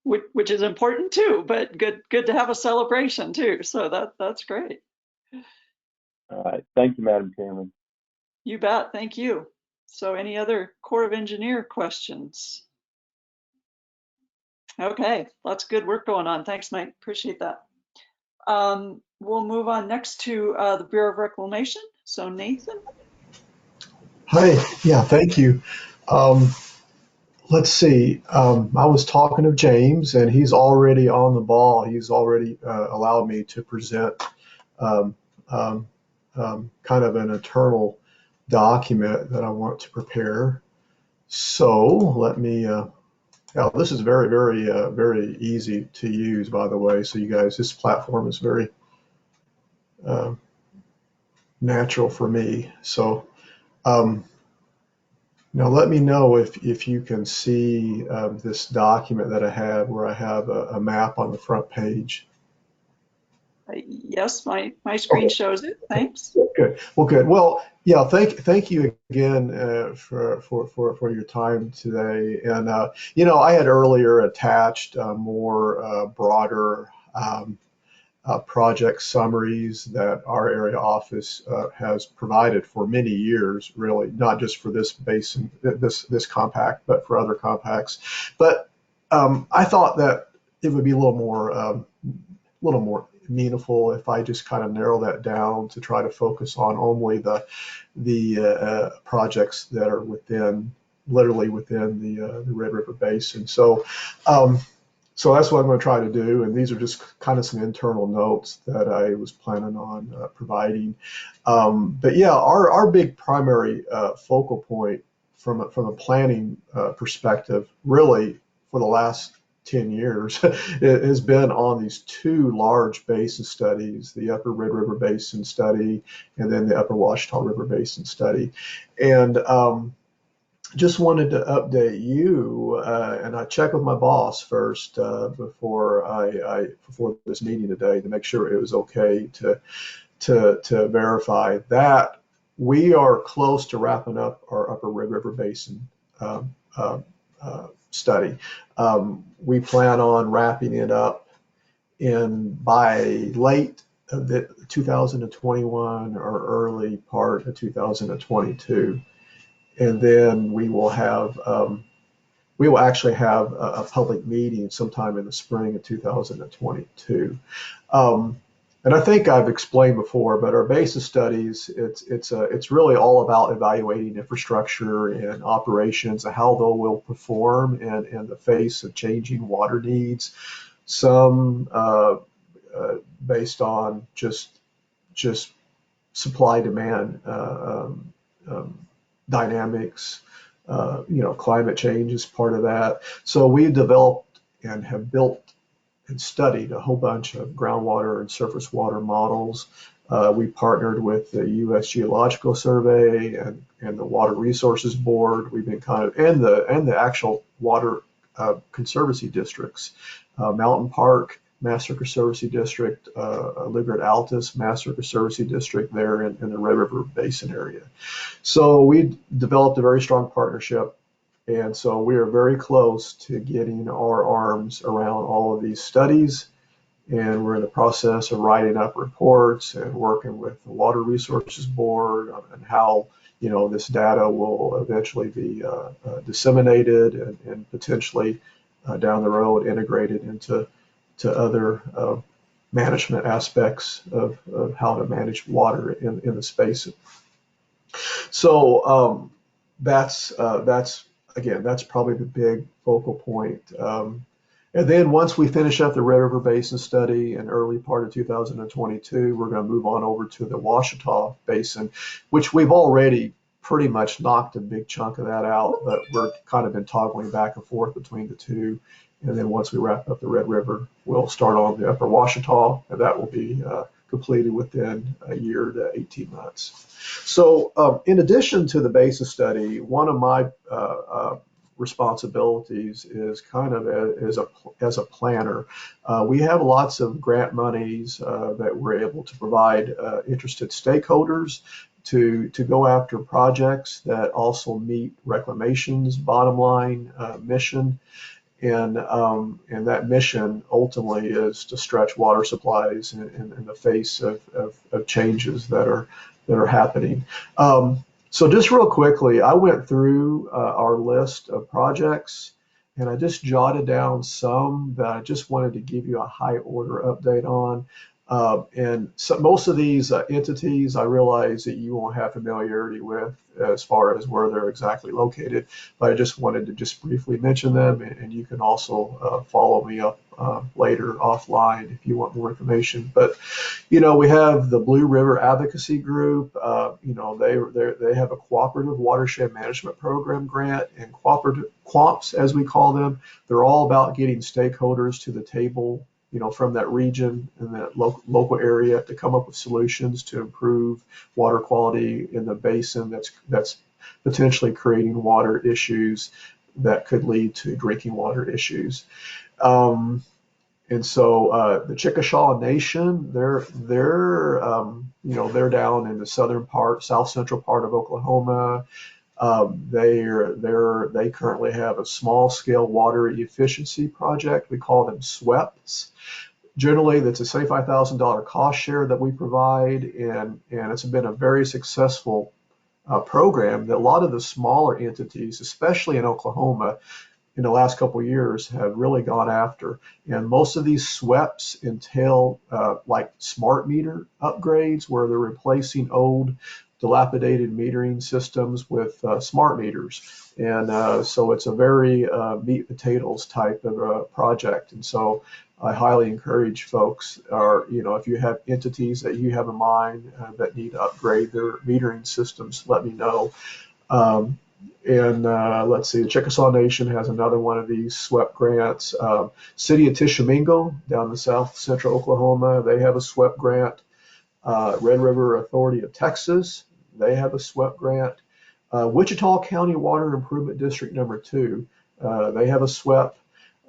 which is important too, but good to have a celebration too. So that's great. All right, thank you, Madam Chairman. You bet, thank you. So any other Corps of Engineer questions? Okay, lots of good work going on. Thanks, Mike, appreciate that. We'll move on next to the Bureau of Reclamation. So Nathan. Hi, yeah, thank you. Let's see, I was talking to James and he's already on the ball. He's already allowed me to present kind of an internal document that I want to prepare. So let me, this is very, very, very easy to use, by the way. So you guys, this platform is very natural for me. So now let me know if you can see this document that I have where I have a map on the front page. Yes, my screen shows it. Thanks. Good. Well, good. Well, yeah. Thank you again for your time today. And I had earlier attached more broader project summaries that our area office has provided for many years, really, not just for this basin, this compact, but for other compacts. But I thought that it would be a little more meaningful if I just kind of narrow that down to try to focus on only the projects that are literally within the Red River Basin. So that's what I'm going to try to do, and these are just kind of some internal notes that I was planning on providing. But yeah, our big primary focal point from a planning perspective, really for the last 10 years, it has been on these two large basin studies, the Upper Red River Basin study and then the Upper Washita River Basin study. And just wanted to update you, and I checked with my boss first before this meeting today to make sure it was okay to verify that we are close to wrapping up our Upper Red River Basin study. We plan on wrapping it up by late of the 2021 or early part of 2022. And then we will actually have a public meeting sometime in the spring of 2022. And I think I've explained before, but our basin studies, it's really all about evaluating infrastructure and operations and how they will perform in the face of changing water needs. Some based on just supply demand dynamics. Climate change is part of that. So we've developed and have built and studied a whole bunch of groundwater and surface water models. We partnered with the U.S. Geological Survey and the Water Resources Board. We've been and the actual water conservancy districts, Mountain Park Master Conservancy District, Ligrid Altus Master Conservancy District there in the Red River Basin area. So we developed a very strong partnership. And so we are very close to getting our arms around all of these studies. And we're in the process of writing up reports and working with the Water Resources Board on how this data will eventually be disseminated and potentially down the road integrated into other management aspects of how to manage water in the space. So that's probably the big focal point. And then once we finish up the Red River Basin study in early part of 2022, we're going to move on over to the Washita Basin, which we've already pretty much knocked a big chunk of that out, but we're kind of been toggling back and forth between the two. And then once we wrap up the Red River, we'll start on the Upper Washita, and that will be completed within a year to 18 months. So in addition to the basin study, one of my responsibilities is kind of as a planner. We have lots of grant monies that we're able to provide interested stakeholders to go after projects that also meet reclamation's bottom line mission. And that mission ultimately is to stretch water supplies in the face of changes that are happening. So just real quickly, I went through our list of projects and I just jotted down some that I just wanted to give you a high order update on. And so most of these entities, I realize that you won't have familiarity with as far as where they're exactly located, but I just wanted to just briefly mention them, and you can also follow me up later offline if you want more information. But, we have the Blue River Advocacy Group. They have a cooperative watershed management program grant, and cooperative QWAMPs, as we call them. They're all about getting stakeholders to the table from that region and that local area to come up with solutions to improve water quality in the basin that's potentially creating water issues that could lead to drinking water issues. And so the Chickasaw Nation, they're down in the south central part of Oklahoma. They currently have a small scale water efficiency project. We call them SWEPs. Generally, that's a $75,000 cost share that we provide, and it's been a very successful program that a lot of the smaller entities, especially in Oklahoma, in the last couple of years have really gone after. And most of these SWEPs entail like smart meter upgrades where they're replacing old dilapidated metering systems with smart meters. And so it's a very meat and potatoes type of project. And so I highly encourage folks, if you have entities that you have in mind that need to upgrade their metering systems, let me know. let's see, the Chickasaw Nation has another one of these SWEP grants. City of Tishomingo down in south central Oklahoma, they have a SWEP grant. Red River Authority of Texas, they have a SWEP grant. Wichita County Water Improvement District number 2, they have a SWEP.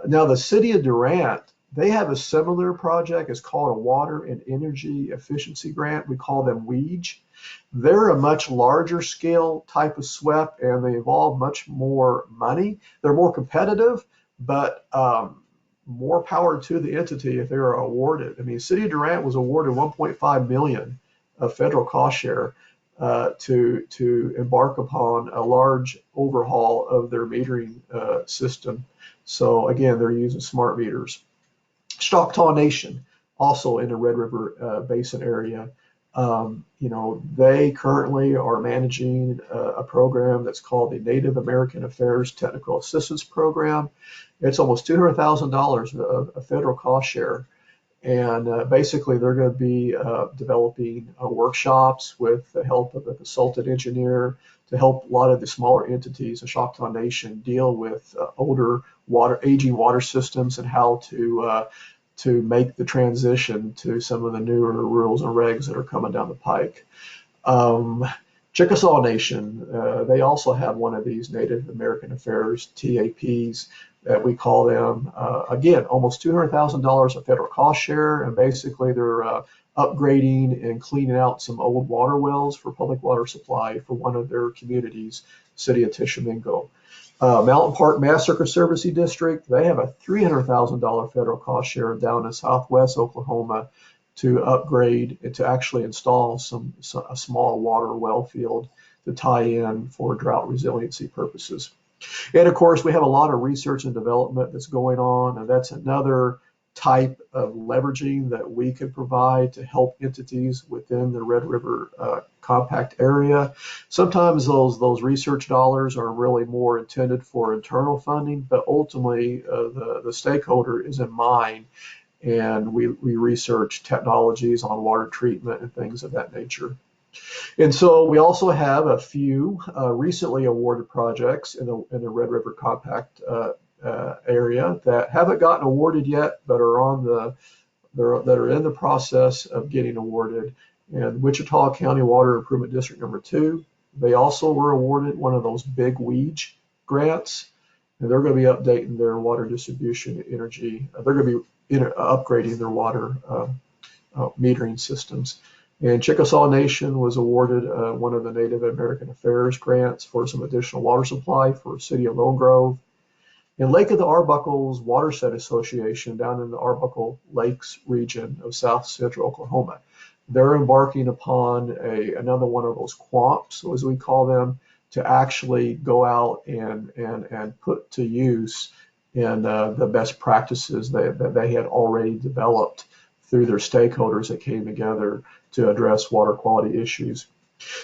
Now the City of Durant, they have a similar project. It's called a Water and Energy Efficiency Grant. We call them WEEG. They're a much larger scale type of SWEP, and they involve much more money. They're more competitive, but more power to the entity if they are awarded. I mean, City of Durant was awarded $1.5 million of federal cost share to embark upon a large overhaul of their metering system. So again, they're using smart meters. Choctaw Nation, also in the Red River Basin area, they currently are managing a program that's called the Native American Affairs Technical Assistance Program. It's almost $200,000 of federal cost share. And basically, they're going to be developing workshops with the help of a consultant engineer to help a lot of the smaller entities in Choctaw Nation deal with aging water systems and how to make the transition to some of the newer rules and regs that are coming down the pike. Chickasaw Nation, they also have one of these Native American Affairs TAPs that we call them. Again, almost $200,000 of federal cost share, and basically they're upgrading and cleaning out some old water wells for public water supply for one of their communities, City of Tishomingo. Mountain Park Master Conservancy District, they have a $300,000 federal cost share down in southwest Oklahoma to upgrade and to actually install a small water well field to tie in for drought resiliency purposes. And of course, we have a lot of research and development that's going on, and that's another type of leveraging that we could provide to help entities within the Red River compact area. Sometimes those research dollars are really more intended for internal funding, but ultimately the stakeholder is in mind, and we research technologies on water treatment and things of that nature. And so we also have a few recently awarded projects in the Red River Compact area that haven't gotten awarded yet, but are that are in the process of getting awarded. And Wichita County Water Improvement District number 2, they also were awarded one of those big WEEG grants, and they're going to be updating their water distribution energy. They're going to be upgrading their water metering systems. And Chickasaw Nation was awarded one of the Native American Affairs grants for some additional water supply for City of Lone Grove. In Lake of the Arbuckle's Watershed Association down in the Arbuckle Lakes region of south central Oklahoma, they're embarking upon another one of those QAMPs, as we call them, to actually go out and put to use in the best practices that they had already developed through their stakeholders that came together to address water quality issues.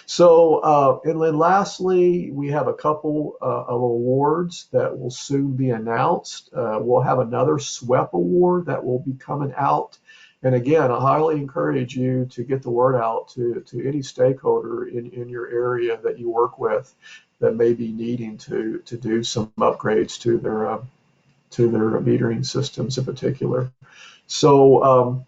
So, and then lastly, we have a couple of awards that will soon be announced. We'll have another SWEP award that will be coming out. And again, I highly encourage you to get the word out to any stakeholder in your area that you work with that may be needing to do some upgrades to their metering systems in particular. So,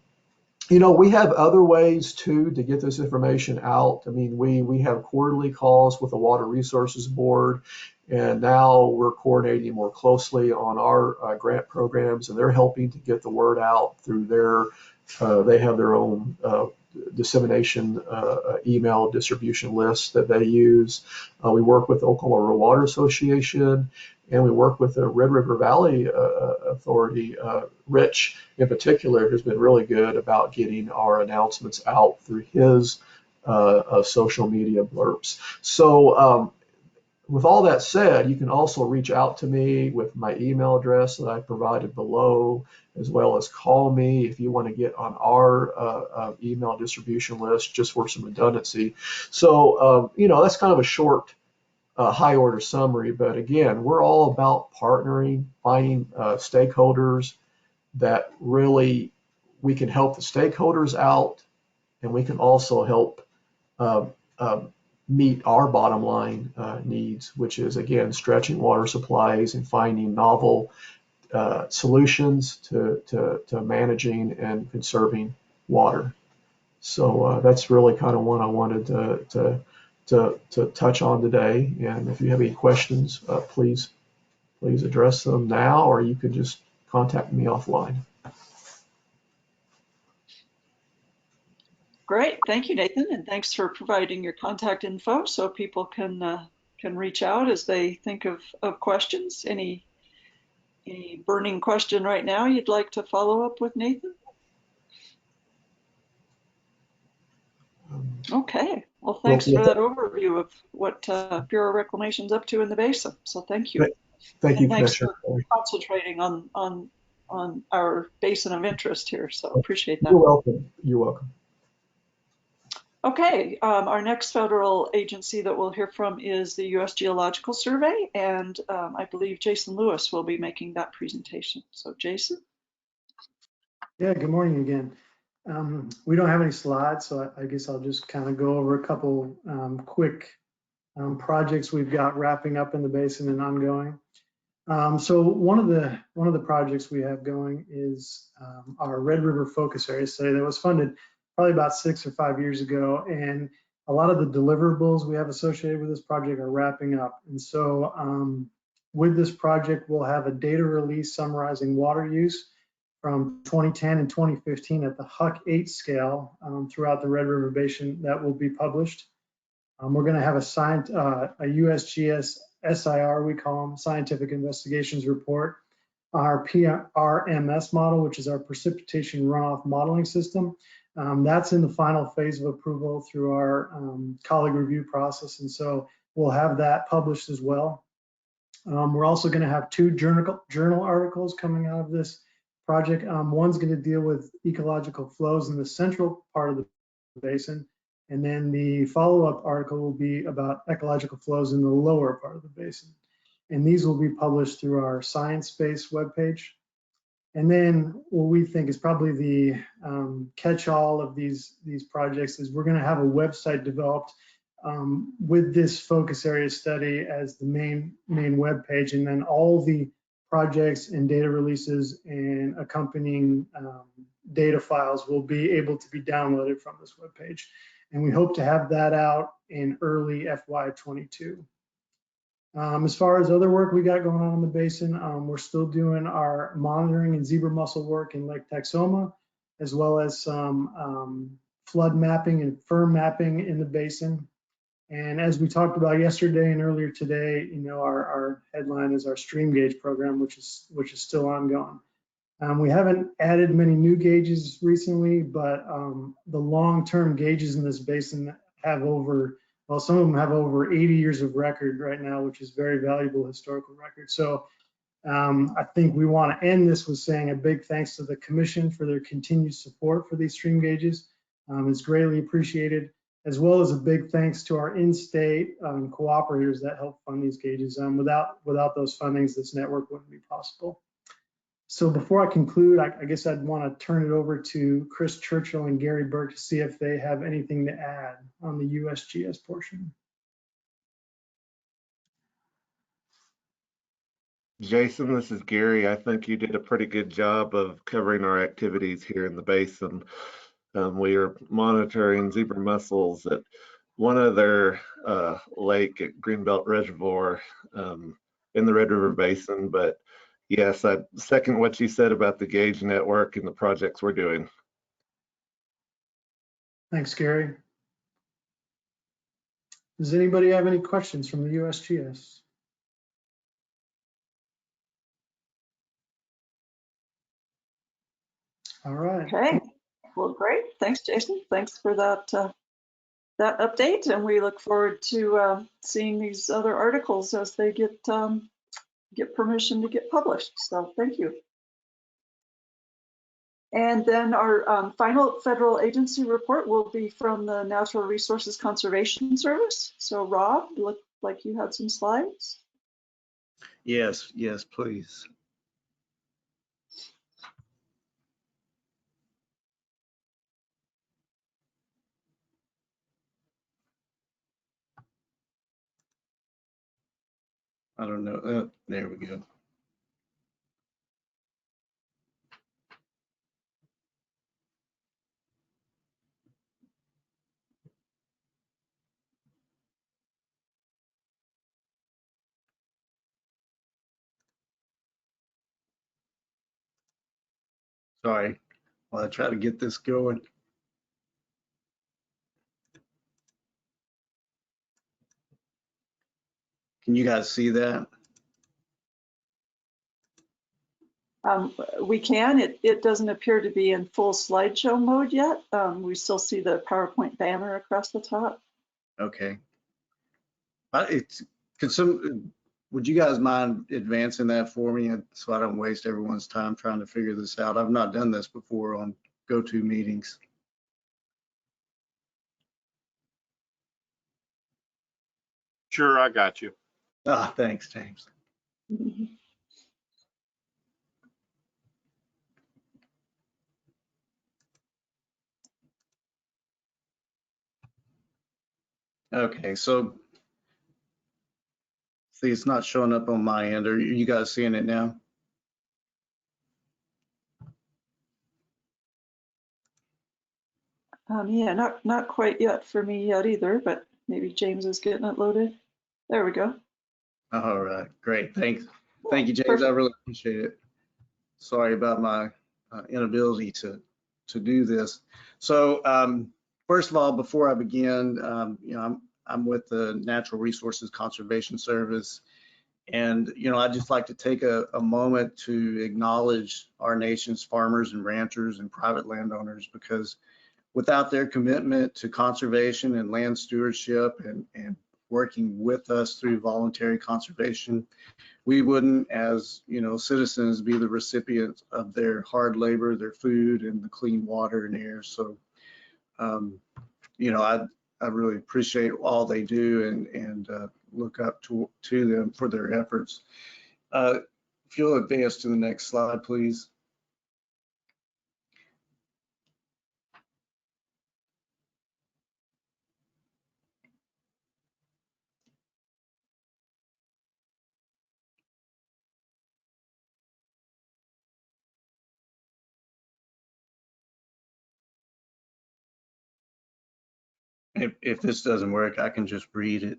we have other ways too to get this information out. I mean, we have quarterly calls with the Water Resources Board, and now we're coordinating more closely on our grant programs, and they're helping to get the word out through they have their own dissemination email distribution lists that they use. We work with Oklahoma Rural Water Association, and we work with the Red River Valley Authority. Rich, in particular, has been really good about getting our announcements out through his social media blurbs. So with all that said, you can also reach out to me with my email address that I provided below, as well as call me if you want to get on our email distribution list, just for some redundancy. So, that's kind of a short high order summary, but again, we're all about partnering, finding stakeholders that really we can help the stakeholders out, and we can also help meet our bottom line needs, which is, again, stretching water supplies and finding novel solutions to managing and conserving water. So that's really kind of what I wanted to touch on today. And if you have any questions, please address them now, or you could just contact me offline. Great, thank you, Nathan, and thanks for providing your contact info so people can reach out as they think of questions. Any burning question right now you'd like to follow up with Nathan? Okay, well, thanks for that overview of what Bureau Reclamation's up to in the basin. So thank you. Thank you, Thanks Commissioner. for concentrating on our basin of interest here. So appreciate that. You're welcome. You're welcome. Okay, our next federal agency that we'll hear from is the U.S. Geological Survey, and I believe Jason Lewis will be making that presentation. So Jason? Yeah, good morning again. We don't have any slides, so I guess I'll just kind of go over a couple quick projects we've got wrapping up in the basin and ongoing. So one of the projects we have going is our Red River Focus Area Study that was funded probably about 6 or 5 years ago, and a lot of the deliverables we have associated with this project are wrapping up. And so with this project, we'll have a data release summarizing water use from 2010 and 2015 at the Huck 8 scale throughout the Red River Basin that will be published. We're going to have a USGS SIR, we call them, Scientific Investigations Report, our PRMS model, which is our Precipitation Runoff Modeling System. That's in the final phase of approval through our colleague review process, and so we'll have that published as well. We're also going to have 2 journal articles coming out of this project. One's going to deal with ecological flows in the central part of the basin, and then the follow-up article will be about ecological flows in the lower part of the basin. And these will be published through our Science-based webpage. And then what we think is probably the catch-all of these projects is we're going to have a website developed with this focus area study as the main web page, and then all the projects and data releases and accompanying data files will be able to be downloaded from this web page. And we hope to have that out in early FY22. As far as other work we got going on in the basin, we're still doing our monitoring and zebra mussel work in Lake Texoma, as well as some flood mapping and firm mapping in the basin. And as we talked about yesterday and earlier today, you know, our headline is our stream gauge program, which is still ongoing. We haven't added many new gauges recently, but the long-term gauges in this basin have some of them have over 80 years of record right now, which is very valuable historical record. So I think we want to end this with saying a big thanks to the Commission for their continued support for these stream gauges. It's greatly appreciated, as well as a big thanks to our in-state cooperators that help fund these gauges. Without those fundings, this network wouldn't be possible. So before I conclude, I guess I'd want to turn it over to Chris Churchill and Gary Burke to see if they have anything to add on the USGS portion. Jason, this is Gary. I think you did a pretty good job of covering our activities here in the basin. We are monitoring zebra mussels at one other lake at Greenbelt Reservoir in the Red River Basin, but yes, I second what you said about the gauge network and the projects we're doing. Thanks, Gary. Does anybody have any questions from the USGS? All right. Okay. Well, great. Thanks, Jason. Thanks for that update, and we look forward to seeing these other articles as they get permission to get published. So thank you. And then our final federal agency report will be from the Natural Resources Conservation Service. So Rob, looked like you had some slides. Yes, please. I don't know. There we go. Sorry, while I try to get this going. Can you guys see that? We can. It doesn't appear to be in full slideshow mode yet. We still see the PowerPoint banner across the top. Okay. Would you guys mind advancing that for me so I don't waste everyone's time trying to figure this out? I've not done this before on go-to meetings. Sure, I got you. Ah, thanks, James. Okay, so see, it's not showing up on my end. Are you guys seeing it now? Yeah, not quite yet for me yet either, but maybe James is getting it loaded. There we go. All right, great. Thanks. Thank you, James. Perfect. I really appreciate it. Sorry about my inability to do this. So first of all, before I begin, I'm with the Natural Resources Conservation Service. And, I'd just like to take a moment to acknowledge our nation's farmers and ranchers and private landowners, because without their commitment to conservation and land stewardship and working with us through voluntary conservation, we wouldn't, as citizens, be the recipients of their hard labor, their food, and the clean water and air. So, I really appreciate all they do and look up to them for their efforts. If you'll advance to the next slide, please. If this doesn't work, I can just read it.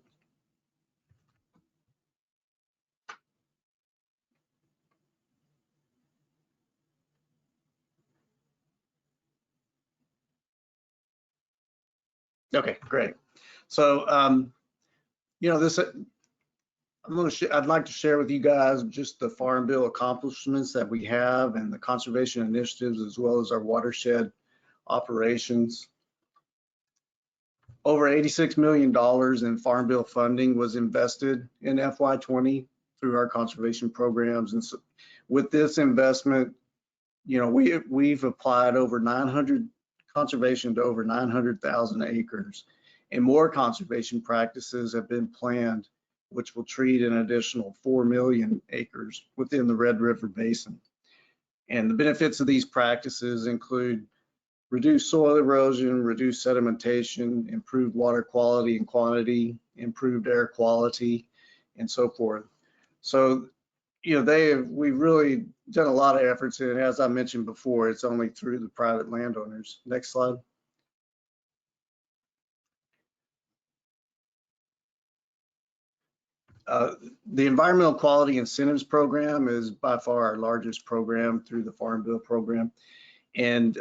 Okay, great. So, I'd like to share with you guys just the Farm Bill accomplishments that we have and the conservation initiatives, as well as our watershed operations. Over $86 million in Farm Bill funding was invested in FY20 through our conservation programs. And so with this investment, we've applied over 900 conservation to over 900,000 acres, and more conservation practices have been planned, which will treat an additional 4 million acres within the Red River Basin. And the benefits of these practices include reduced soil erosion, reduced sedimentation, improved water quality and quantity, improved air quality, and so forth. So, we've really done a lot of efforts, and as I mentioned before, it's only through the private landowners. Next slide. The Environmental Quality Incentives Program is by far our largest program through the Farm Bill program. And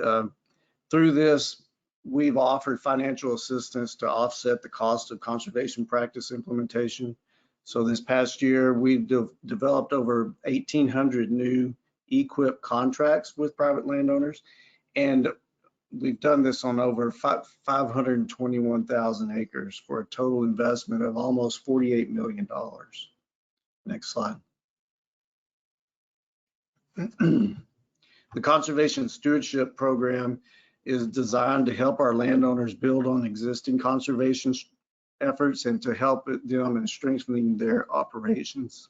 through this, we've offered financial assistance to offset the cost of conservation practice implementation. So this past year, we've developed over 1,800 new EQIP contracts with private landowners, and we've done this on over 521,000 acres for a total investment of almost $48 million. Next slide. The Conservation Stewardship Program is designed to help our landowners build on existing conservation efforts and to help them in strengthening their operations.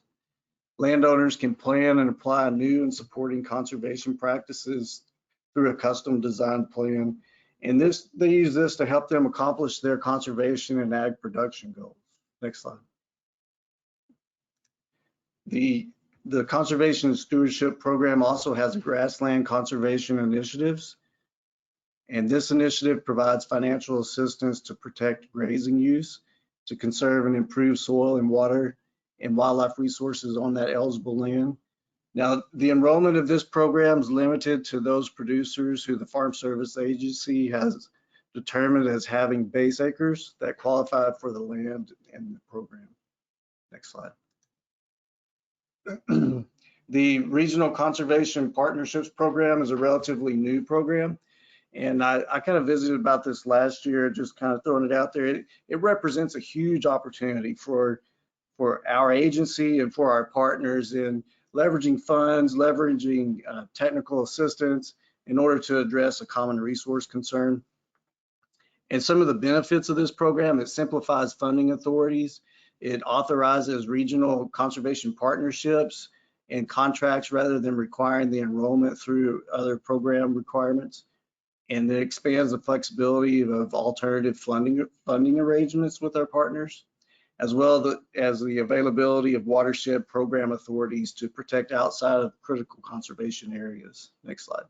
Landowners can plan and apply new and supporting conservation practices through a custom designed plan, and they use this to help them accomplish their conservation and ag production goals. Next slide. The Conservation and Stewardship Program also has grassland conservation initiatives. And this initiative provides financial assistance to protect grazing use, to conserve and improve soil and water and wildlife resources on that eligible land. Now, the enrollment of this program is limited to those producers who the Farm Service Agency has determined as having base acres that qualify for the land and the program. Next slide. The Regional Conservation Partnerships Program is a relatively new program. And I kind of visited about this last year, just kind of throwing it out there. It represents a huge opportunity for our agency and for our partners in leveraging funds, leveraging technical assistance in order to address a common resource concern. And some of the benefits of this program, it simplifies funding authorities. It authorizes regional conservation partnerships and contracts rather than requiring the enrollment through other program requirements. And it expands the flexibility of alternative funding arrangements with our partners, as well as the availability of watershed program authorities to protect outside of critical conservation areas. Next slide.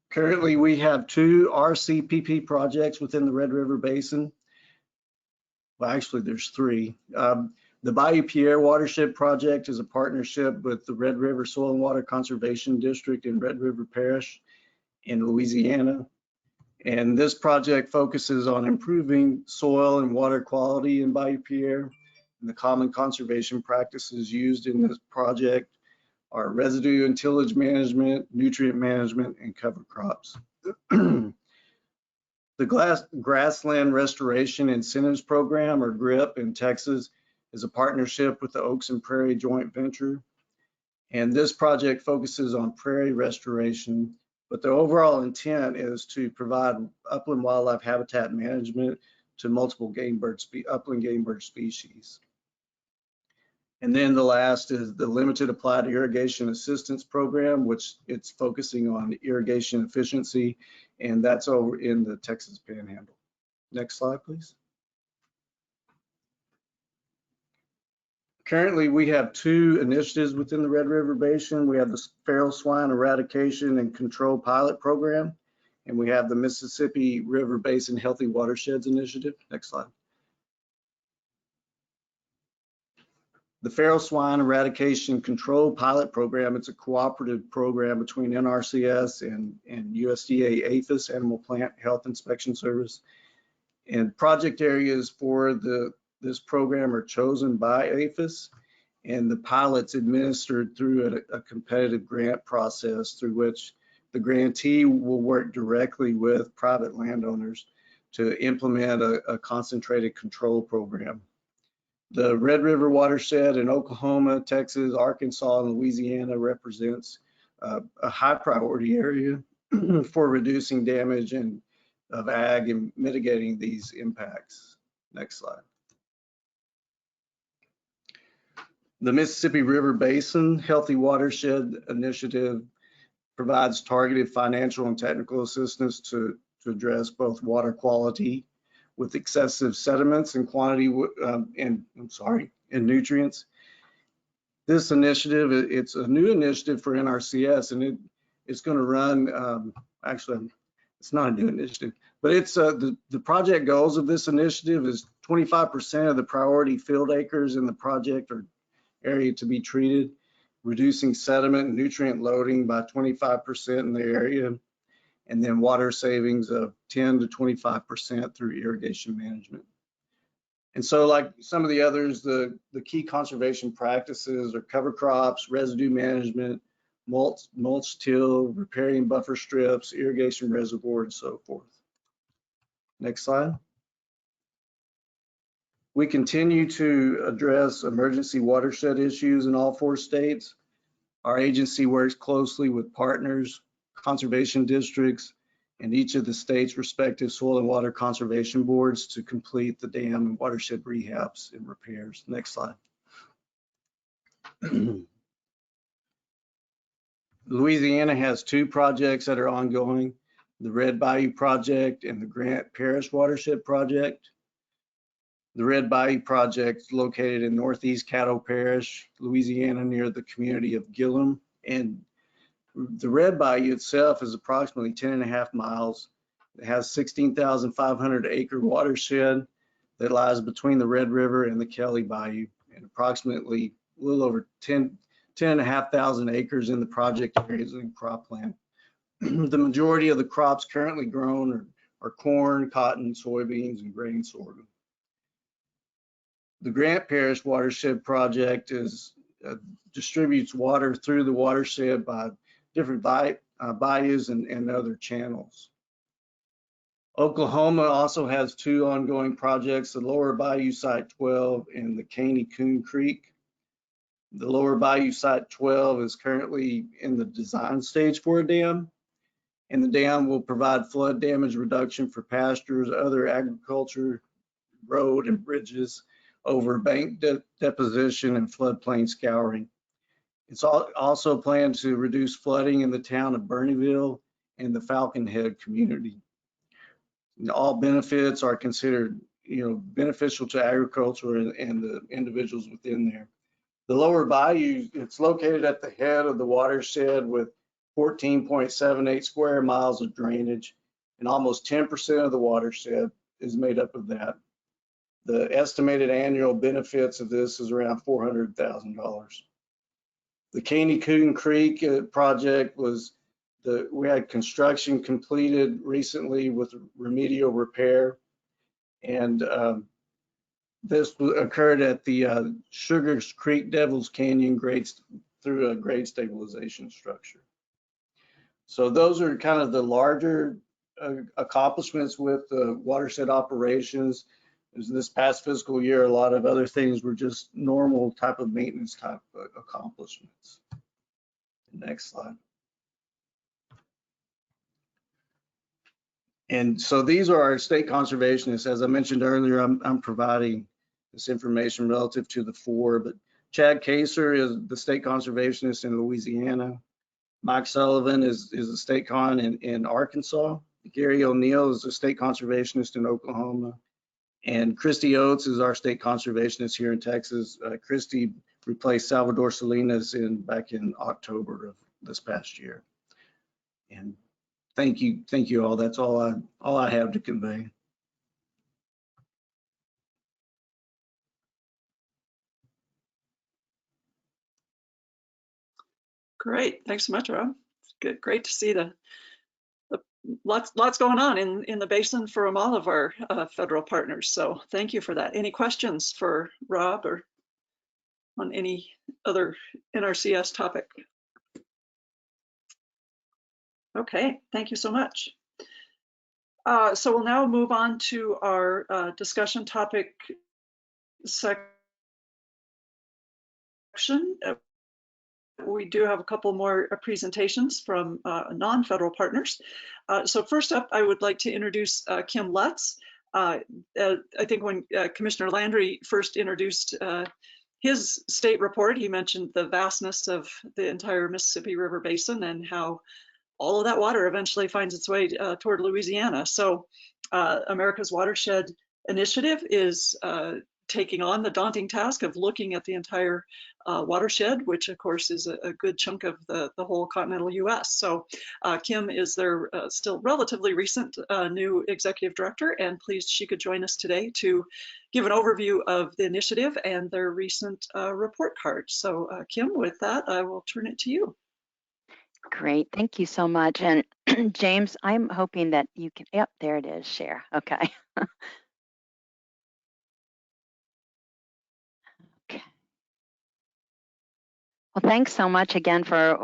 Currently, we have 2 RCPP projects within the Red River Basin. Well, actually, there's 3. The Bayou Pierre Watershed Project is a partnership with the Red River Soil and Water Conservation District in Red River Parish in Louisiana. And this project focuses on improving soil and water quality in Bayou Pierre. And the common conservation practices used in this project are residue and tillage management, nutrient management, and cover crops. The Grassland Restoration Incentives Program, or GRIP, in Texas is a partnership with the Oaks and Prairie Joint Venture. And this project focuses on prairie restoration, but the overall intent is to provide upland wildlife habitat management to multiple upland game bird species. And then the last is the Limited Applied Irrigation Assistance Program, which it's focusing on irrigation efficiency, and that's over in the Texas Panhandle. Next slide, please. Currently, we have 2 initiatives within the Red River Basin. We have the Feral Swine Eradication and Control Pilot Program, and we have the Mississippi River Basin Healthy Watersheds Initiative. Next slide. The Feral Swine Eradication Control Pilot Program, it's a cooperative program between NRCS and USDA APHIS, Animal Plant Health Inspection Service. And project areas for this program are chosen by APHIS, and the pilot's administered through a competitive grant process through which the grantee will work directly with private landowners to implement a concentrated control program. The Red River watershed in Oklahoma, Texas, Arkansas, and Louisiana represents a high priority area for reducing damage of ag and mitigating these impacts. Next slide. The Mississippi River Basin Healthy Watershed Initiative provides targeted financial and technical assistance to address both water quality with excessive sediments and quantity and nutrients. This initiative, it's a new initiative for NRCS, and it's going to run, actually, it's not a new initiative, but it's the project goals of this initiative is 25% of the priority field acres in the project or area to be treated, reducing sediment and nutrient loading by 25% in the area, and then water savings of 10 to 25% through irrigation management. And so like some of the others, the key conservation practices are cover crops, residue management, mulch till, repairing buffer strips, irrigation reservoir, and so forth. Next slide. We continue to address emergency watershed issues in all 4 states. Our agency works closely with partners, conservation districts, and each of the state's respective soil and water conservation boards to complete the dam and watershed rehabs and repairs. Next slide. Louisiana has 2 projects that are ongoing, the Red Bayou Project and the Grant Parish Watershed Project. The Red Bayou project is located in northeast Caddo Parish, Louisiana, near the community of Gillum. And the Red Bayou itself is approximately 10.5 miles. It has 16,500 acre watershed that lies between the Red River and the Kelly Bayou, and approximately a little over 10,500 acres in the project areas and cropland. The majority of the crops currently grown are corn, cotton, soybeans, and grain sorghum. The Grant Parish Watershed Project distributes water through the watershed by different bayous and other channels. Oklahoma also has 2 ongoing projects, the Lower Bayou Site 12 and the Caney Coon Creek. The Lower Bayou Site 12 is currently in the design stage for a dam, and the dam will provide flood damage reduction for pastures, other agriculture, road and bridges over bank deposition and floodplain scouring. It's also planned to reduce flooding in the town of Bernieville and the Falcon Head community. And all benefits are considered, beneficial to agriculture and the individuals within there. The Lower Bayou, it's located at the head of the watershed with 14.78 square miles of drainage, and almost 10% of the watershed is made up of that. The estimated annual benefits of this is around $400,000. The Caney Coon Creek project we had construction completed recently with remedial repair, and this occurred at the Sugars Creek Devil's Canyon through a grade stabilization structure. So those are kind of the larger accomplishments with the watershed operations. This past fiscal year, a lot of other things were just normal type of maintenance type accomplishments. Next slide. And so these are our state conservationists. As I mentioned earlier, I'm providing this information relative to the 4, but Chad Kaser is the state conservationist in Louisiana. Mike Sullivan is a state con in Arkansas. Gary O'Neill is a state conservationist in Oklahoma. And Christy Oates is our state conservationist here in Texas. Christy replaced Salvador Salinas back in October of this past year. And thank you all. That's all I have to convey. Great, thanks so much, Rob. Good, great to see the lots going on in the basin from all of our federal partners. So thank you for that. Any questions for Rob or on any other NRCS topic? Okay, thank you so much. So we'll now move on to our discussion topic section. We do have a couple more presentations from non-federal partners. So first up, I would like to introduce Kim Lutz. I think when Commissioner Landry first introduced his state report, he mentioned the vastness of the entire Mississippi River Basin and how all of that water eventually finds its way toward Louisiana. So America's Watershed Initiative is taking on the daunting task of looking at the entire watershed, which of course is a good chunk of the whole continental US. So Kim is their still relatively recent new executive director, and pleased she could join us today to give an overview of the initiative and their recent report card. So Kim, with that, I will turn it to you. Great, thank you so much. And James, I'm hoping that you can, yep, there it is, share, okay. Well, thanks so much again for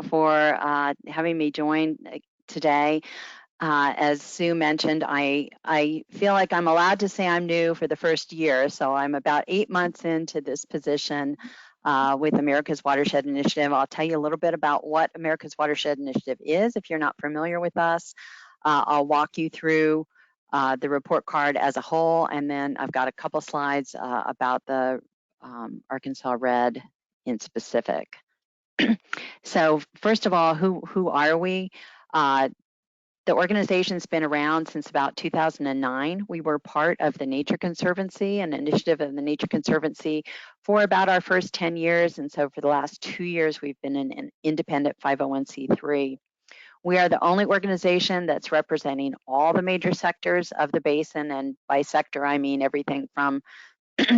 having me join today. As Sue mentioned, I feel like I'm allowed to say I'm new for the first year, so I'm about 8 months into this position with America's Watershed Initiative. I'll tell you a little bit about what America's Watershed Initiative is if you're not familiar with us. I'll walk you through the report card as a whole, and then I've got a couple slides about the Arkansas Red in specific. So first of all, who are we? The organization's been around since about 2009. We were part of the Nature Conservancy, an initiative of the Nature Conservancy, for about our first 10 years. And so for the last 2 years, we've been an independent 501c3. We are the only organization that's representing all the major sectors of the basin. And by sector, I mean everything from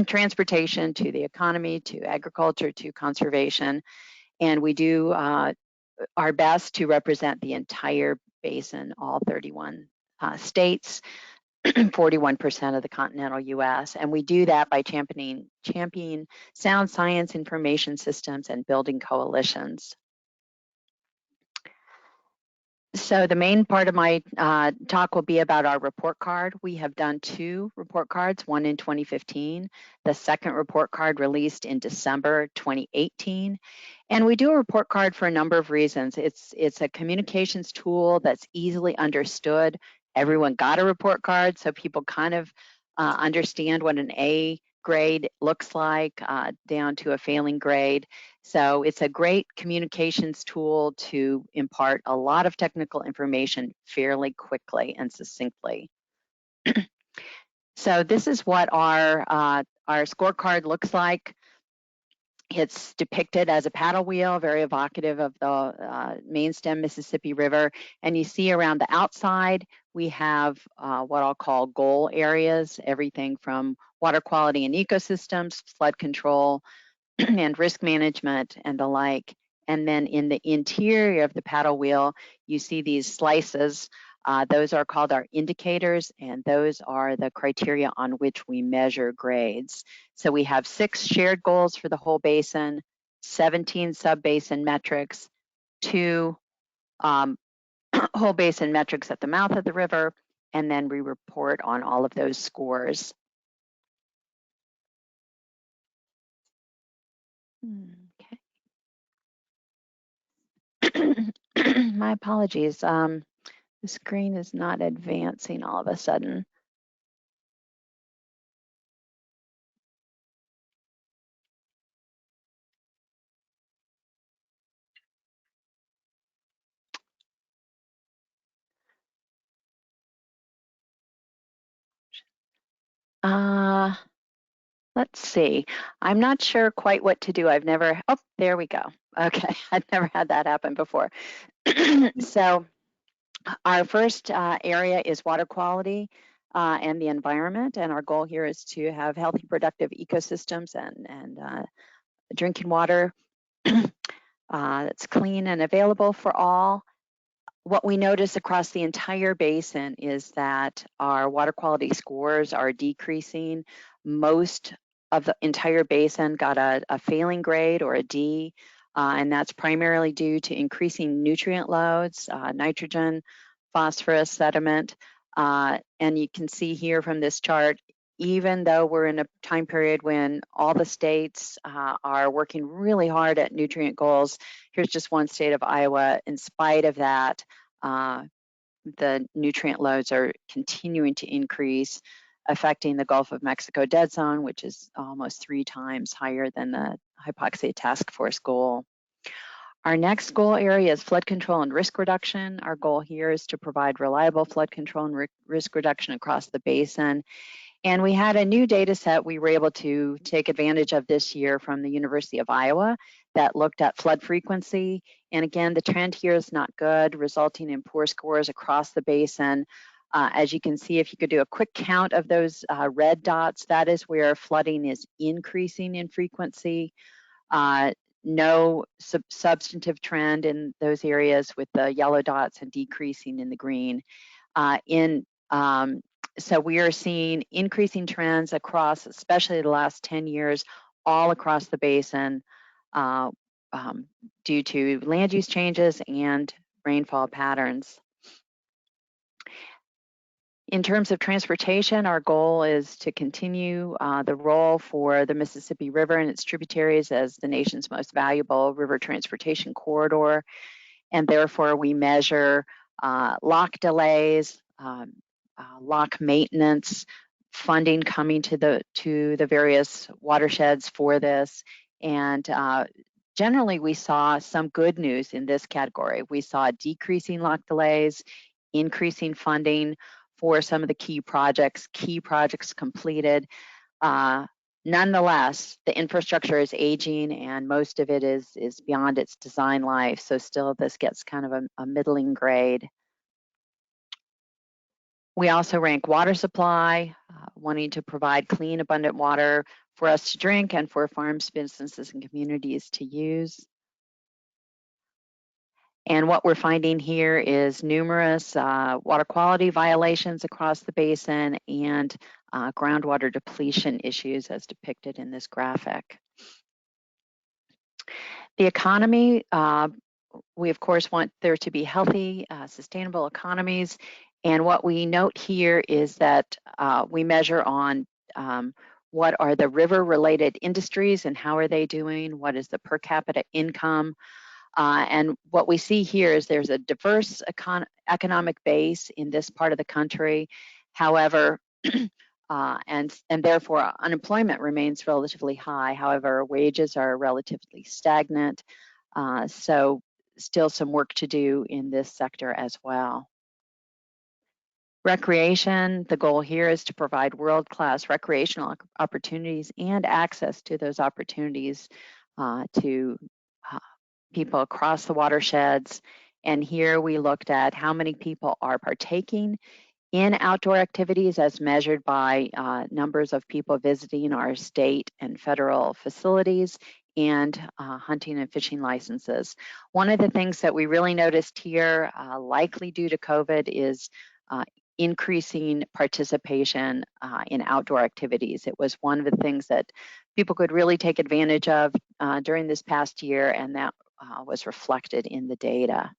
transportation to the economy to agriculture to conservation. And we do our best to represent the entire basin, all 31 states, 41% of the continental US. And we do that by championing sound science information systems and building coalitions. So the main part of my talk will be about our report card. We have done 2 report cards, one in 2015, the second report card released in December 2018. And we do a report card for a number of reasons. It's a communications tool that's easily understood. Everyone got a report card, so people kind of understand what an A grade looks like down to a failing grade. So it's a great communications tool to impart a lot of technical information fairly quickly and succinctly. So this is what our scorecard looks like. It's depicted as a paddle wheel, very evocative of the main stem Mississippi River. And you see around the outside, we have what I'll call goal areas, everything from water quality and ecosystems, flood control, and risk management and the like. And then in the interior of the paddle wheel, you see these slices. Those are called our indicators, and those are the criteria on which we measure grades. So we have 6 shared goals for the whole basin, 17 sub-basin metrics, 2 whole basin metrics at the mouth of the river, and then we report on all of those scores. Okay. My apologies. The screen is not advancing all of a sudden. Let's see. I'm not sure quite what to do. I've never, oh, there we go. Okay, I've never had that happen before. So our first area is water quality and the environment. And our goal here is to have healthy, productive ecosystems and drinking water that's clean and available for all. What we notice across the entire basin is that our water quality scores are decreasing. Most of the entire basin got a failing grade or a D, and that's primarily due to increasing nutrient loads, nitrogen, phosphorus, sediment. And you can see here from this chart, even though we're in a time period when all the states are working really hard at nutrient goals, here's just one state of Iowa. In spite of that, the nutrient loads are continuing to increase, affecting the Gulf of Mexico dead zone, which is almost 3 times higher than the hypoxia task force goal. Our next goal area is flood control and risk reduction. Our goal here is to provide reliable flood control and risk reduction across the basin. And we had a new data set we were able to take advantage of this year from the University of Iowa that looked at flood frequency. And again, the trend here is not good, resulting in poor scores across the basin. As you can see, if you could do a quick count of those red dots, that is where flooding is increasing in frequency. No substantive trend in those areas with the yellow dots and decreasing in the green. So we are seeing increasing trends across, especially the last 10 years, all across the basin due to land use changes and rainfall patterns. In terms of transportation, our goal is to continue the role for the Mississippi River and its tributaries as the nation's most valuable river transportation corridor. And therefore, we measure lock delays, lock maintenance, funding coming to the various watersheds for this. And generally, we saw some good news in this category. We saw decreasing lock delays, increasing funding for some of the key projects completed. Nonetheless, the infrastructure is aging and most of it is beyond its design life. So still this gets kind of a middling grade. We also rank water supply, wanting to provide clean, abundant water for us to drink and for farms, businesses, and communities to use. And what we're finding here is numerous water quality violations across the basin and groundwater depletion issues as depicted in this graphic. The economy, we of course want there to be healthy, sustainable economies. And what we note here is that we measure on what are the river-related industries and how are they doing, what is the per capita income. And what we see here is there's a diverse economic base in this part of the country. However, and therefore unemployment remains relatively high. However, wages are relatively stagnant. So still some work to do in this sector as well. Recreation, the goal here is to provide world-class recreational opportunities and access to those opportunities to people across the watersheds. And here we looked at how many people are partaking in outdoor activities as measured by numbers of people visiting our state and federal facilities and hunting and fishing licenses. One of the things that we really noticed here, likely due to COVID, is increasing participation in outdoor activities. It was one of the things that people could really take advantage of during this past year, and that was reflected in the data.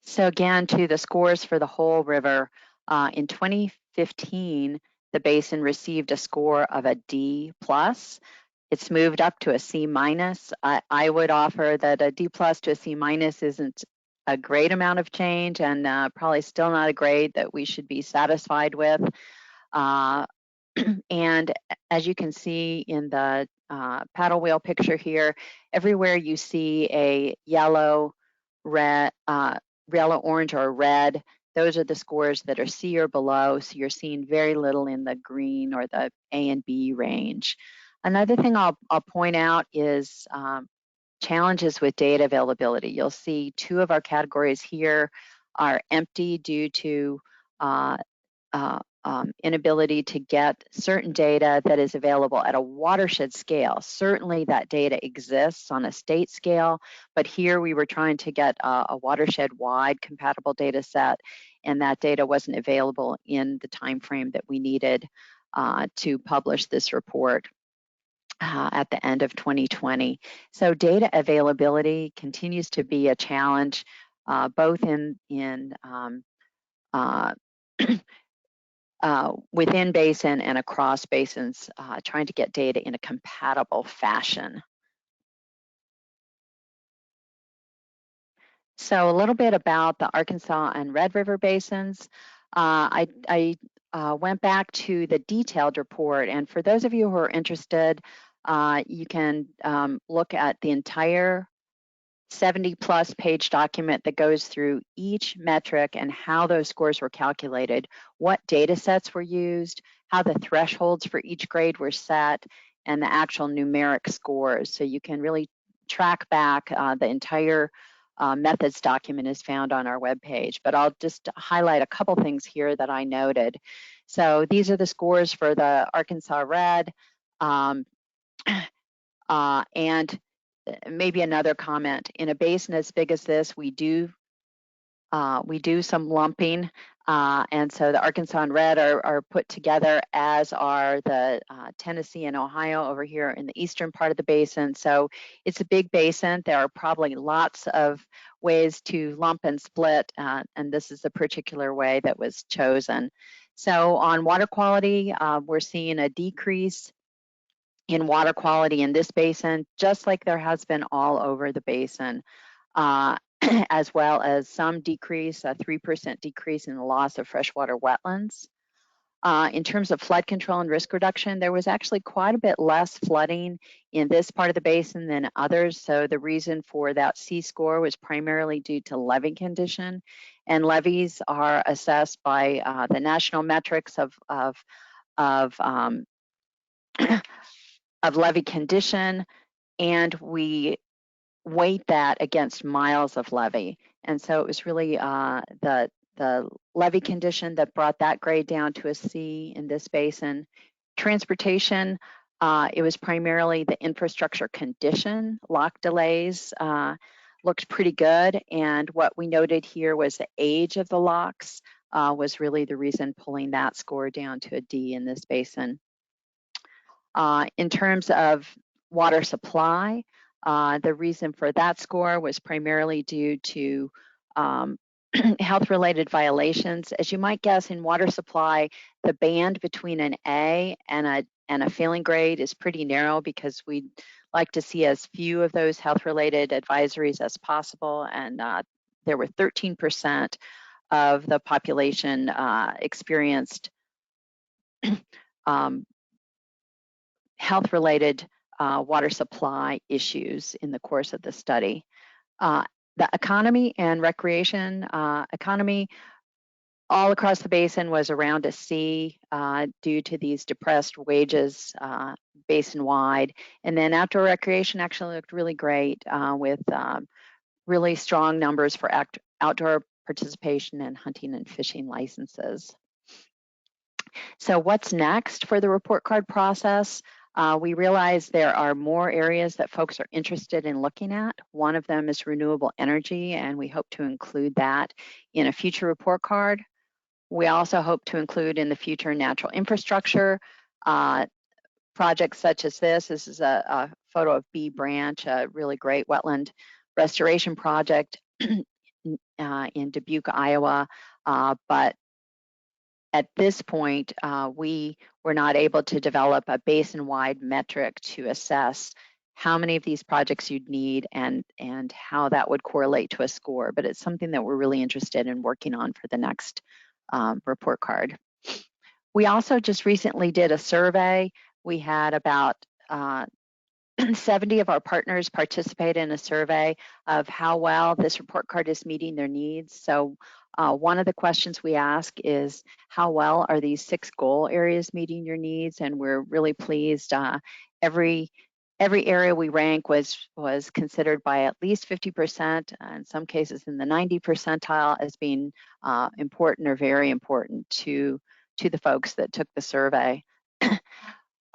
So again, to the scores for the whole river, in 2015, the basin received a score of a D+. It's moved up to a C-. I would offer that a D+ to a C- isn't a great amount of change and probably still not a grade that we should be satisfied with. And as you can see in the paddle wheel picture here, everywhere you see a yellow, red, yellow, orange, or red, those are the scores that are C or below. So you're seeing very little in the green or the A and B range. Another thing I'll point out is challenges with data availability. You'll see two of our categories here are empty due to inability to get certain data that is available at a watershed scale. Certainly that data exists on a state scale, but here we were trying to get a watershed-wide compatible data set, and that data wasn't available in the time frame that we needed to publish this report at the end of 2020. So data availability continues to be a challenge, both within basin and across basins, trying to get data in a compatible fashion. So a little bit about the Arkansas and Red River basins. I went back to the detailed report, and for those of you who are interested, you can look at the entire 70+ page document that goes through each metric and how those scores were calculated, what data sets were used, how the thresholds for each grade were set, and the actual numeric scores. So you can really track back. The entire methods document is found on our webpage, but I'll just highlight a couple things here that I noted. So these are the scores for the Arkansas Red, and maybe another comment. In a basin as big as this, we do some lumping, and so the Arkansas and Red are put together, as are the Tennessee and Ohio over here in the eastern part of the basin. So it's a big basin. There are probably lots of ways to lump and split, and this is the particular way that was chosen. So on water quality, we're seeing a decrease in water quality in this basin, just like there has been all over the basin, as well as some decrease, a 3% decrease in the loss of freshwater wetlands. In terms of flood control and risk reduction, there was actually quite a bit less flooding in this part of the basin than others. So the reason for that C score was primarily due to levee condition. And levees are assessed by the national metrics of levee condition, and we weight that against miles of levee. And so it was really the levee condition that brought that grade down to a C in this basin. Transportation, it was primarily the infrastructure condition. Lock delays looked pretty good. And what we noted here was the age of the locks was really the reason pulling that score down to a D in this basin. In terms of water supply, the reason for that score was primarily due to health-related violations. As you might guess, in water supply, the band between an A and a failing grade is pretty narrow because we'd like to see as few of those health-related advisories as possible. And there were 13% of the population experienced health-related water supply issues in the course of the study. The economy and recreation, economy all across the basin was around a C due to these depressed wages basin-wide. And then outdoor recreation actually looked really great with really strong numbers for outdoor participation and hunting and fishing licenses. So what's next for the report card process? We realize there are more areas that folks are interested in looking at. One of them is renewable energy, and we hope to include that in a future report card. We also hope to include in the future natural infrastructure projects such as this. This is a photo of Bee Branch, a really great wetland restoration project in Dubuque, Iowa, but at this point, we were not able to develop a basin-wide metric to assess how many of these projects you'd need and how that would correlate to a score. But it's something that we're really interested in working on for the next report card. We also just recently did a survey. We had about 70 of our partners participate in a survey of how well this report card is meeting their needs. So one of the questions we ask is, how well are these 6 goal areas meeting your needs? And we're really pleased. Every area we rank was considered by at least 50%, in some cases in the 90 percentile, as being important or very important to the folks that took the survey.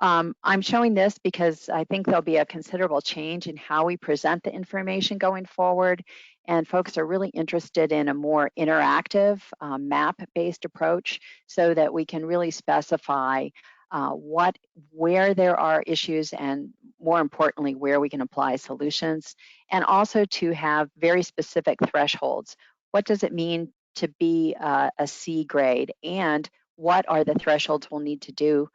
I'm showing this because I think there'll be a considerable change in how we present the information going forward, and folks are really interested in a more interactive map-based approach so that we can really specify where there are issues and, more importantly, where we can apply solutions, and also to have very specific thresholds. What does it mean to be a C grade, and what are the thresholds we'll need to do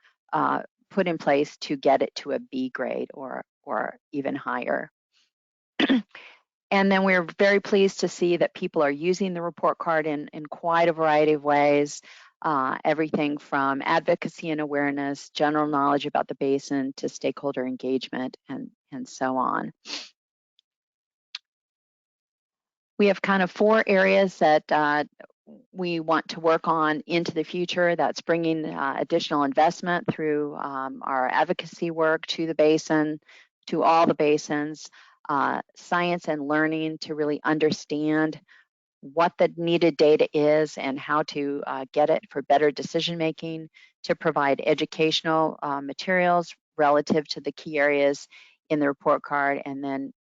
put in place to get it to a B grade or even higher. And then we're very pleased to see that people are using the report card in quite a variety of ways, everything from advocacy and awareness, general knowledge about the basin, to stakeholder engagement, and so on. We have kind of 4 areas that we want to work on into the future. That's bringing additional investment through our advocacy work to the basin, to all the basins, science and learning to really understand what the needed data is and how to get it for better decision making, to provide educational materials relative to the key areas in the report card, and then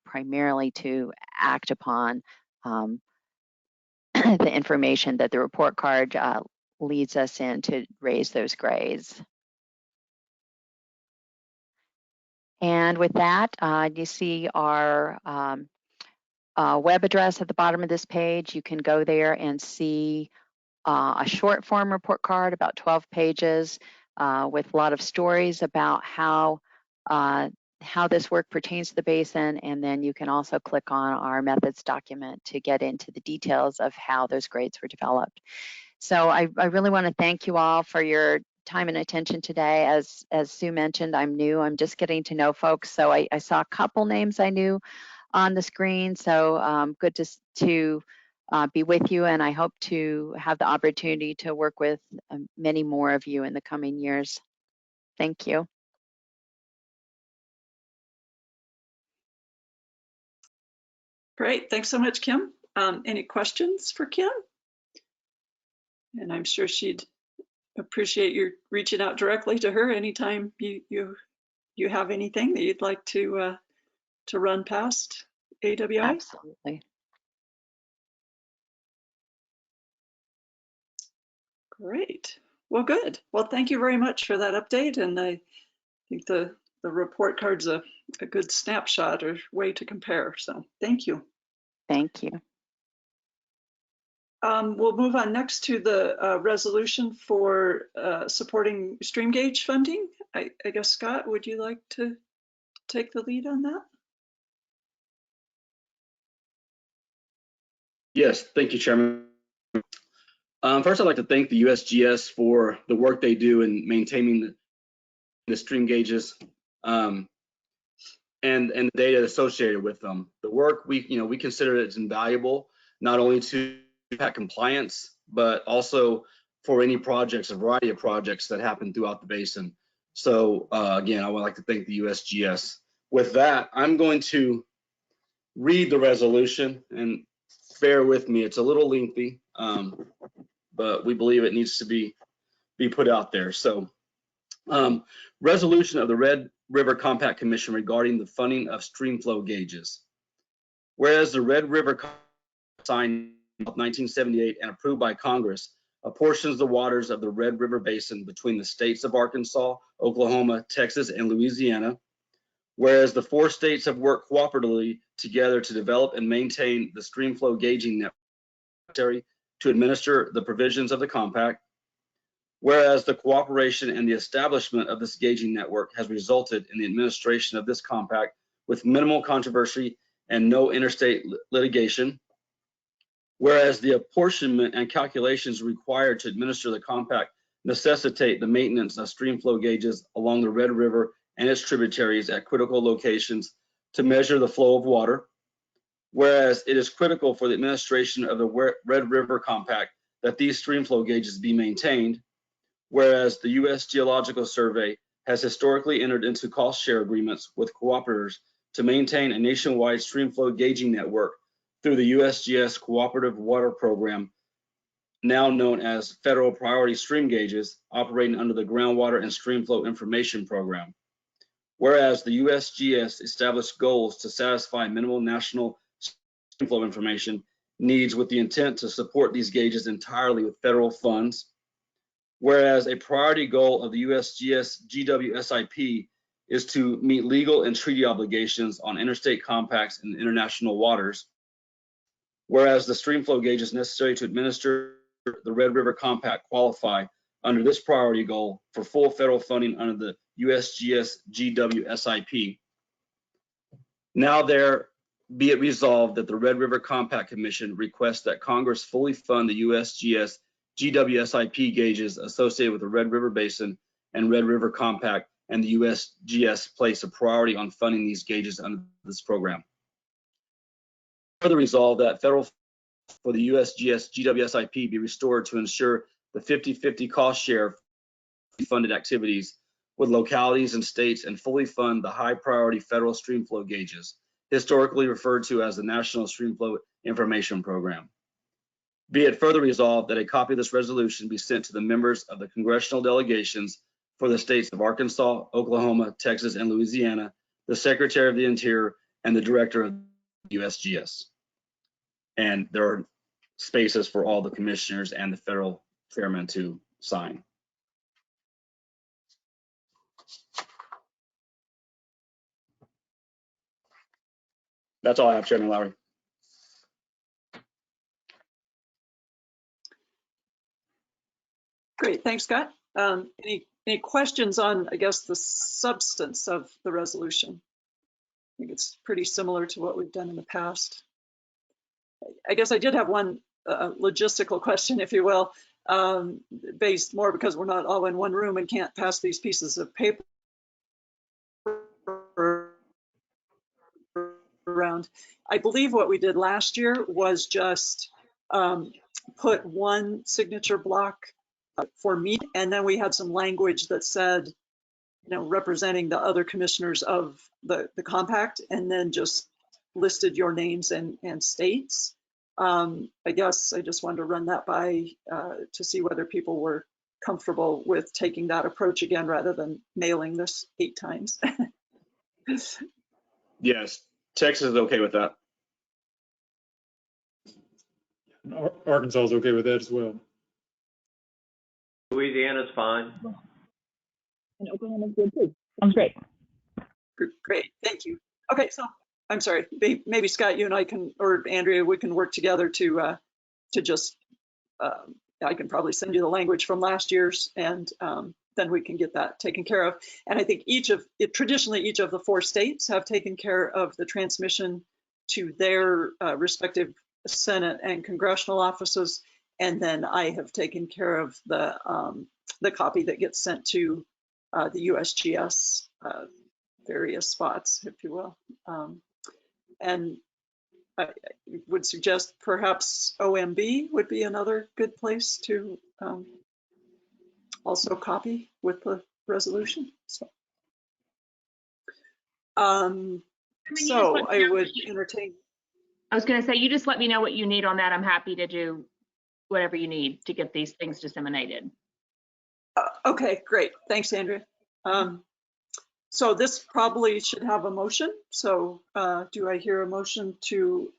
primarily to act upon the information that the report card leads us in to raise those grades. And with that, you see our web address at the bottom of this page. You can go there and see a short form report card, about 12 pages, with a lot of stories about how this work pertains to the basin, and then you can also click on our methods document to get into the details of how those grades were developed. So I really want to thank you all for your time and attention today. As Sue mentioned, I'm new. I'm just getting to know folks. So I saw a couple names I knew on the screen. So good to be with you, and I hope to have the opportunity to work with many more of you in the coming years. Thank you. Great, thanks so much, Kim. Any questions for Kim? And I'm sure she'd appreciate you reaching out directly to her anytime you have anything that you'd like to run past AWI. Absolutely. Great. Well, good. Well, thank you very much for that update. And I think the report card's a good snapshot or way to compare. So thank you. Thank you. We'll move on next to the resolution for supporting stream gauge funding. I guess, Scott, would you like to take the lead on that? Yes, thank you, Chairman. First, I'd like to thank the USGS for the work they do in maintaining the stream gauges and the data associated with them. The work we consider it invaluable, not only to impact compliance, but also for any projects, a variety of projects that happen throughout the basin. So again, I would like to thank the USGS. With that, I'm going to read the resolution, and bear with me, it's a little lengthy, but we believe it needs to be put out there. So resolution of the Red River Compact Commission regarding the funding of stream flow gauges. Whereas the Red River signed in 1978 and approved by Congress apportions the waters of the Red River Basin between the states of Arkansas, Oklahoma, Texas, and Louisiana. Whereas the 4 states have worked cooperatively together to develop and maintain the stream flow gauging network necessary to administer the provisions of the compact. Whereas the cooperation and the establishment of this gauging network has resulted in the administration of this compact with minimal controversy and no interstate litigation. Whereas the apportionment and calculations required to administer the compact necessitate the maintenance of stream flow gauges along the Red River and its tributaries at critical locations to measure the flow of water. Whereas it is critical for the administration of the Red River Compact that these stream flow gauges be maintained. Whereas the U.S. Geological Survey has historically entered into cost share agreements with cooperators to maintain a nationwide stream flow gauging network through the USGS Cooperative Water Program, now known as Federal Priority Stream Gauges, operating under the Groundwater and Stream Flow Information Program. Whereas the USGS established goals to satisfy minimal national stream flow information needs with the intent to support these gauges entirely with federal funds. Whereas a priority goal of the USGS GWSIP is to meet legal and treaty obligations on interstate compacts in international waters. Whereas the stream flow gauges necessary to administer the Red River Compact qualify under this priority goal for full federal funding under the USGS GWSIP. Now there be it resolved that the Red River Compact Commission requests that Congress fully fund the USGS GWSIP gauges associated with the Red River Basin and Red River Compact, and the USGS place a priority on funding these gauges under this program. Further resolved that federal for the USGS GWSIP be restored to ensure the 50-50 cost share funded activities with localities and states and fully fund the high priority federal stream flow gauges, historically referred to as the National Stream Flow Information Program. Be it further resolved that a copy of this resolution be sent to the members of the congressional delegations for the states of Arkansas, Oklahoma, Texas, and Louisiana, the Secretary of the Interior, and the Director of USGS. And there are spaces for all the commissioners and the federal chairman to sign. That's all I have, Chairman Lowry. Great, thanks, Scott. Any questions on, I guess, the substance of the resolution? I think it's pretty similar to what we've done in the past. I guess I did have one logistical question, if you will. based more because we're not all in one room and can't pass these pieces of paper around. I believe what we did last year was just put one signature block for me, and then we had some language that said, representing the other commissioners of the compact, and then just listed your names and states. I guess I just wanted to run that by to see whether people were comfortable with taking that approach again rather than mailing this 8 times. Yes, Texas is okay with that. Arkansas is okay with that as well. Louisiana's fine. And Oklahoma's good too. Sounds great. Great, thank you. Okay, so I'm sorry, maybe Scott, you and I can, or Andrea, we can work together to just, I can probably send you the language from last year's, and then we can get that taken care of. And I think traditionally each of the 4 states have taken care of the transmission to their respective Senate and congressional offices, and then I have taken care of the copy that gets sent to the USGS various spots, if you will. And I would suggest perhaps OMB would be another good place to also copy with the resolution. So, I would entertain. I was going to say, you just let me know what you need on that. I'm happy to do whatever you need to get these things disseminated. Okay, great. Thanks, Andrea. So this probably should have a motion. So do I hear a motion to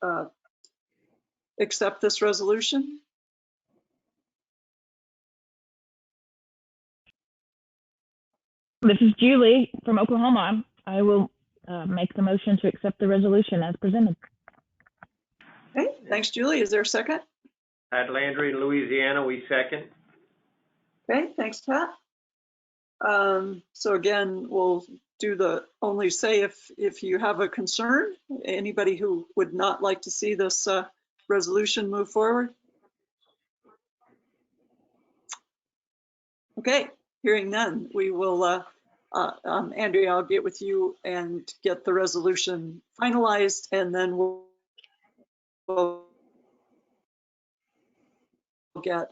accept this resolution? This is Julie from Oklahoma. I will make the motion to accept the resolution as presented. Okay, thanks, Julie. Is there a second? Pat Landry, Louisiana, we second. Okay, thanks, Pat. So again, we'll do the only say if you have a concern, anybody who would not like to see this resolution move forward. Okay, hearing none, we will, Andrea, I'll get with you and get the resolution finalized, and then we'll get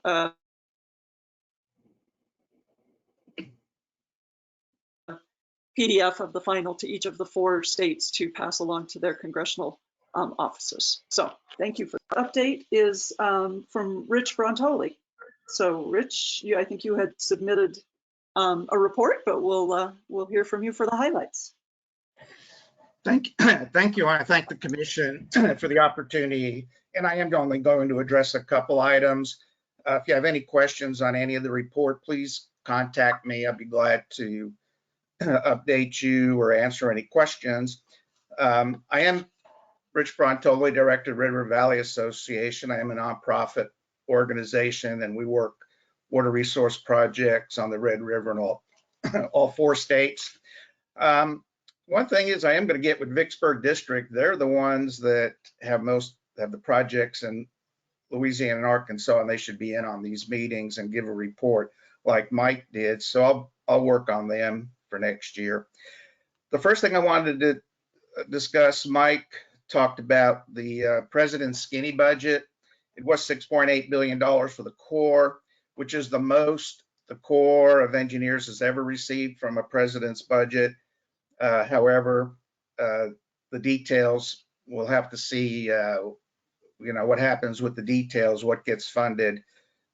PDF of the final to each of the 4 states to pass along to their congressional offices. So thank you for the update. Is from Rich Brontoli. So Rich, I think you had submitted a report, but we'll hear from you for the highlights. Thank you. I thank the commission for the opportunity, and I am only going to address a couple items. If you have any questions on any of the report, please contact me. I'd be glad to update you or answer any questions. I am Rich Brontoli, Director of Red River Valley Association. I am a nonprofit organization, and we work water resource projects on the Red River in all 4 states. One thing is I am going to get with Vicksburg District. They're the ones that have the projects in Louisiana and Arkansas, and they should be in on these meetings and give a report like Mike did. So I'll work on them for next year. The first thing I wanted to discuss, Mike talked about the president's skinny budget. It was $6.8 billion for the Corps, which is the most the Corps of Engineers has ever received from a president's budget. However, the details, we'll have to see, what happens with the details, what gets funded.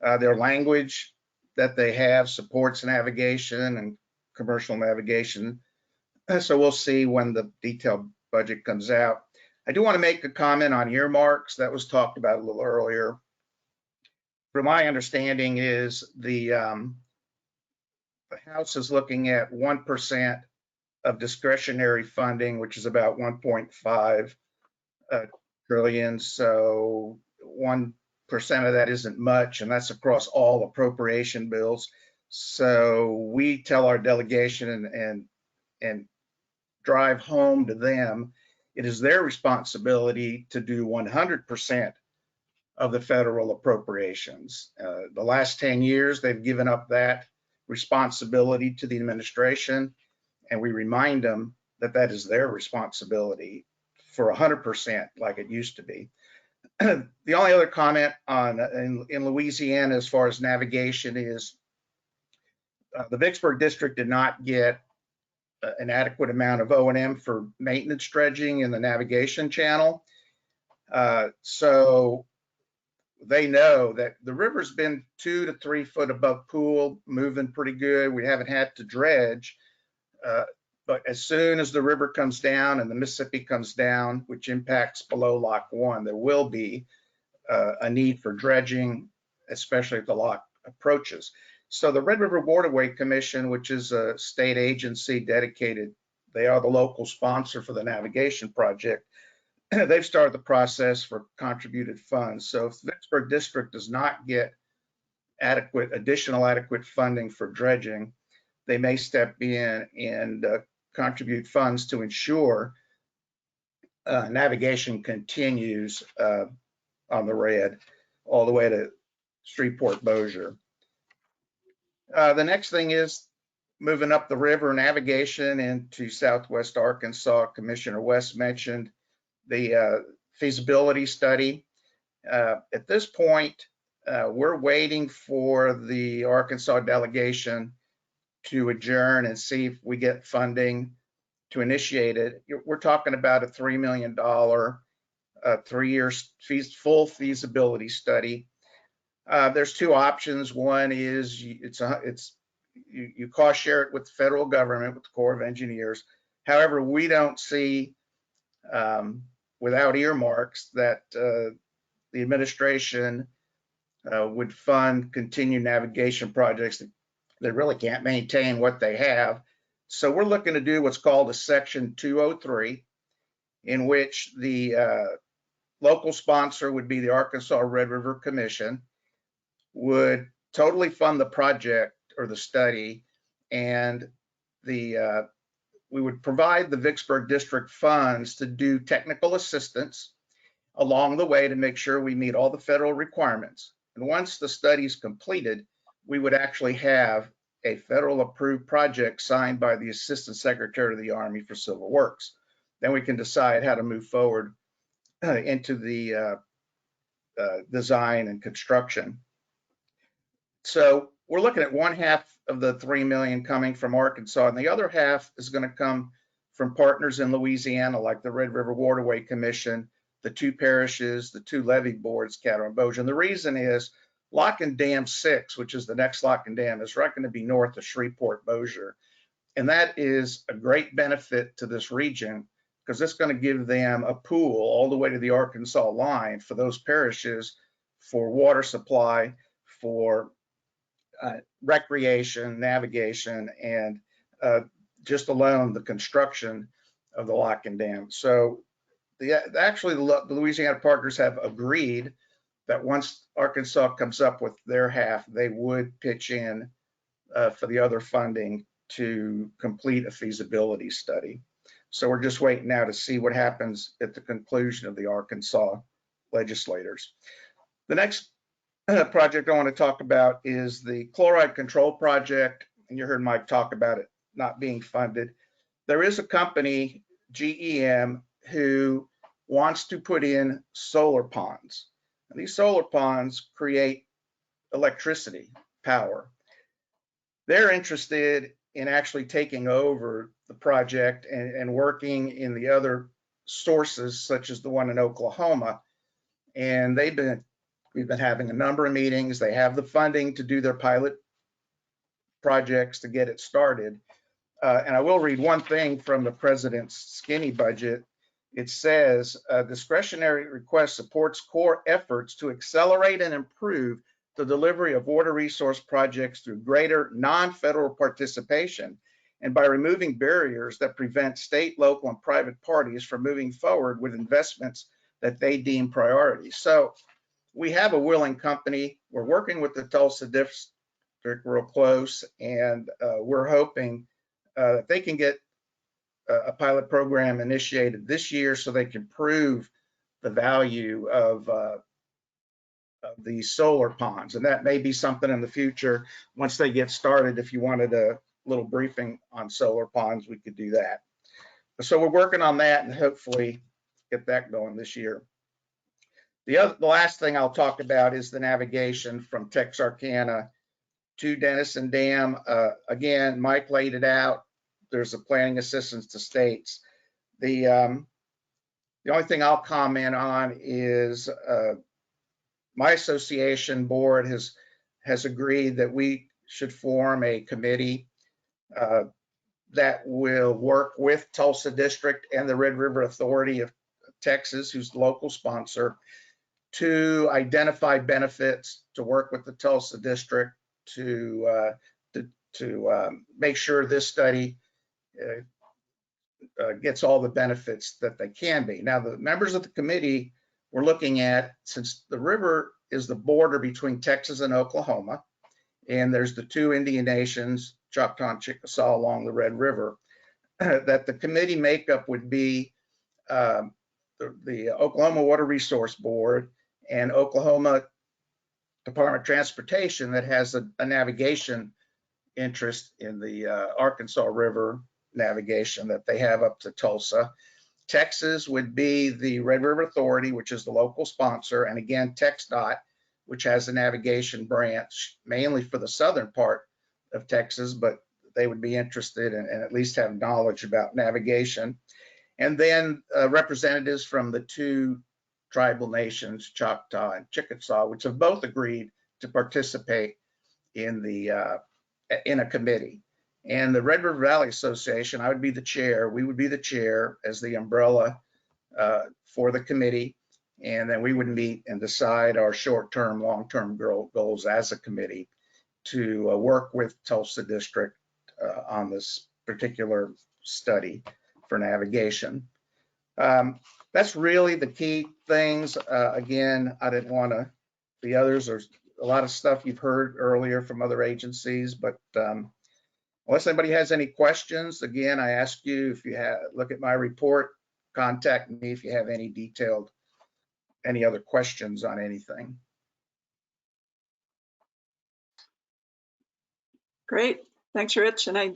Their language that they have supports navigation and commercial navigation. So we'll see when the detailed budget comes out. I do want to make a comment on earmarks that was talked about a little earlier. From my understanding is the House is looking at 1% of discretionary funding, which is about 1.5 trillion. So 1% of that isn't much, and that's across all appropriation bills. So we tell our delegation and drive home to them, it is their responsibility to do 100% of the federal appropriations. The last 10 years, they've given up that responsibility to the administration, and we remind them that that is their responsibility for 100% like it used to be. The only other comment on in Louisiana as far as navigation is the Vicksburg district did not get an adequate amount of O&M for maintenance dredging in the navigation channel. So they know that the river's been 2 to 3 foot above pool, moving pretty good. We haven't had to dredge. But as soon as the river comes down and the Mississippi comes down, which impacts below Lock 1, there will be a need for dredging, especially if the lock approaches. So the Red River Waterway Commission, which is a state agency dedicated, they are the local sponsor for the navigation project. They've started the process for contributed funds. So if the Vicksburg district does not get additional adequate funding for dredging, they may step in and contribute funds to ensure navigation continues on the Red all the way to Shreveport Bossier. The next thing is moving up the river, navigation into Southwest Arkansas. Commissioner West mentioned the feasibility study. At this point, we're waiting for the Arkansas delegation to adjourn and see if we get funding to initiate it. We're talking about a $3 million 3-year full feasibility study. There's 2 options. One is you cost share it with the federal government, with the Corps of Engineers. However, we don't see without earmarks that the administration would fund continued navigation projects that really can't maintain what they have. So we're looking to do what's called a Section 203, in which the local sponsor would be the Arkansas Red River Commission, would totally fund the project or the study, and we would provide the Vicksburg district funds to do technical assistance along the way to make sure we meet all the federal requirements. And once the study is completed, we would actually have a federal approved project signed by the Assistant Secretary of the Army for Civil Works. Then we can decide how to move forward into the design and construction. So we're looking at 1/2 of the $3 million coming from Arkansas, and the other half is going to come from partners in Louisiana, like the Red River Waterway Commission, the 2 parishes, the 2 levee boards, Caddo and Bossier. And the reason is Lock and Dam 6, which is the next lock and dam, is right going to be north of Shreveport Bossier. And that is a great benefit to this region because it's going to give them a pool all the way to the Arkansas line for those parishes for water supply, for recreation, navigation, and just alone the construction of the lock and dam. So actually the Louisiana partners have agreed that once Arkansas comes up with their half, they would pitch in for the other funding to complete a feasibility study. So we're just waiting now to see what happens at the conclusion of the Arkansas legislators. The next project I want to talk about is the chloride control project, and you heard Mike talk about it not being funded. There is a company, GEM, who wants to put in solar ponds. And these solar ponds create electricity, power. They're interested in actually taking over the project and working in the other sources, such as the one in Oklahoma. And we've been having a number of meetings. They have the funding to do their pilot projects to get it started. And I will read one thing from the president's skinny budget. It says, discretionary request supports core efforts to accelerate and improve the delivery of water resource projects through greater non-federal participation and by removing barriers that prevent state, local, and private parties from moving forward with investments that they deem priorities. So we have a willing company. We're working with the Tulsa district real close, and we're hoping that they can get a pilot program initiated this year so they can prove the value of the solar ponds. And that may be something in the future, once they get started, if you wanted a little briefing on solar ponds, we could do that. So we're working on that and hopefully get that going this year. The last thing I'll talk about is the navigation from Texarkana to Denison Dam. Again, Mike laid it out. There's a planning assistance to states. The only thing I'll comment on is my association board has agreed that we should form a committee that will work with Tulsa District and the Red River Authority of Texas, who's the local sponsor, to identify benefits, to work with the Tulsa District to make sure this study gets all the benefits that they can be. Now, the members of the committee we're looking at, since the river is the border between Texas and Oklahoma, and there's the two Indian nations, Choctaw and Chickasaw, along the Red River, that the committee makeup would be the Oklahoma Water Resource Board and Oklahoma Department of Transportation that has a navigation interest in the Arkansas River navigation that they have up to Tulsa. Texas would be the Red River Authority, which is the local sponsor, and again, TxDOT, which has a navigation branch mainly for the southern part of Texas, but they would be interested in, and at least have knowledge about navigation. And then representatives from the two tribal nations, Choctaw and Chickasaw, which have both agreed to participate in a committee. And the Red River Valley Association, I would be the chair, we would be the chair as the umbrella for the committee. And then we would meet and decide our short-term, long-term goals as a committee to work with Tulsa District on this particular study for navigation. That's really the key things. Again, I didn't want to, the others, there's a lot of stuff you've heard earlier from other agencies, but unless anybody has any questions, again, I ask you, if you look at my report, contact me if you have any other questions on anything. Great. Thanks, Rich. And I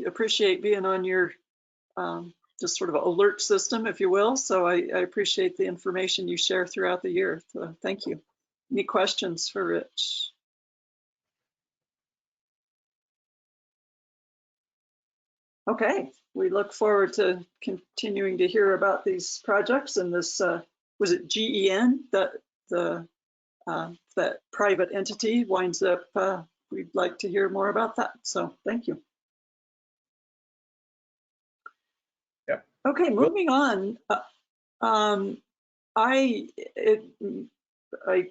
appreciate being on your just sort of alert system, if you will. So I appreciate the information you share throughout the year. So thank you. Any questions for Rich? Okay, we look forward to continuing to hear about these projects and this, was it GEN, that private entity winds up, we'd like to hear more about that. So thank you. Yep. Okay, moving on. I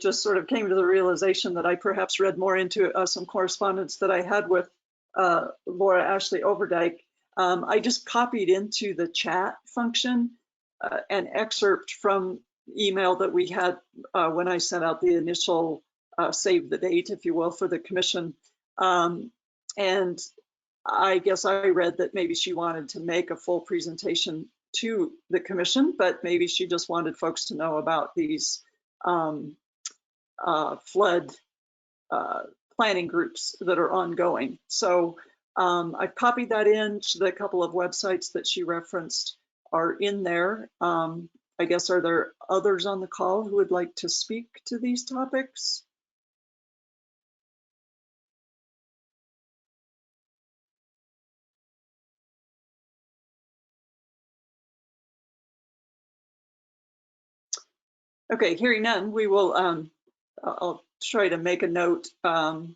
just sort of came to the realization that I perhaps read more into some correspondence that I had with Laura Ashley Overdyke. I just copied into the chat function an excerpt from email that we had when I sent out the initial save the date, if you will, for the commission. And I guess I read that maybe she wanted to make a full presentation to the commission, but maybe she just wanted folks to know about these flood planning groups that are ongoing. So I've copied that in. The couple of websites that she referenced are in there. I guess, are there others on the call who would like to speak to these topics? Okay, hearing none, we will, I'll try to make a note that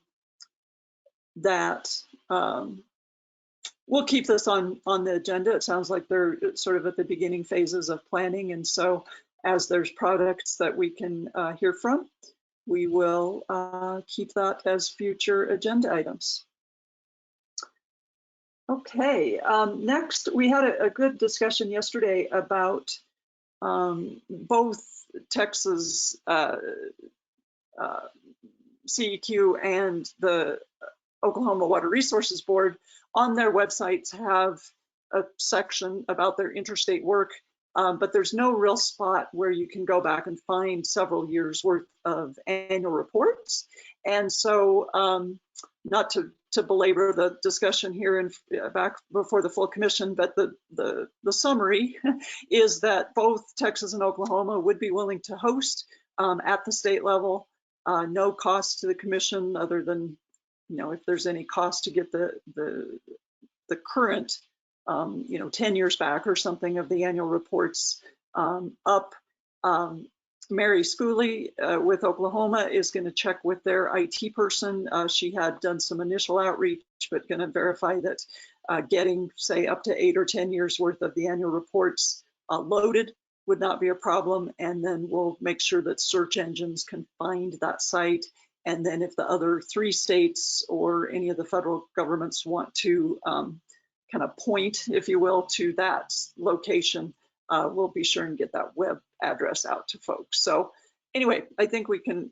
we'll keep this on the agenda. It sounds like they're sort of at the beginning phases of planning. And so as there's products that we can hear from, we will keep that as future agenda items. Okay, next we had a good discussion yesterday about both Texas CEQ and the Oklahoma Water Resources Board on their websites have a section about their interstate work but there's no real spot where you can go back and find several years worth of annual reports. And so not to belabor the discussion here and back before the full commission, but the summary is that both Texas and Oklahoma would be willing to host at the state level, no cost to the commission other than, if there's any cost to get the current 10 years back or something of the annual reports up. Mary Schooley with Oklahoma is going to check with their IT person. She had done some initial outreach, but going to verify that getting, say, up to 8 or 10 years worth of the annual reports loaded would not be a problem. And then we'll make sure that search engines can find that site. And then if the other 3 states or any of the federal governments want to kind of point, if you will, to that location, we'll be sure and get that web address out to folks. So anyway, I think we can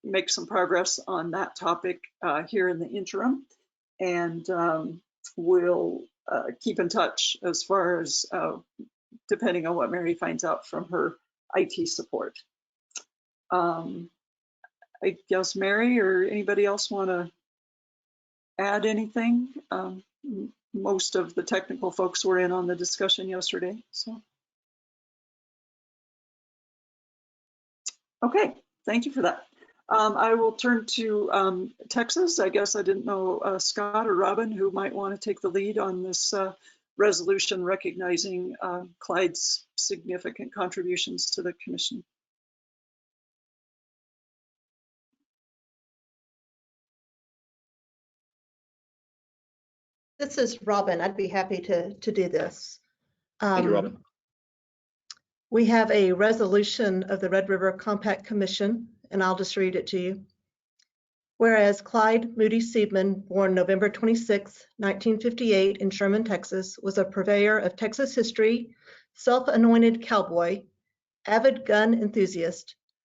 make some progress on that topic here in the interim, and we'll keep in touch as far as depending on what Mary finds out from her IT support. I guess Mary or anybody else want to add anything? Most of the technical folks were in on the discussion yesterday, so. Okay, thank you for that. I will turn to Texas. I guess I didn't know Scott or Robin who might want to take the lead on this resolution recognizing Clyde's significant contributions to the commission. This is Robin. I'd be happy to do this. Thank you, Robin. We have a resolution of the Red River Compact Commission, and I'll just read it to you. Whereas Clyde Moody Seidman, born November 26, 1958 in Sherman, Texas, was a purveyor of Texas history, self-anointed cowboy, avid gun enthusiast,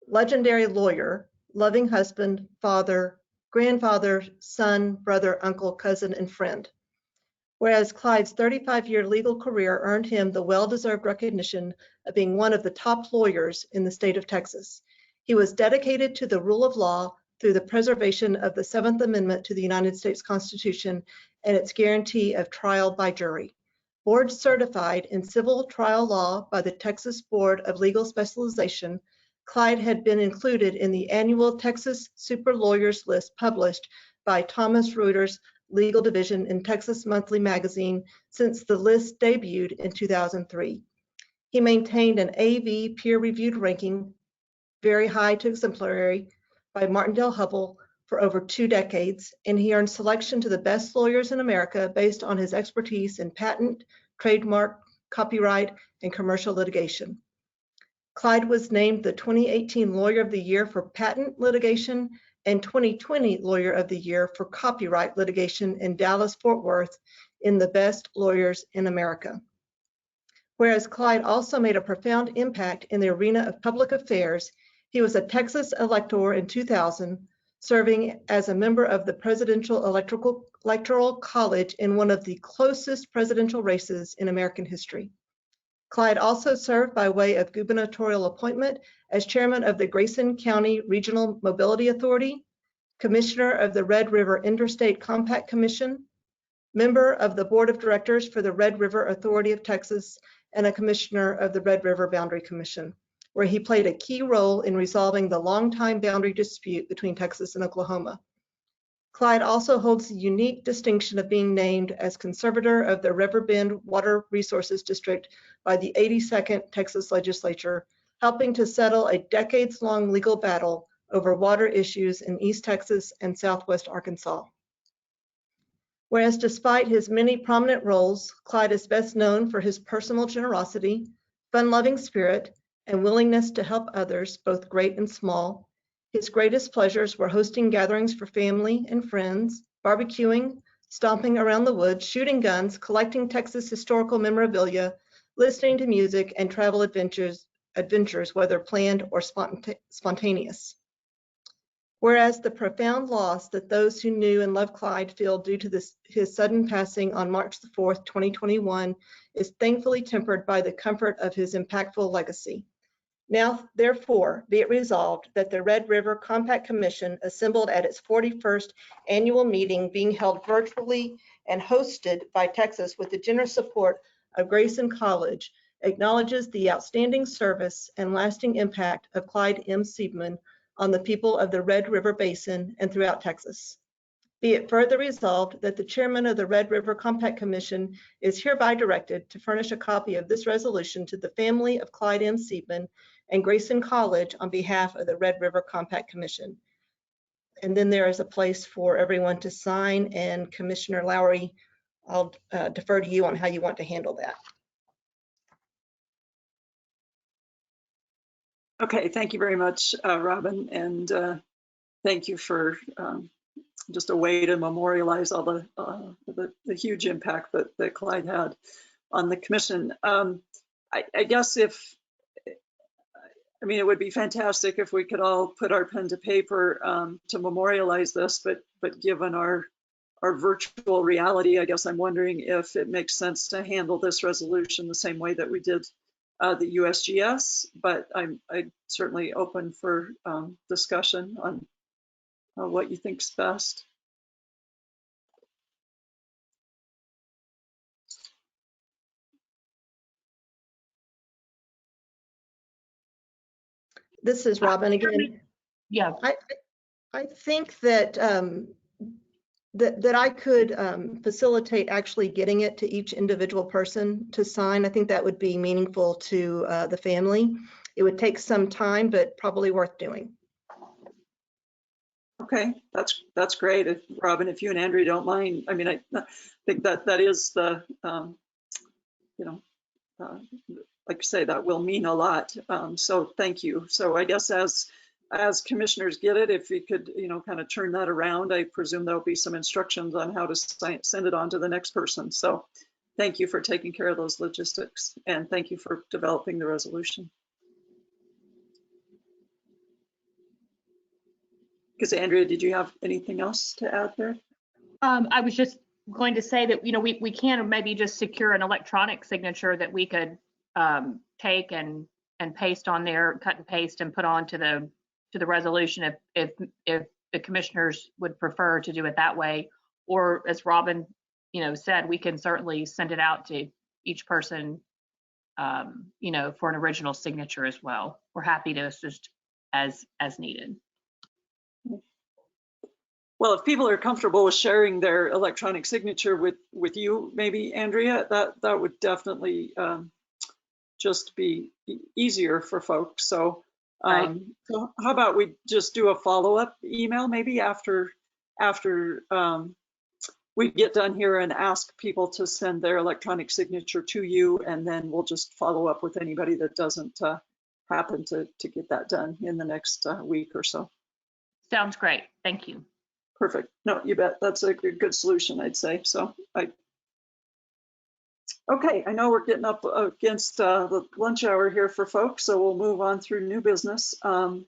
legendary lawyer, loving husband, father, grandfather, son, brother, uncle, cousin, and friend. Whereas Clyde's 35-year legal career earned him the well-deserved recognition of being one of the top lawyers in the state of Texas. He was dedicated to the rule of law through the preservation of the 7th Amendment to the United States Constitution and its guarantee of trial by jury. Board certified in civil trial law by the Texas Board of Legal Specialization, Clyde had been included in the annual Texas Super Lawyers list published by Thomas Reuters Legal Division in Texas Monthly Magazine since the list debuted in 2003. He maintained an AV peer-reviewed ranking, very high to exemplary, by Martindale Hubbell for over 2 decades, and he earned selection to the best lawyers in America based on his expertise in patent, trademark, copyright, and commercial litigation. Clyde was named the 2018 Lawyer of the Year for Patent Litigation and 2020 Lawyer of the Year for Copyright Litigation in Dallas-Fort Worth in the Best Lawyers in America. Whereas Clyde also made a profound impact in the arena of public affairs, he was a Texas elector in 2000, serving as a member of the Presidential Electoral College in one of the closest presidential races in American history. Clyde also served by way of gubernatorial appointment as chairman of the Grayson County Regional Mobility Authority, commissioner of the Red River Interstate Compact Commission, member of the board of directors for the Red River Authority of Texas, and a commissioner of the Red River Boundary Commission, where he played a key role in resolving the longtime boundary dispute between Texas and Oklahoma. Clyde also holds the unique distinction of being named as conservator of the River Bend Water Resources District by the 82nd Texas Legislature, helping to settle a decades-long legal battle over water issues in East Texas and Southwest Arkansas. Whereas despite his many prominent roles, Clyde is best known for his personal generosity, fun-loving spirit, and willingness to help others, both great and small. His greatest pleasures were hosting gatherings for family and friends, barbecuing, stomping around the woods, shooting guns, collecting Texas historical memorabilia, listening to music, and travel adventures whether planned or spontaneous. Whereas the profound loss that those who knew and loved Clyde feel due to his sudden passing on March the 4th, 2021, is thankfully tempered by the comfort of his impactful legacy. Now, therefore, be it resolved that the Red River Compact Commission, assembled at its 41st annual meeting, being held virtually and hosted by Texas with the generous support of Grayson College, acknowledges the outstanding service and lasting impact of Clyde M. Siebman on the people of the Red River Basin and throughout Texas. Be it further resolved that the chairman of the Red River Compact Commission is hereby directed to furnish a copy of this resolution to the family of Clyde M. Siebman and Grayson College on behalf of the Red River Compact Commission. And then there is a place for everyone to sign, and Commissioner Lowry, I'll defer to you on how you want to handle that. Okay, thank you very much, Robin, and thank you for just a way to memorialize all the huge impact that Clyde had on the commission. I guess it would be fantastic if we could all put our pen to paper to memorialize this, but given our virtual reality, I guess I'm wondering if it makes sense to handle this resolution the same way that we did the USGS, but I'm certainly open for discussion on what you think's best. This is Robin again. Yeah. I think that that I could facilitate actually getting it to each individual person to sign. I think that would be meaningful to the family. It would take some time, but probably worth doing. Okay, that's great. Robin, if you and Andrea don't mind, I think that is the, like I say, that will mean a lot. So thank you. So I guess as commissioners get it, if you could, kind of turn that around, I presume there'll be some instructions on how to send it on to the next person. So thank you for taking care of those logistics, and thank you for developing the resolution. Because Andrea, did you have anything else to add there? I was just going to say that, we can maybe just secure an electronic signature that we could take and paste on there, cut and paste and put on to the resolution if the commissioners would prefer to do it that way. Or as Robin, said, we can certainly send it out to each person, for an original signature as well. We're happy to assist as needed. Well, if people are comfortable with sharing their electronic signature with you, maybe Andrea, that would definitely just be easier for folks. So, so how about we just do a follow-up email maybe after we get done here and ask people to send their electronic signature to you, and then we'll just follow up with anybody that doesn't happen to get that done in the next week or so. Sounds great. Thank you. Perfect. No, you bet. That's a good solution, I'd say. So okay, I know we're getting up against the lunch hour here for folks, so we'll move on through new business. The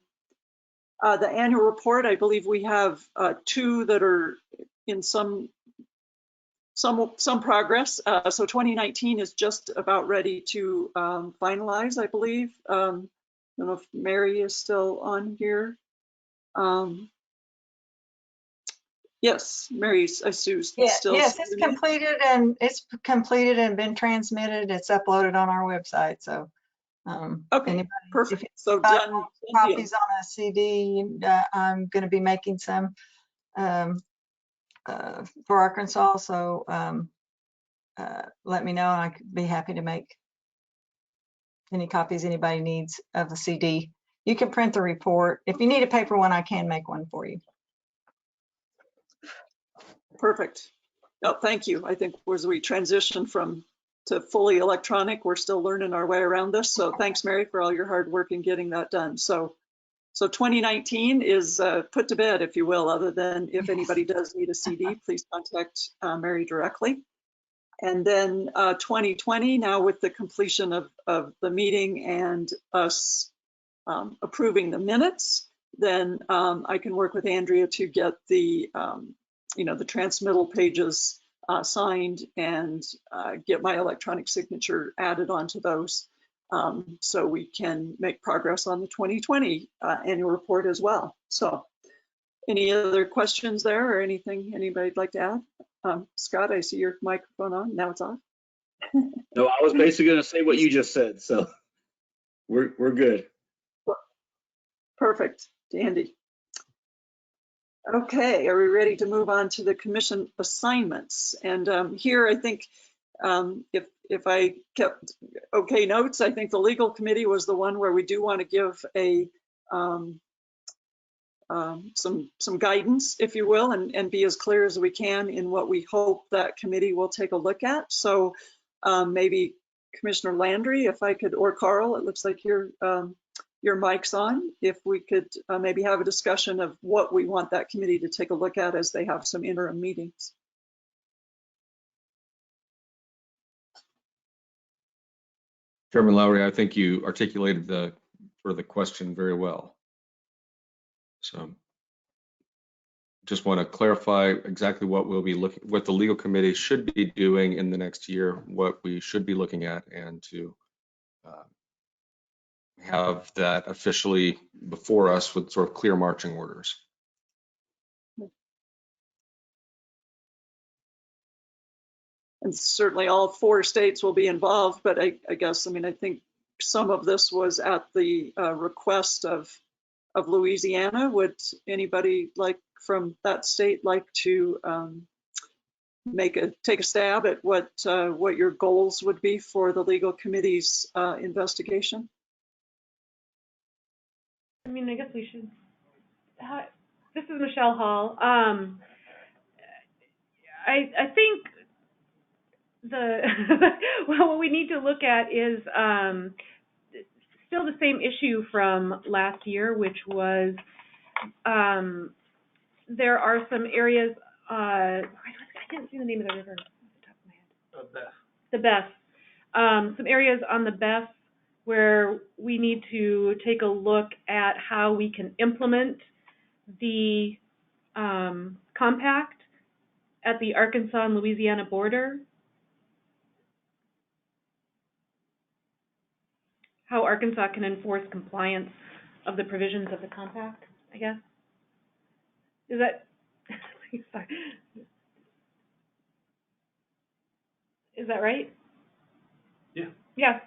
annual report, I believe we have two that are in some progress. So 2019 is just about ready to finalize, I believe. I don't know if Mary is still on here. Yes, Mary, I assume still. Yes, it's completed and been transmitted. It's uploaded on our website. So, okay, perfect. So done copies on a CD. I'm going to be making some for Arkansas. So let me know, and I could be happy to make any copies anybody needs of the CD. You can print the report. If you need a paper one, I can make one for you. Perfect. No, thank you. I think as we transition to fully electronic, we're still learning our way around this. So thanks, Mary, for all your hard work in getting that done. So 2019 is put to bed, if you will, other than if anybody does need a CD, please contact Mary directly. And then 2020, now with the completion of the meeting and us approving the minutes, then I can work with Andrea to get the, the transmittal pages signed and get my electronic signature added onto those, so we can make progress on the 2020 annual report as well. So any other questions there or anything anybody'd like to add? Scott, I see your microphone on. Now it's off. No, I was basically going to say what you just said, so we're good. Perfect, dandy. Okay, are we ready to move on to the commission assignments? And here, I think if I kept okay notes, I think the legal committee was the one where we do want to give a some guidance, if you will, and be as clear as we can in what we hope that committee will take a look at. So maybe Commissioner Landry, if I could, or Carl, it looks like your mic's on. If we could maybe have a discussion of what we want that committee to take a look at as they have some interim meetings. Chairman Lowry, I think you articulated the question very well. So just want to clarify exactly what we'll be what the legal committee should be doing in the next year, what we should be looking at, and to have that officially before us with sort of clear marching orders. And certainly all 4 states will be involved, but I guess, I think some of this was at the request of Louisiana. Would anybody from that state like to take a stab at what your goals would be for the legal committee's investigation? I guess we should. This is Michelle Hall. I think what we need to look at is still the same issue from last year, which was there are some areas. I didn't see the name of the river off the top of my head. The Best. Some areas on the Best where we need to take a look at how we can implement the compact at the Arkansas and Louisiana border. How Arkansas can enforce compliance of the provisions of the compact, I guess. Is that, sorry. Is that right? Yeah. Yeah.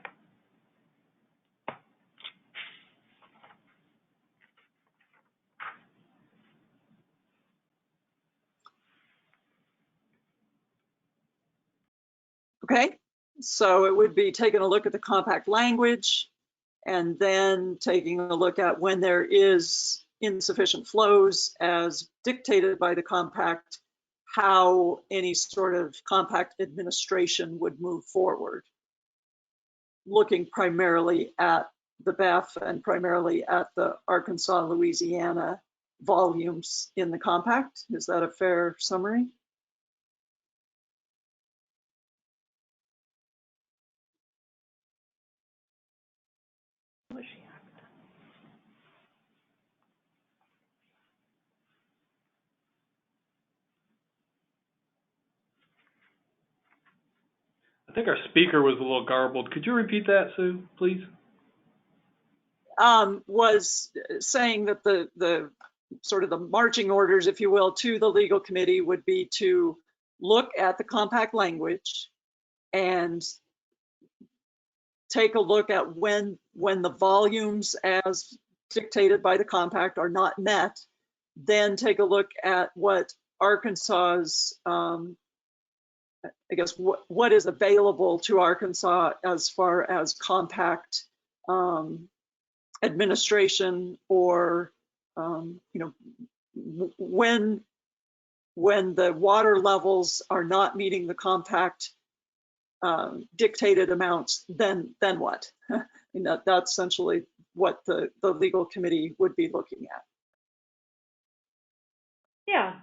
Okay, so it would be taking a look at the compact language and then taking a look at when there is insufficient flows as dictated by the compact, how any sort of compact administration would move forward. Looking primarily at the BEF and primarily at the Arkansas, Louisiana volumes in the compact. Is that a fair summary? I think our speaker was a little garbled. Could you repeat that, Sue, please? Was saying that the sort of the marching orders, if you will, to the legal committee would be to look at the compact language and take a look at when the volumes as dictated by the compact are not met, then take a look at what Arkansas's I guess what is available to Arkansas as far as compact administration, or when the water levels are not meeting the compact dictated amounts, then what? That's essentially what the legal committee would be looking at. Yeah.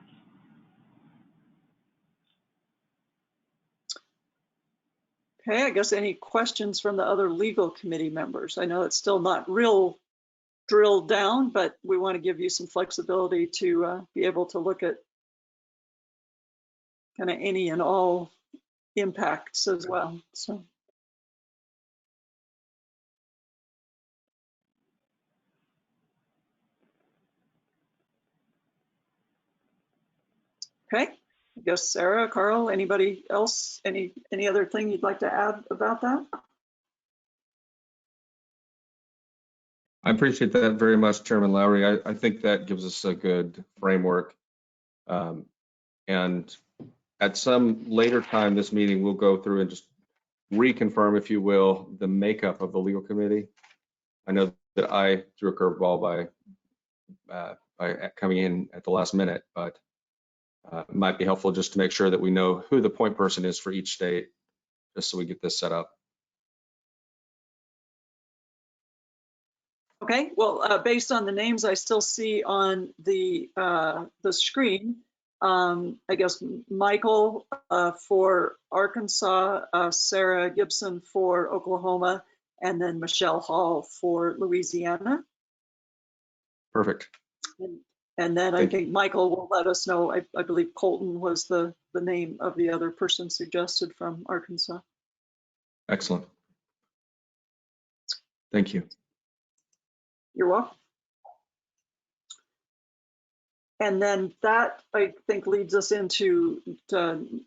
Okay, I guess any questions from the other legal committee members? I know it's still not real drilled down, but we want to give you some flexibility to be able to look at kind of any and all impacts as well. So. Okay, I guess Sarah, Carl, anybody else, any other thing you'd like to add about that? I appreciate that very much, Chairman Lowry. I think that gives us a good framework. And at some later time this meeting, we'll go through and just reconfirm, if you will, the makeup of the legal committee. I know that I threw a curveball by coming in at the last minute, but it might be helpful just to make sure that we know who the point person is for each state, just so we get this set up. Okay, well, based on the names I still see on the screen, I guess Michael for Arkansas, Sarah Gibson for Oklahoma, and then Michelle Hall for Louisiana. Perfect. And then I think Michael will let us know. I believe Colton was the name of the other person suggested from Arkansas. Excellent. Thank you. You're welcome. And then that, I think, leads us into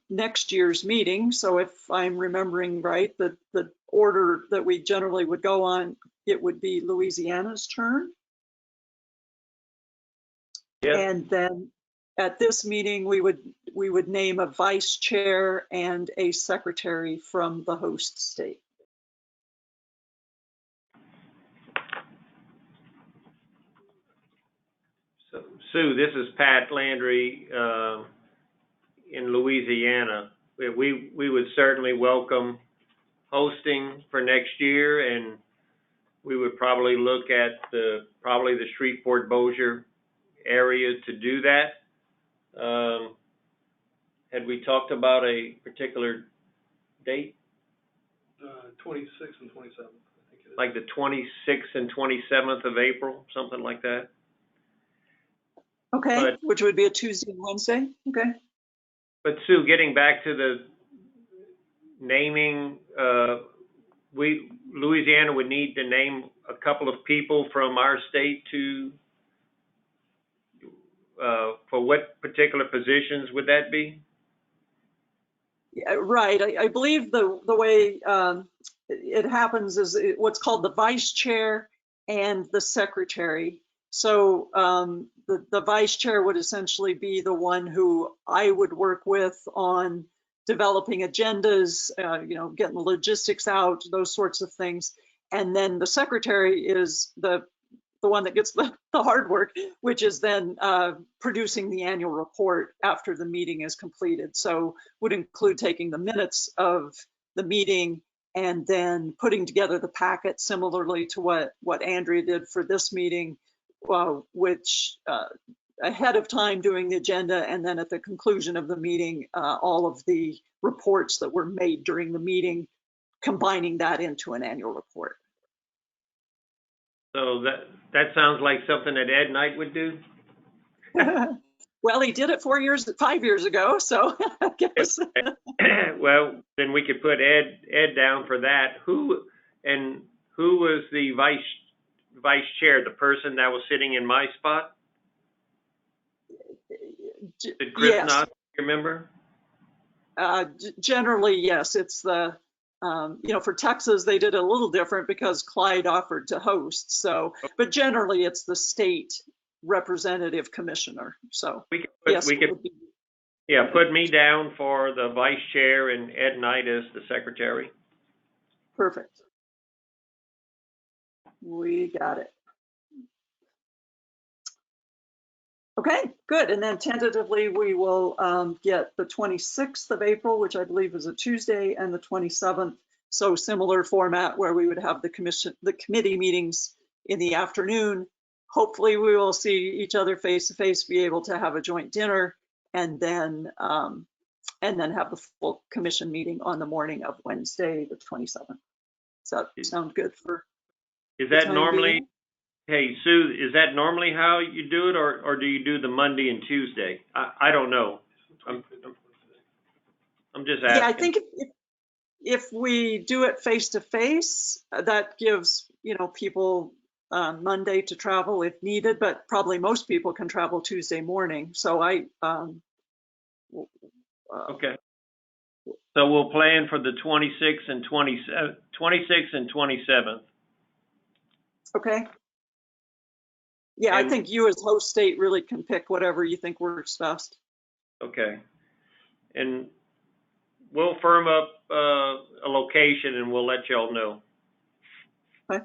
next year's meeting. So if I'm remembering right, the order that we generally would go on, it would be Louisiana's turn. Yep. And then at this meeting, we would name a vice chair and a secretary from the host state. Sue, this is Pat Landry in Louisiana. We would certainly welcome hosting for next year, and we would probably look at the Shreveport-Bossier area to do that. Had we talked about a particular date? 26th and 27th, I think it is. Like the 26th and 27th of April, something like that. Okay, which would be a Tuesday and Wednesday. Okay. But Sue, getting back to the naming, Louisiana would need to name a couple of people from our state to, for what particular positions would that be? Yeah, right. I believe the way it happens is what's called the vice chair and the secretary. So the vice chair would essentially be the one who I would work with on developing agendas, getting the logistics out, those sorts of things. And then the secretary is the one that gets the hard work, which is then producing the annual report after the meeting is completed. So would include taking the minutes of the meeting and then putting together the packet similarly to what Andrea did for this meeting, which ahead of time doing the agenda, and then at the conclusion of the meeting, all of the reports that were made during the meeting, combining that into an annual report. So that sounds like something that Ed Knight would do? Well, he did it 5 years ago, so I guess. Well, then we could put Ed down for that. Who was the vice chair, the person that was sitting in my spot? Did Chris not remember? Generally, yes. It's the for Texas, they did it a little different because Clyde offered to host. So, but generally, it's the state representative commissioner. So, put me down for the vice chair and Ed Knight as the secretary. Perfect. We got it. Okay, good. And then tentatively, we will get the 26th of April, which I believe is a Tuesday, and the 27th. So similar format where we would have the committee meetings in the afternoon. Hopefully, we will see each other face to face, be able to have a joint dinner, and then have the full commission meeting on the morning of Wednesday, the 27th. Does that sound good for? Is that normally? Hey, Sue, is that normally how you do it, or do you do the Monday and Tuesday? I don't know. I'm just asking. Yeah, I think if we do it face to face, that gives, people Monday to travel if needed, but probably most people can travel Tuesday morning. So Okay. So we'll plan for the 26th and 27th. Okay. Yeah, I think you as host state really can pick whatever you think works best. Okay. And we'll firm up a location and we'll let y'all know. Okay.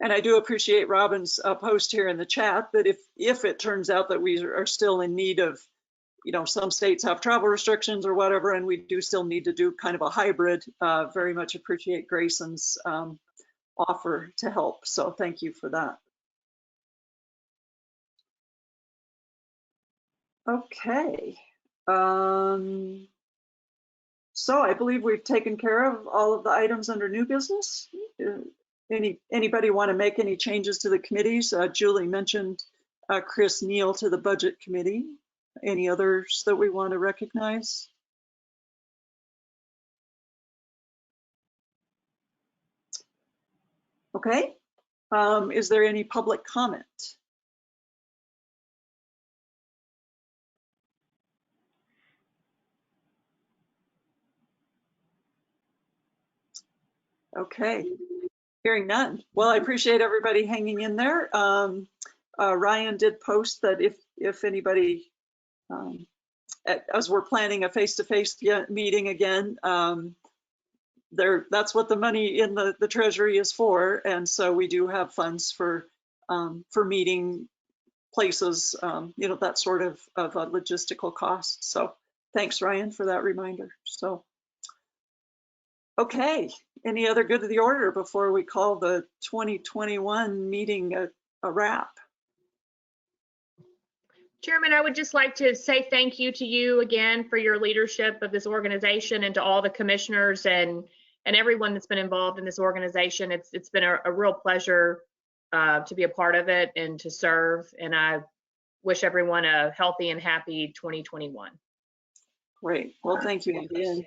And I do appreciate Robin's post here in the chat that if it turns out that we are still in need of, some states have travel restrictions or whatever, and we do still need to do kind of a hybrid, very much appreciate Grayson's offer to help. So thank you for that. Okay. So I believe we've taken care of all of the items under new business. Anybody want to make any changes to the committees? Julie mentioned Chris Neal to the Budget Committee. Any others that we want to recognize? Okay. Is there any public comment? Okay. Hearing none. Well, I appreciate everybody hanging in there. Ryan did post that if anybody, as we're planning a face-to-face meeting again, that's what the money in the treasury is for, and so we do have funds for meeting places, that sort of logistical cost. So thanks, Ryan, for that reminder. So okay, any other good of the order before we call the 2021 meeting a wrap? Chairman, I would just like to say thank you to you again for your leadership of this organization, and to all the commissioners and everyone that's been involved in this organization. It's been a real pleasure to be a part of it and to serve, and I wish everyone a healthy and happy 2021. Great. Well, thank you again.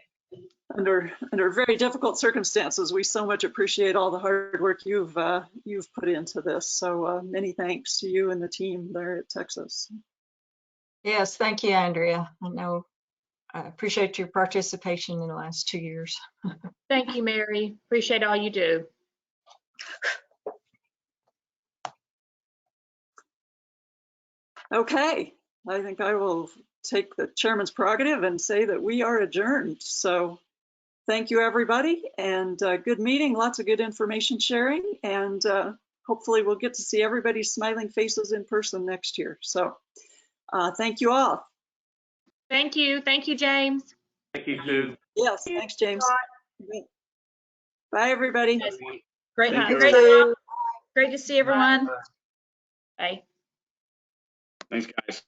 Under very difficult circumstances, we so much appreciate all the hard work you've put into this. So many thanks to you and the team there at Texas. Yes, thank you, Andrea. I appreciate your participation in the last 2 years. Thank you, Mary. Appreciate all you do. Okay, I think I will take the chairman's prerogative and say that we are adjourned. So thank you, everybody, and good meeting, lots of good information sharing, and hopefully we'll get to see everybody's smiling faces in person next year. So thank you all. Thank you. Thank you, James. Thank you, Sue. Yes, thanks, James. Bye, everybody. Great to see everyone. Bye. Thanks, guys.